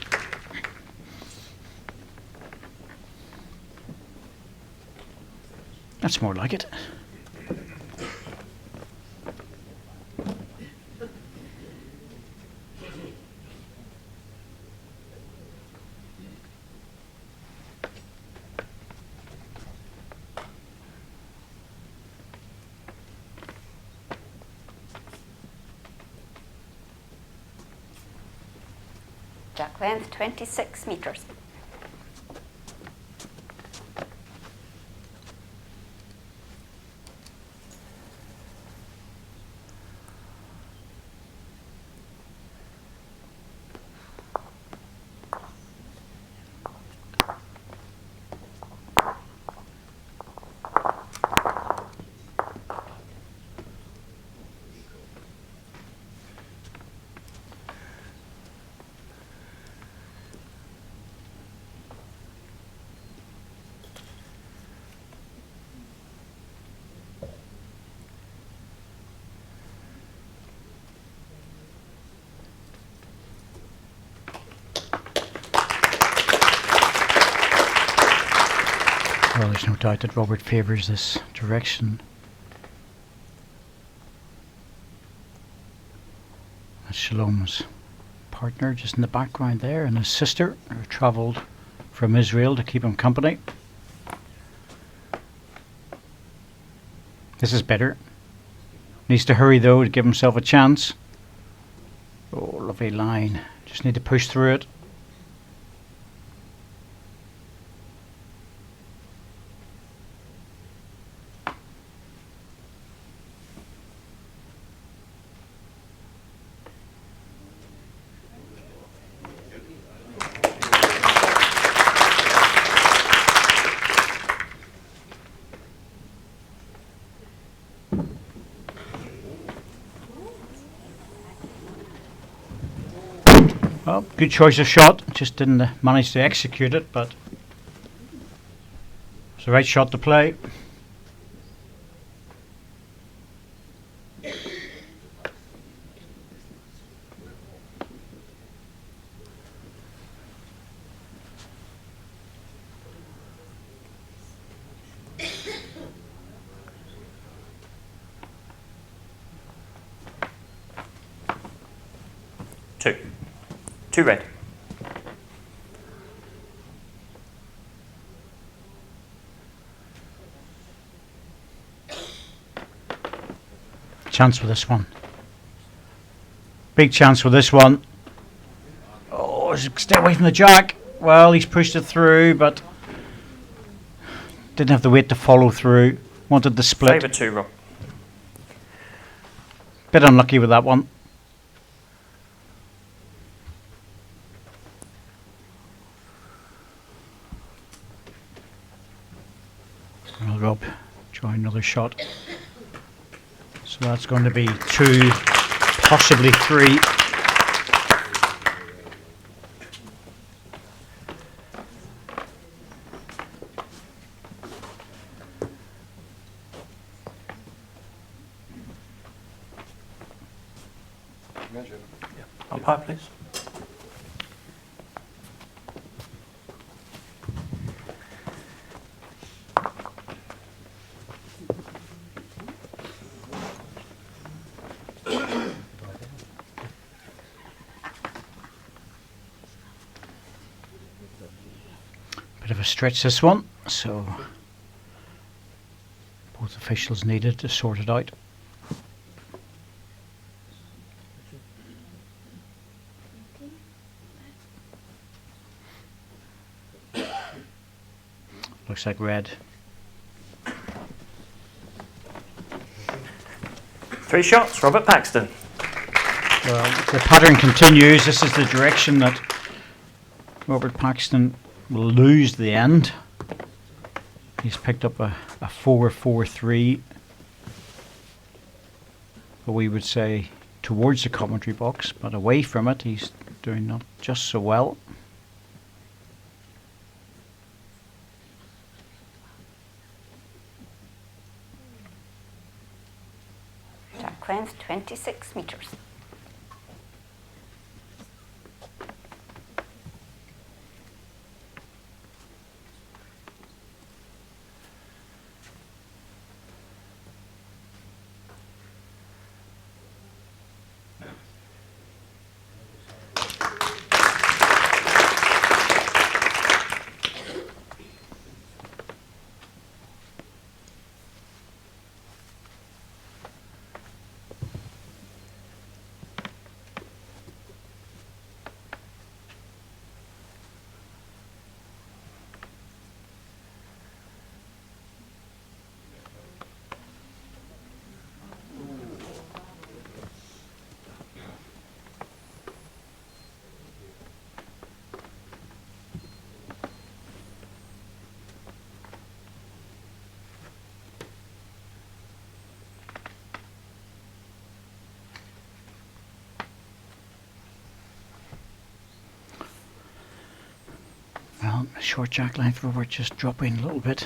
That's more like it. Jack length 26 metres. Well, there's no doubt that Robert favours this direction. That's Shalom's partner just in the background there, and his sister, who travelled from Israel to keep him company. This is better. Needs to hurry though to give himself a chance. Oh, lovely line. Just need to push through it. Well, good choice of shot, just didn't manage to execute it, but it's the right shot to play. Two red. Chance with this one. Big chance with this one. Oh, stay away from the jack. Well, he's pushed it through, but didn't have the weight to follow through. Wanted the split. Favour 2, Rob. Bit unlucky with that one. Well, Rob, try another shot. So that's going to be 2, possibly 3. Umpire, please. Bit of a stretch this one, so both officials needed to sort it out. Looks like red. 3 shots, Robert Paxton. Well, the pattern continues. This is the direction that Robert Paxton will lose the end. He's picked up a 4-4-3. But we would say towards the commentary box, but away from it, he's doing not just so well. Jack length 26 metres. Well, short jack length Robert just dropping a little bit.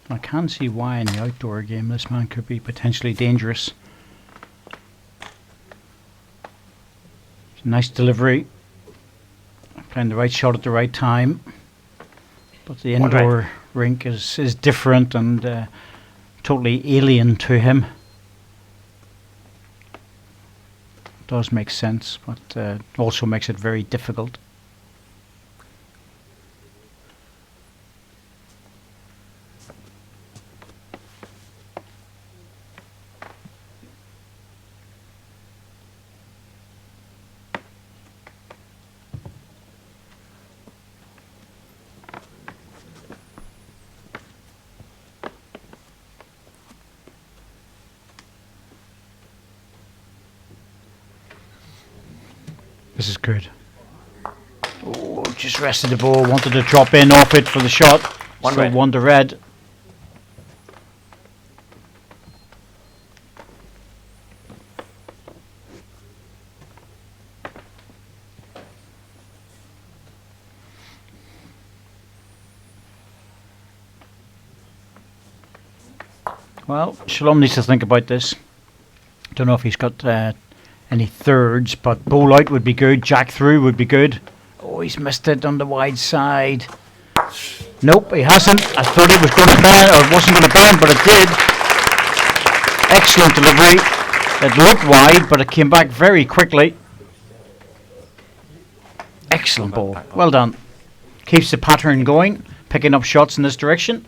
I can see why in the outdoor game this man could be potentially dangerous. Nice delivery. Playing the right shot at the right time. But the indoor rink is different and totally alien to him. does make sense, but also makes it very difficult. This is good. Oh, just rested the ball, wanted to drop in off it for the shot. One Still red. 1 to red. Well, Shalom needs to think about this. Don't know if he's got any thirds, but bowl out would be good. Jack through would be good. Oh, he's missed it on the wide side. Nope, he hasn't. I thought it was going to bend, or it wasn't going to bend, but it did. Excellent delivery. It looked wide, but it came back very quickly. Excellent ball. Well done. Keeps the pattern going, picking up shots in this direction.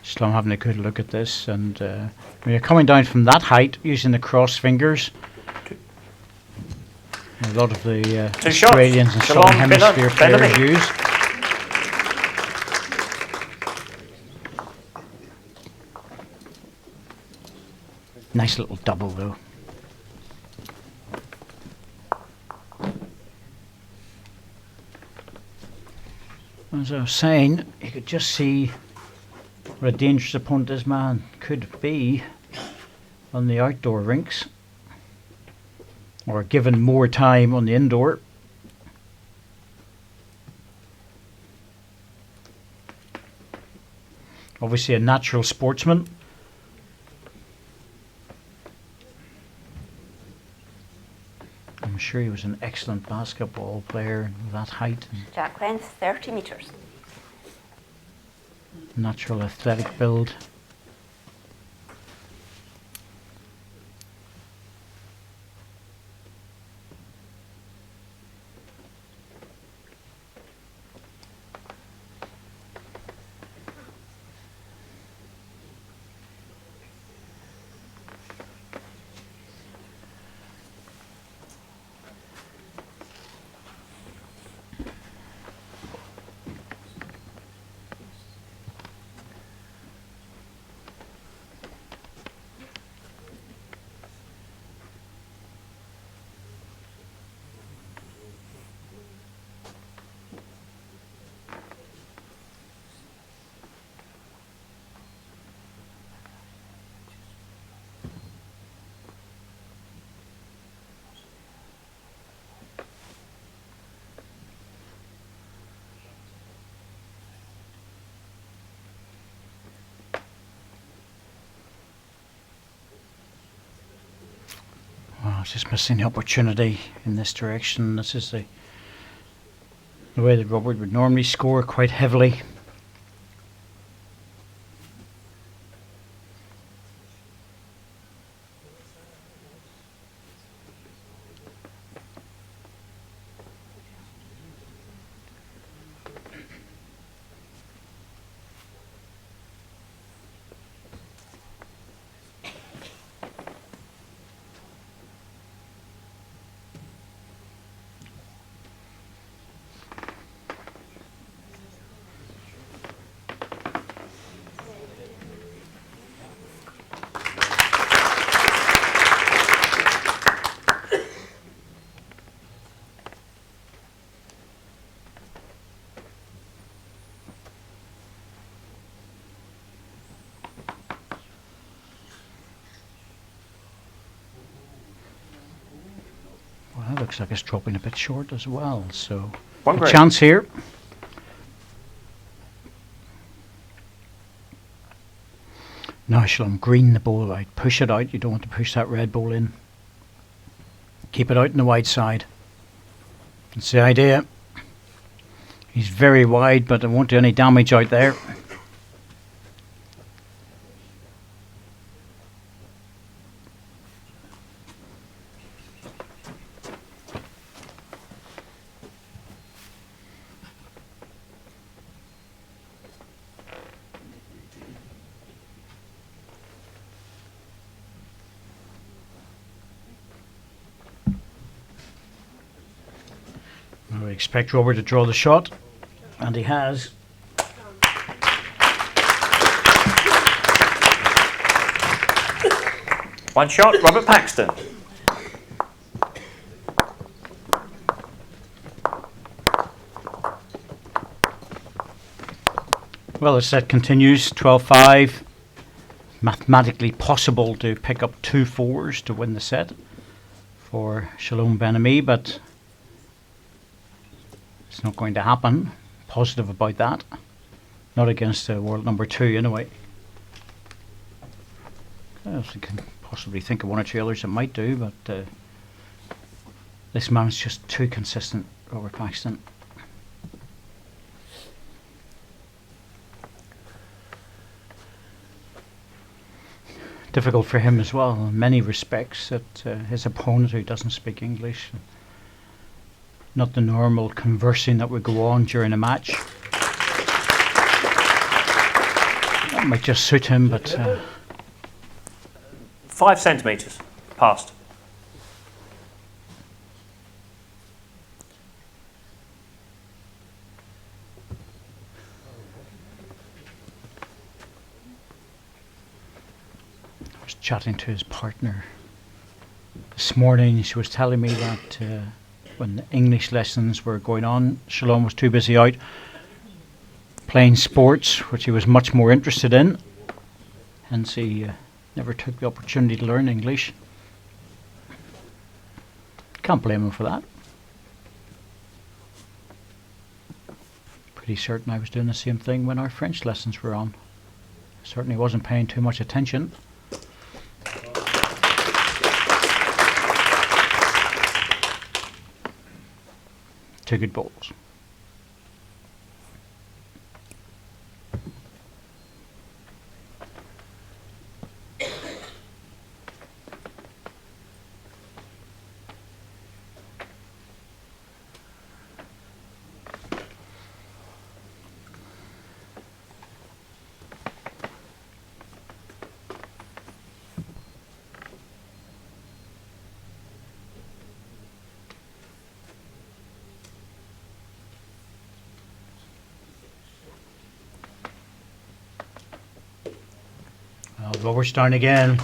So I'm having a good look at this, and when you're coming down from that height using the cross fingers, a lot of the Australians and Southern Hemisphere players use. Nice little double though. As I was saying, you could just see what a dangerous opponent this man could be on the outdoor rinks, or given more time on the indoor. Obviously a natural sportsman. I'm sure he was an excellent basketball player with that height. Jack length 30 metres. Natural athletic build. Just missing the opportunity in this direction. This is the way that Robert would normally score, quite heavily. Looks like it's dropping a bit short as well, so a chance here. Now Shalom, green the ball out, push it out, you don't want to push that red ball in. keep it out on the wide side. That's the idea. He's very wide, but it won't do any damage out there. I expect Robert to draw the shot, and he has. One shot, Robert Paxton. Well, the set continues, 12-5. Mathematically possible to pick up 2 4s to win the set for Shalom Ben-Ami, but it's not going to happen. Positive about that. Not against world number 2 anyway. I can possibly think of 1 or 2 others that might do, but this man's just too consistent, Robert Paxton. Difficult for him as well in many respects, that his opponent, who doesn't speak English, not the normal conversing that would go on during a match. That might just suit him, but 5 centimetres. Passed. I was chatting to his partner this morning. She was telling me that when the English lessons were going on, Shalom was too busy out playing sports, which he was much more interested in. Hence he never took the opportunity to learn English. Can't blame him for that. Pretty certain I was doing the same thing when our French lessons were on. Certainly wasn't paying too much attention. Two good balls. Robert's down again.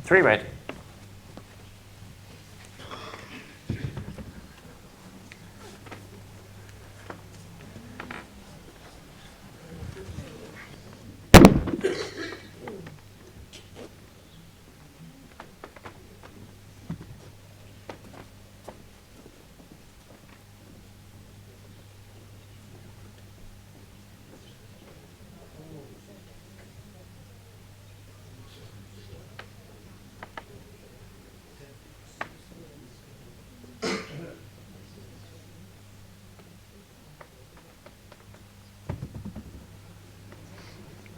Three red.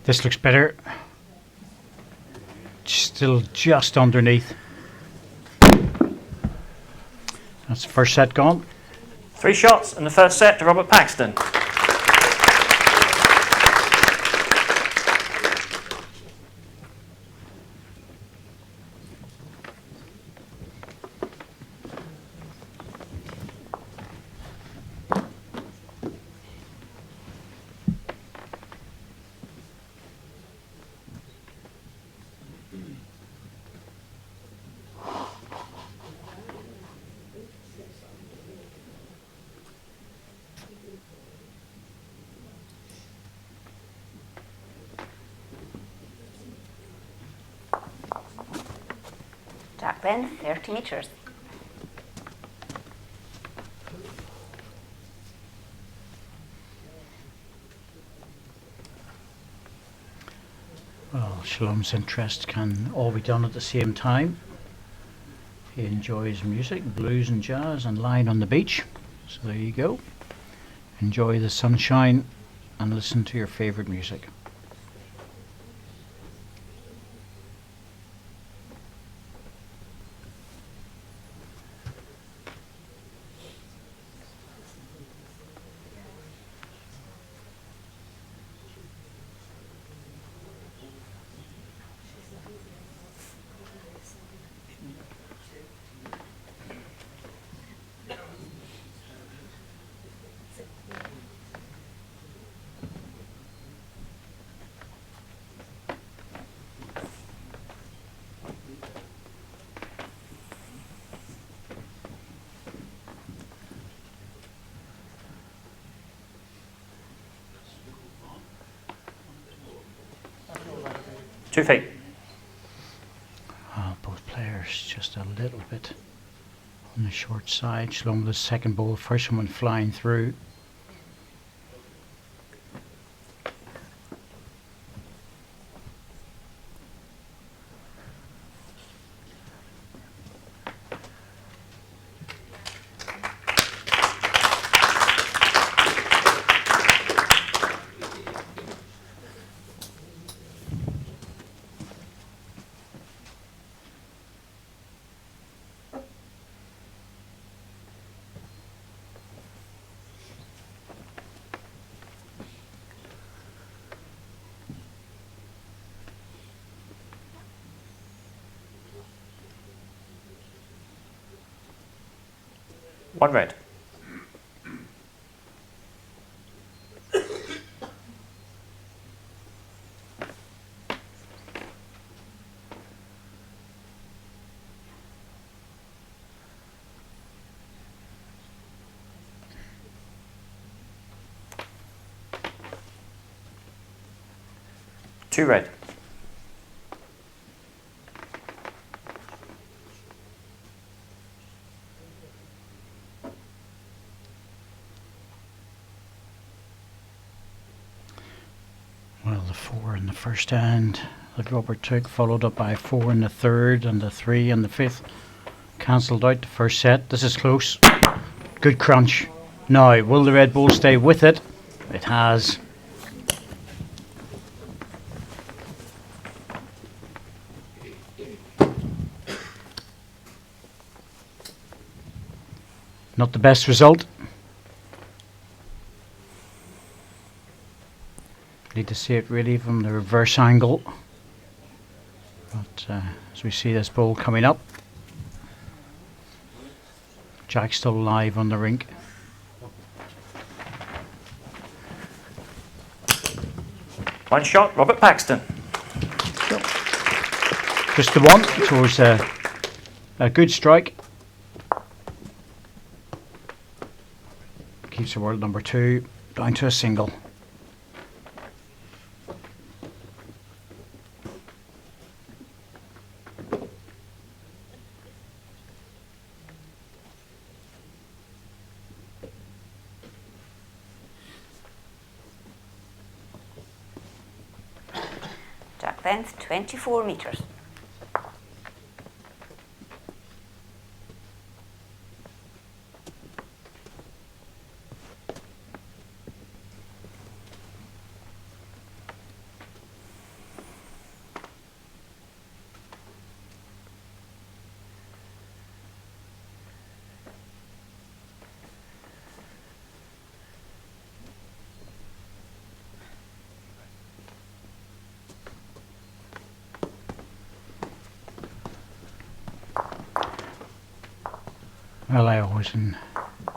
This looks better. Still just underneath. That's the first set gone. 3 shots in the first set to Robert Paxton. Jack Ben, 30 metres. Well, Shalom's interest can all be done at the same time. He enjoys music, blues and jazz, and lying on the beach. So there you go. Enjoy the sunshine and listen to your favourite music. Two feet. Both players just a little bit on the short side. Shalom with the second ball, first one flying through. One red. Two red. Well, the 4 in the first hand that Robert took, followed up by 4 in the third and the 3 in the fifth. Cancelled out the first set. This is close. Good crunch. Now, will the Red Bull stay with it? It has. Not the best result. Need to see it really from the reverse angle. But as we see this ball coming up, Jack's still live on the rink. One shot, Robert Paxton. Just the one towards a good strike. Keeps the world number 2 down to a single. Jack length 24 metres. Well, I always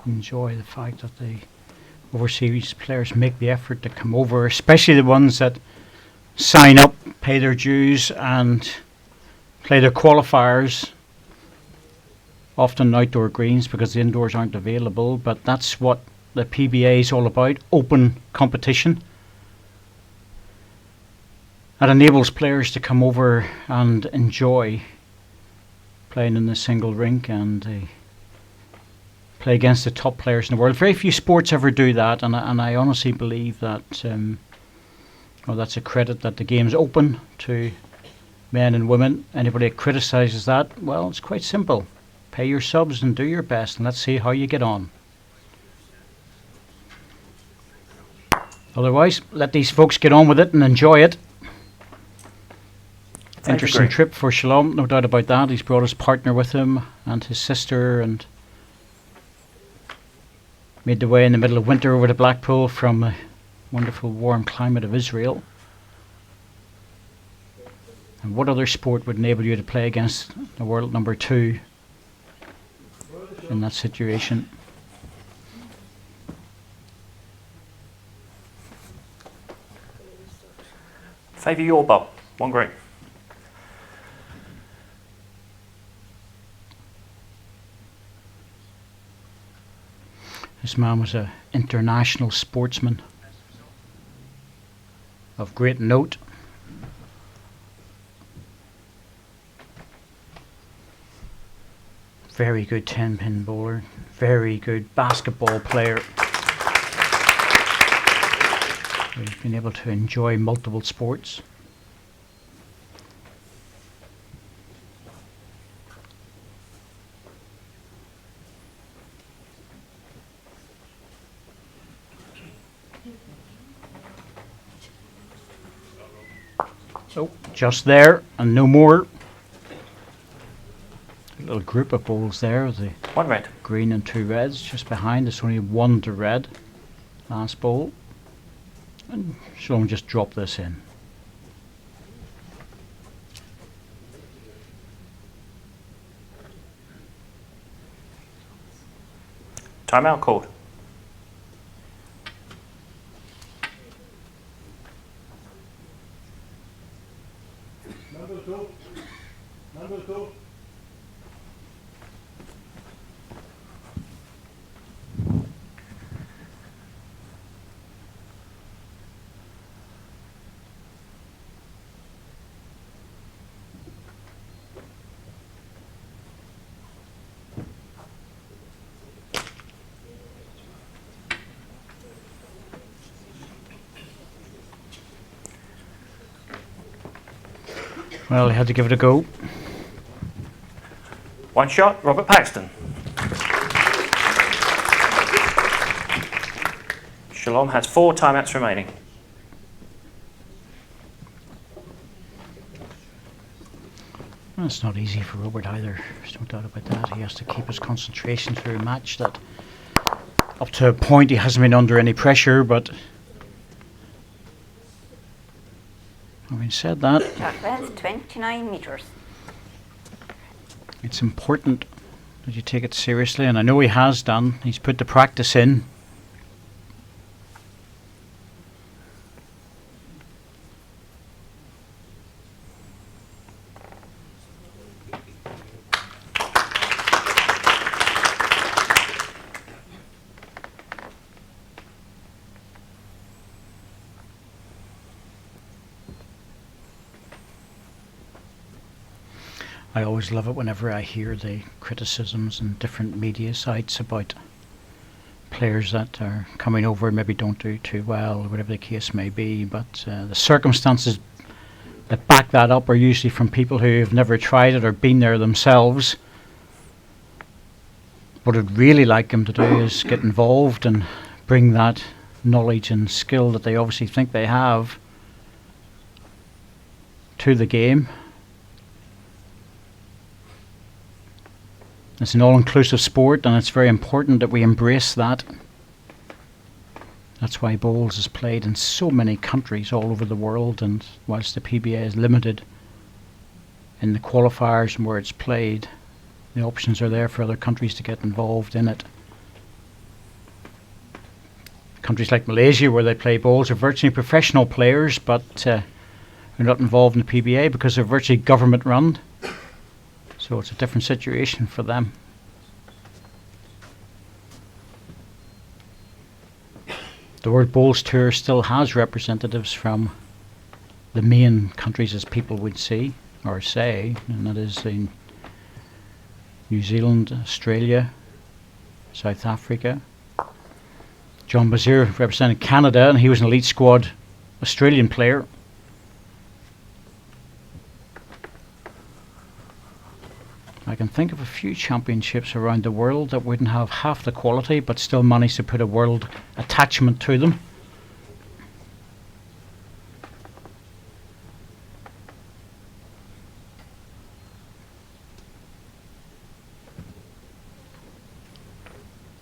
enjoy the fact that the overseas players make the effort to come over, especially the ones that sign up, pay their dues and play their qualifiers, often outdoor greens because the indoors aren't available, but that's what the PBA is all about, open competition. That enables players to come over and enjoy playing in the single rink and play against the top players in the world. Very few sports ever do that, and I honestly believe that Well, that's a credit that the game's open to men and women. Anybody that criticises that, well, it's quite simple. Pay your subs and do your best, and let's see how you get on. Otherwise, let these folks get on with it and enjoy it. Interesting trip for Shalom, no doubt about that. He's brought his partner with him and his sister, and made the way in the middle of winter over to Blackpool from the wonderful warm climate of Israel. And what other sport would enable you to play against the world number 2 in that situation? Favour your bowl. 1 green. This man was an international sportsman of great note. Very good 10-pin bowler, very good basketball player. We've been able to enjoy multiple sports. So, just there and no more. A little group of bowls there. The 1 red. Green and 2 reds. Just behind us, only 1 to red. Last bowl. And Shalom just drop this in. Timeout called. Number two. Well, he had to give it a go. 1 shot, Robert Paxton. Shalom has 4 timeouts remaining. Well, it's not easy for Robert either. There's no doubt about that. He has to keep his concentration through a match that, up to a point, he hasn't been under any pressure, but having said that, Shot length 29 metres. it's important that you take it seriously, and I know he has done. He's put the practice in. I always love it whenever I hear the criticisms in different media sites about players that are coming over and maybe don't do too well, or whatever the case may be, but the circumstances that back that up are usually from people who have never tried it or been there themselves. What I'd really like them to do is get involved and bring that knowledge and skill that they obviously think they have to the game. It's an all-inclusive sport, and it's very important that we embrace that. That's why bowls is played in so many countries all over the world, and whilst the PBA is limited in the qualifiers and where it's played, the options are there for other countries to get involved in it. Countries like Malaysia, where they play bowls, are virtually professional players, but are not involved in the PBA because they're virtually government run. So it's a different situation for them. The World Bowls Tour still has representatives from the main countries, as people would see or say, and that is in New Zealand, Australia, South Africa. John Bazir represented Canada, and he was an elite squad Australian player. I can think of a few championships around the world that wouldn't have half the quality but still manage to put a world attachment to them.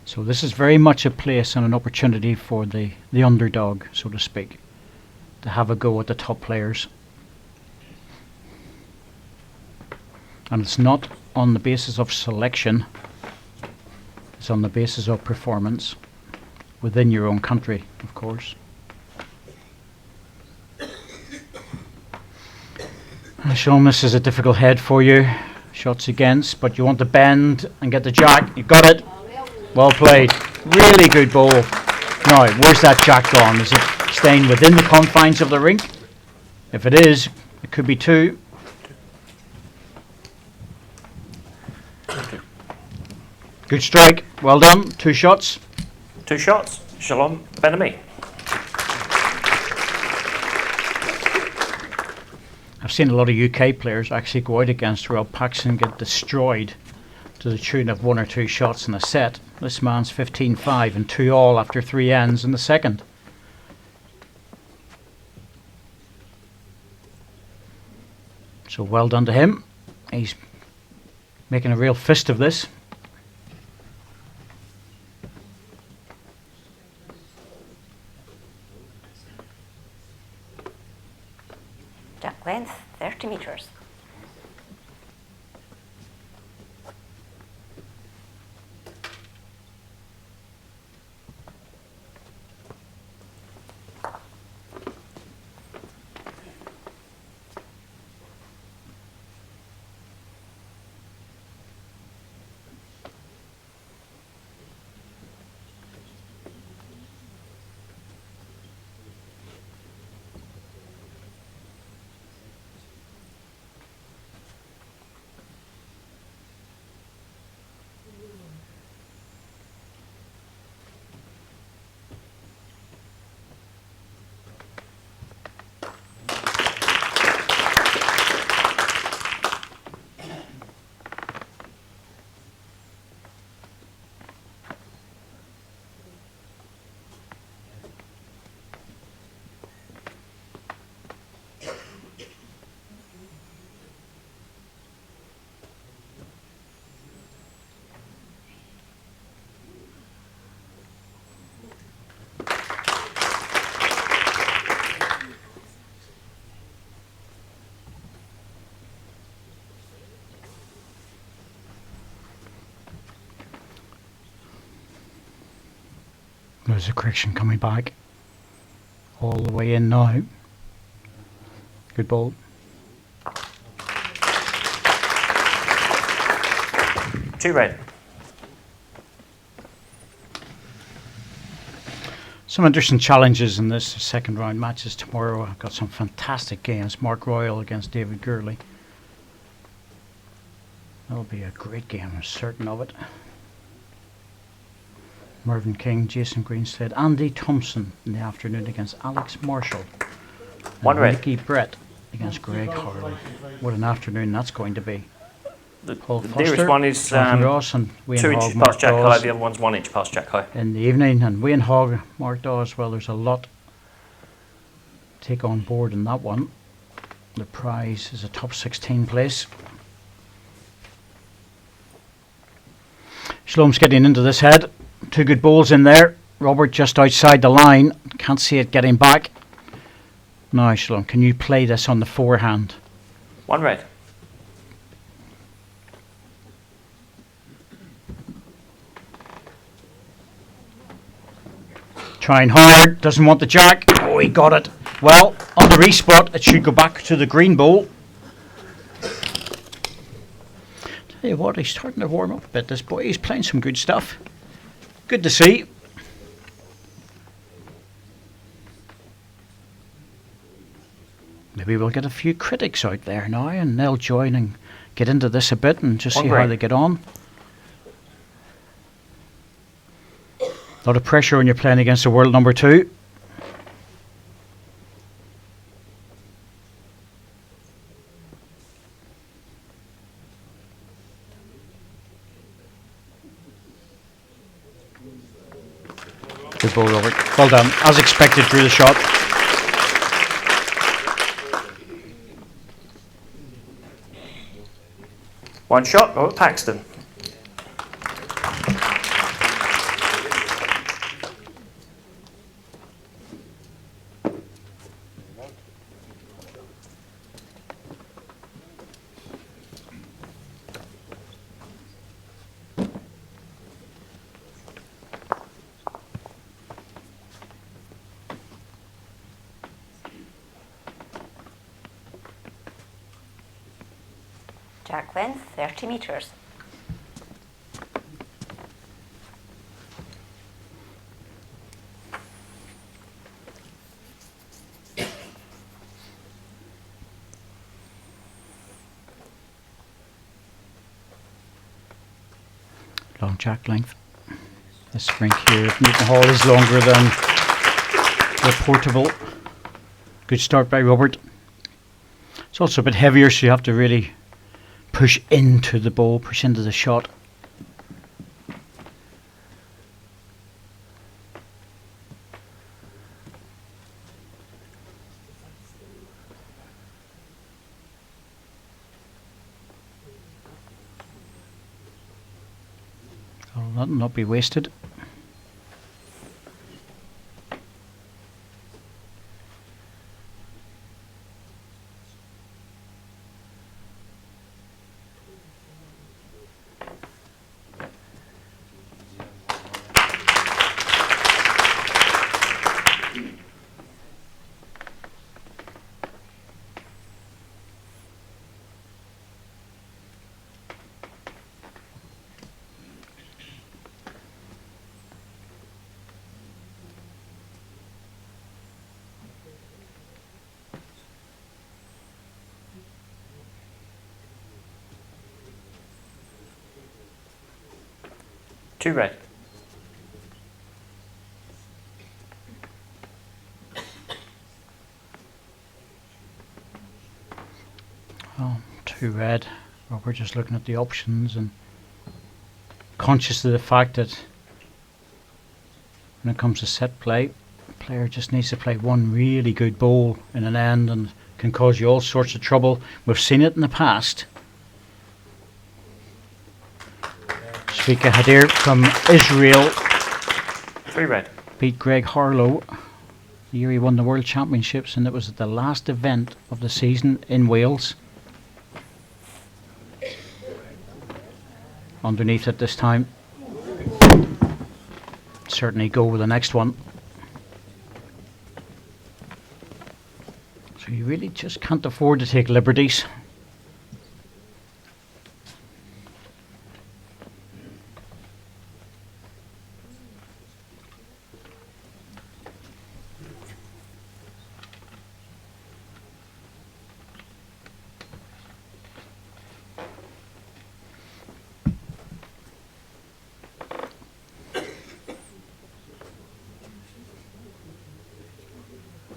So this is very much a place and an opportunity for the underdog, so to speak, to have a go at the top players. And it's not on the basis of selection, it's on the basis of performance within your own country, of course. Shalom, this is a difficult head for you. Shots against, but you want to bend and get the jack. You got it. Well played. Really good ball. Now, where's that jack gone? Is it staying within the confines of the rink? If it is, it could be 2. Good strike. Well done. 2 shots. 2 shots. Shalom, Ben-Ami. I've seen a lot of UK players actually go out against Rob Paxton and get destroyed to the tune of 1 or 2 shots in a set. This man's 15-5 and 2 all after 3 ends in the second. So well done to him. He's making a real fist of this. Jack length 30 metres. There's a correction coming back. All the way in now. Good ball. Two red. Some interesting challenges in this second round matches tomorrow. I've got some fantastic games. Mark Royal against David Gurley. That'll be a great game, I'm certain of it. Mervyn King, Jason Greenstead, Andy Thompson in the afternoon against Alex Marshall. One red. Nicky Brett against Greg Harley. What an afternoon that's going to be. The Foster, nearest one is Ross and Wayne 2 Hogg, inches Mark past Jack Dawes High, the other one's 1 inch past Jack High. in the evening, and Wayne Hogg, Mark Dawes. Well, there's a lot to take on board in that one. The prize is a top 16 place. Shalom's getting into this head. 2 good balls in there. Robert just outside the line. Can't see it getting back. Now, Shalom, can you play this on the forehand? 1 red. Trying hard, doesn't want the jack. Oh, he got it. Well, on the respot, it should go back to the green bowl. Tell you what, he's starting to warm up a bit, this boy. He's playing some good stuff. Good to see. Maybe we'll get a few critics out there now and they'll join and get into this a bit and just see how they get on. A lot of pressure when you're playing against the world number 2. Good ball, Robert. Well done. As expected through the shot. One shot, Robert Paxton. Jack length 30 metres. Long jack length. This rink here at Newton Hall is longer than the portable. Good start by Robert. It's also a bit heavier, so you have to really push into the ball, push into the shot. That'll not be wasted. Two red. Oh, two red. Well, we're just looking at the options and conscious of the fact that when it comes to set play, the player just needs to play one really good ball in an end and can cause you all sorts of trouble. We've seen it in the past. Shvika Hadir from Israel. Three red. Beat Greg Harlow the year he won the World Championships, and it was at the last event of the season in Wales. Underneath at this time. Certainly go with the next one. So you really just can't afford to take liberties.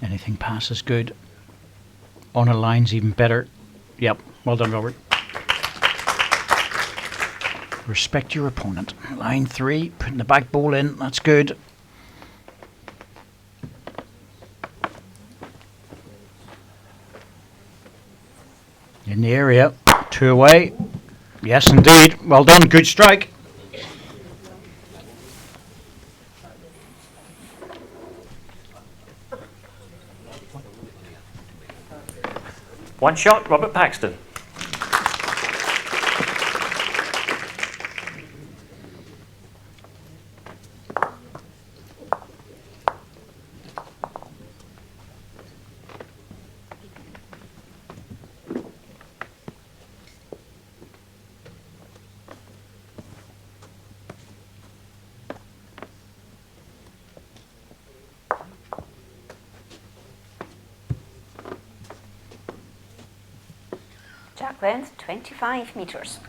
Anything past is good. On a line's even better. Yep, well done, Robert. Respect your opponent. Line 3, putting the back ball in, that's good. In the area, 2 away. Yes, indeed. Well done, good strike. One shot, Robert Paxton. Jack length 25 metres.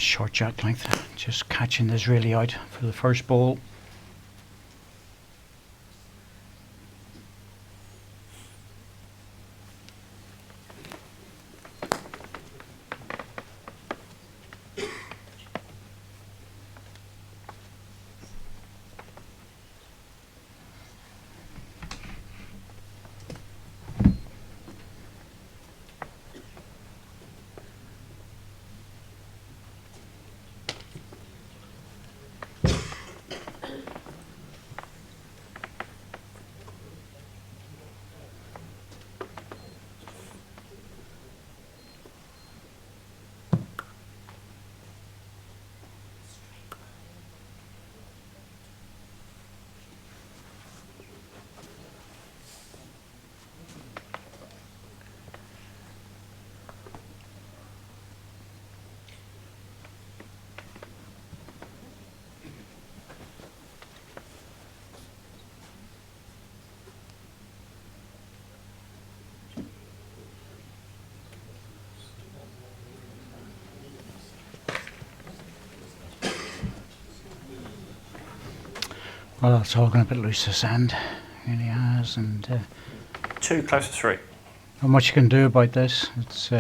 Short jack length, just catching Israeli out for the first ball. Well, it's all going a bit loose this end, really has, and 2 close to 3. not much you can do about this. It's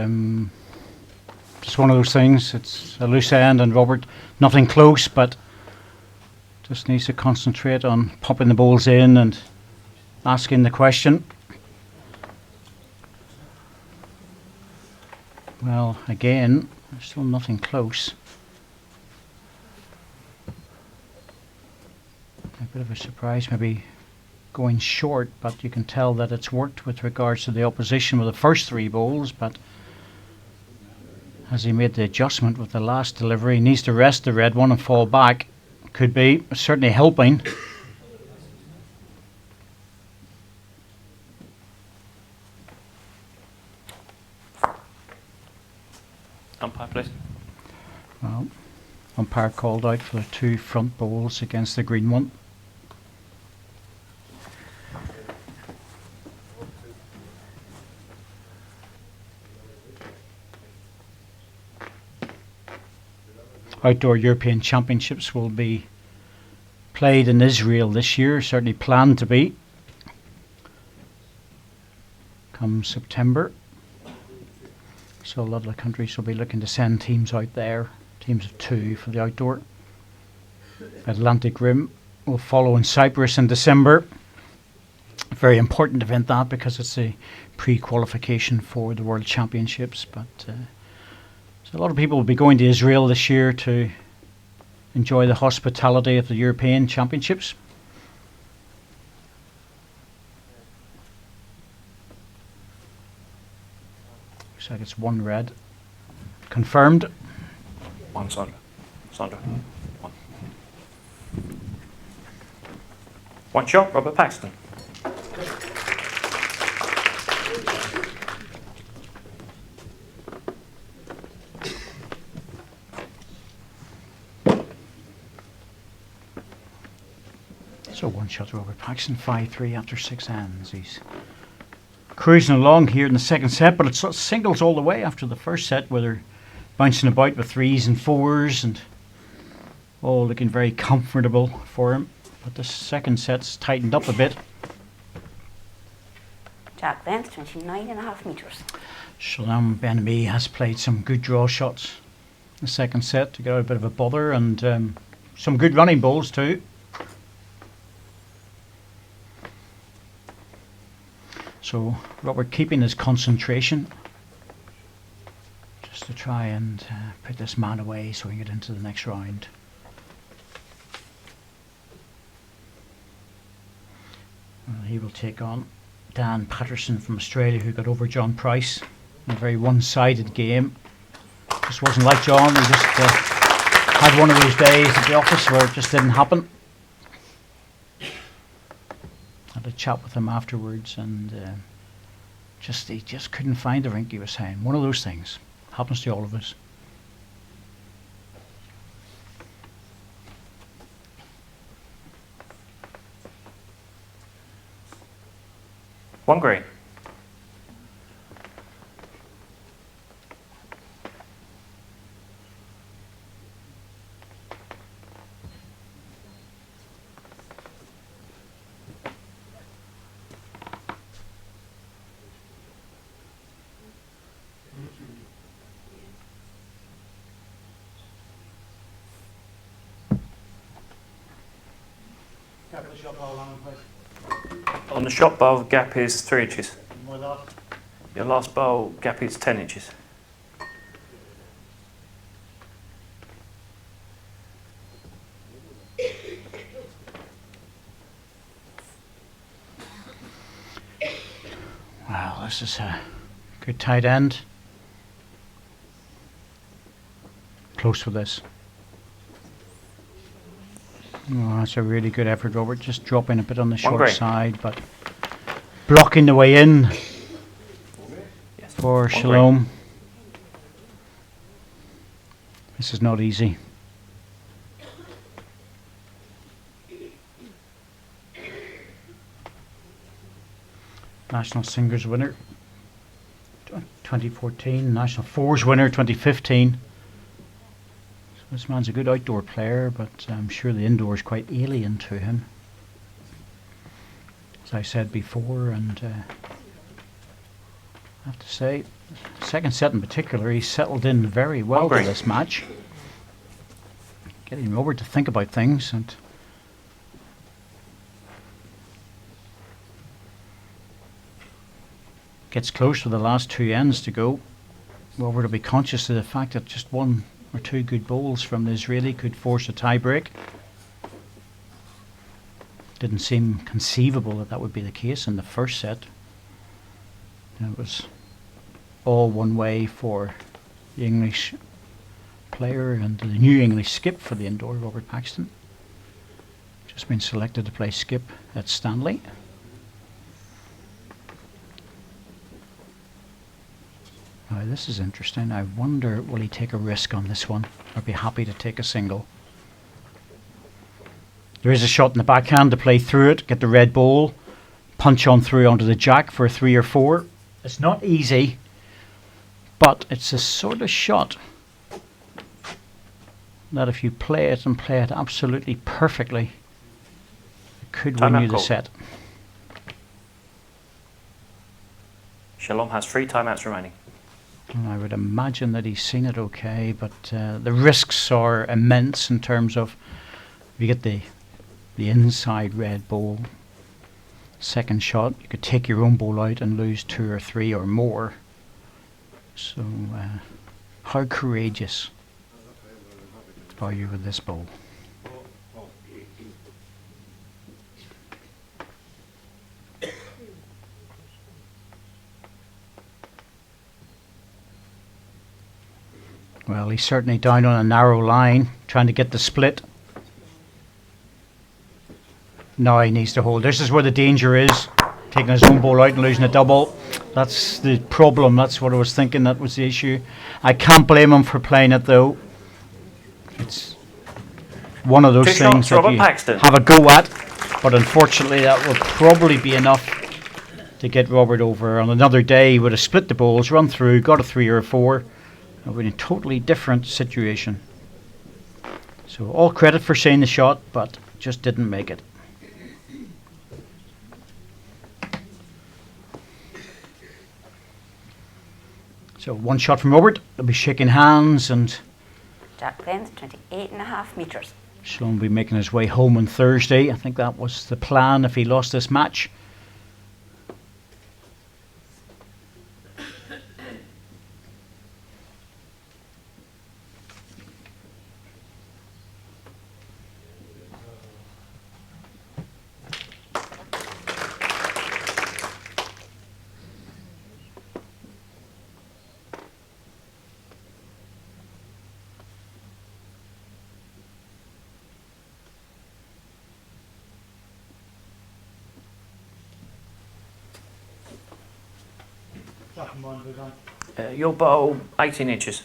just one of those things. It's a loose end, and Robert, nothing close, but just needs to concentrate on popping the balls in and asking the question. Well, again, there's still nothing close. A bit of a surprise, maybe going short, but you can tell that it's worked with regards to the opposition with the first 3 balls. But has he made the adjustment with the last delivery? He needs to rest the red one and fall back. Could be, certainly helping. Umpire, please. Well, umpire called out for the 2 front balls against the green one. Outdoor European Championships will be played in Israel this year, certainly planned to be, come September. So a lot of the countries will be looking to send teams out there, teams of 2 for the outdoor. Atlantic Rim will follow in Cyprus in December. A very important event that, because it's a pre-qualification for the World Championships. But so a lot of people will be going to Israel this year to enjoy the hospitality of the European Championships. Looks like it's 1 red. Confirmed. 1 Sandra. Sandra. 1. 1 shot, Robert Paxton. So 1 shot to Robert Paxton, 5-3 after 6 ends. He's cruising along here in the second set, but it's singles all the way after the first set, where they're bouncing about with 3s and 4s and all looking very comfortable for him. But the second set's tightened up a bit. Jack length 29.5 metres. Shalom Ben-Ami has played some good draw shots in the second set to get out a bit of a bother, and some good running balls too. So Robert keeping his concentration just to try and put this man away so we can get into the next round. Well, he will take on Dan Patterson from Australia, who got over John Price in a very one-sided game. Just wasn't like John. He just had one of those days at the office where it just didn't happen. Had a chat with him afterwards, and he just couldn't find the rink, he was saying. One of those things. Happens to all of us. One green. On the shot bowl, gap is 3 inches. More that. Your last bowl, gap is 10 inches. Wow, this is a good tight end. Close with this. Oh, that's a really good effort, Robert. Just dropping a bit on the short green. side, but blocking the way in for Shalom. This is not easy. National Singers winner 2014, National Fours winner 2015. So this man's a good outdoor player, but I'm sure the indoor is quite alien to him, as I said before. And I have to say, second set in particular, he settled in very well to this match, getting Robert to think about things. And gets close to the last 2 ends to go. Robert will be conscious of the fact that just 1 or 2 good bowls from the Israeli could force a tie break. Didn't seem conceivable that that would be the case in the first set. And it was all one way for the English player and the new English skip for the indoor, Robert Paxton. Just been selected to play skip at Stanley. Now this is interesting. I wonder, will he take a risk on this one or be happy to take a single? There is a shot in the backhand to play through it, get the red ball, punch on through onto the jack for a 3 or 4. It's not easy, but it's a sort of shot that if you play it and play it absolutely perfectly, it could win you the set. Shalom has 3 timeouts remaining. And I would imagine that he's seen it okay, but the risks are immense in terms of if you get the inside red ball, second shot, you could take your own ball out and lose 2 or 3 or more. So how courageous are you with this ball? Well, he's certainly down on a narrow line, trying to get the split. Now he needs to hold. This is where the danger is, taking his own ball out and losing a double. That's the problem. That's what I was thinking. That was the issue. I can't blame him for playing it, though. It's one of those things that you have a go at, but unfortunately that will probably be enough to get Robert over. On another day he would have split the balls, run through, got a 3 or a 4. It would be a totally different situation. So all credit for seeing the shot, but just didn't make it. So 1 shot from Robert. They'll be shaking hands, and Jack length 28.5 metres. Shalom will be making his way home on Thursday. I think that was the plan if he lost this match. Your bowl, 18 inches.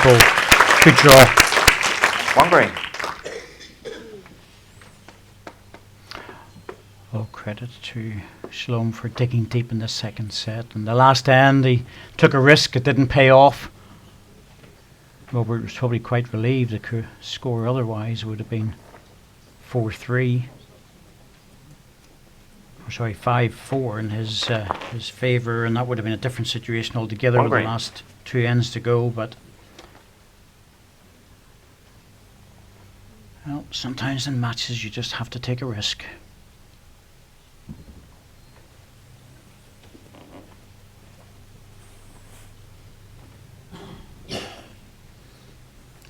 ball. Good draw. 1 green. All credit to Shalom for digging deep in the second set. In the last end, he took a risk. It didn't pay off. Robert was probably quite relieved. It could score otherwise. It would have been 4-3. Sorry, 5-4 in his favour, and that would have been a different situation altogether with the last 2 ends to go. But well, sometimes in matches you just have to take a risk.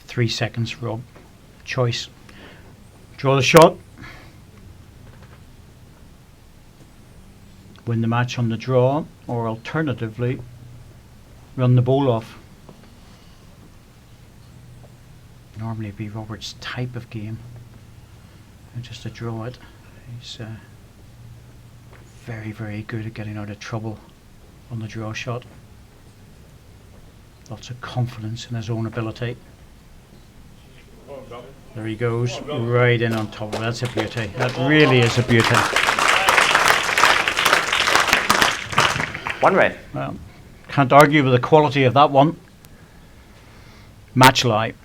Three seconds, Rob. Choice. Draw the shot. Win the match on the draw, or alternatively, run the ball off. Normally it'd be Robert's type of game. And just to draw it, he's very, very good at getting out of trouble on the draw shot. Lots of confidence in his own ability. There he goes, right in on top of it. That's a beauty. That really is a beauty. 1 red. Well, can't argue with the quality of that one. Match light.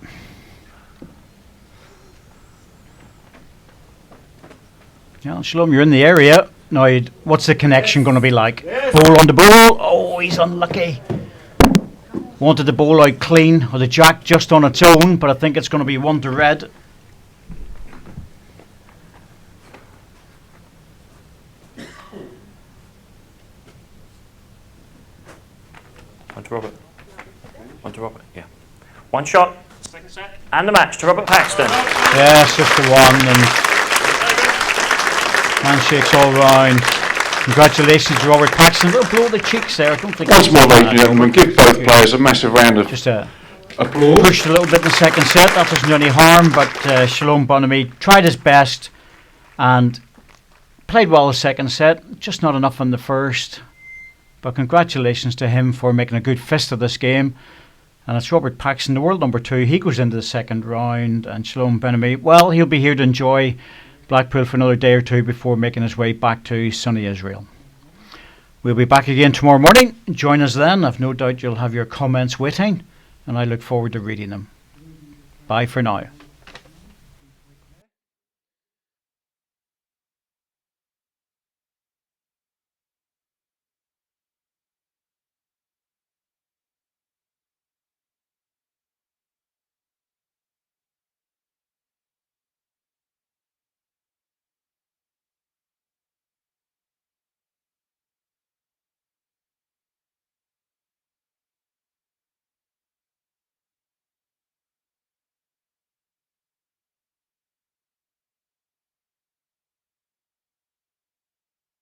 Yeah, Shalom, you're in the area. Now, what's the connection going to be like? Ball on the ball. Oh, he's unlucky. Wanted the ball out clean, or the jack just on its own, but I think it's going to be 1 to red. One to Robert. 1 to Robert, yeah. 1 shot, and the match to Robert Paxton. Yes, just the one, and handshakes all round. Congratulations to Robert Paxton. A little blow the cheeks there. I don't think. Once more, ladies and gentlemen, give both players a massive round of applause. Pushed a little bit in the second set. That doesn't do any harm, but Shalom Bonamy tried his best and played well the second set. Just not enough in the first. But congratulations to him for making a good fist of this game. And it's Robert Paxton, the world number 2. He goes into the second round, and Shalom Bonamy, well, he'll be here to enjoy Blackpool for another day or two before making his way back to sunny Israel. We'll be back again tomorrow morning. Join us then. I've no doubt you'll have your comments waiting, and I look forward to reading them. Bye for now.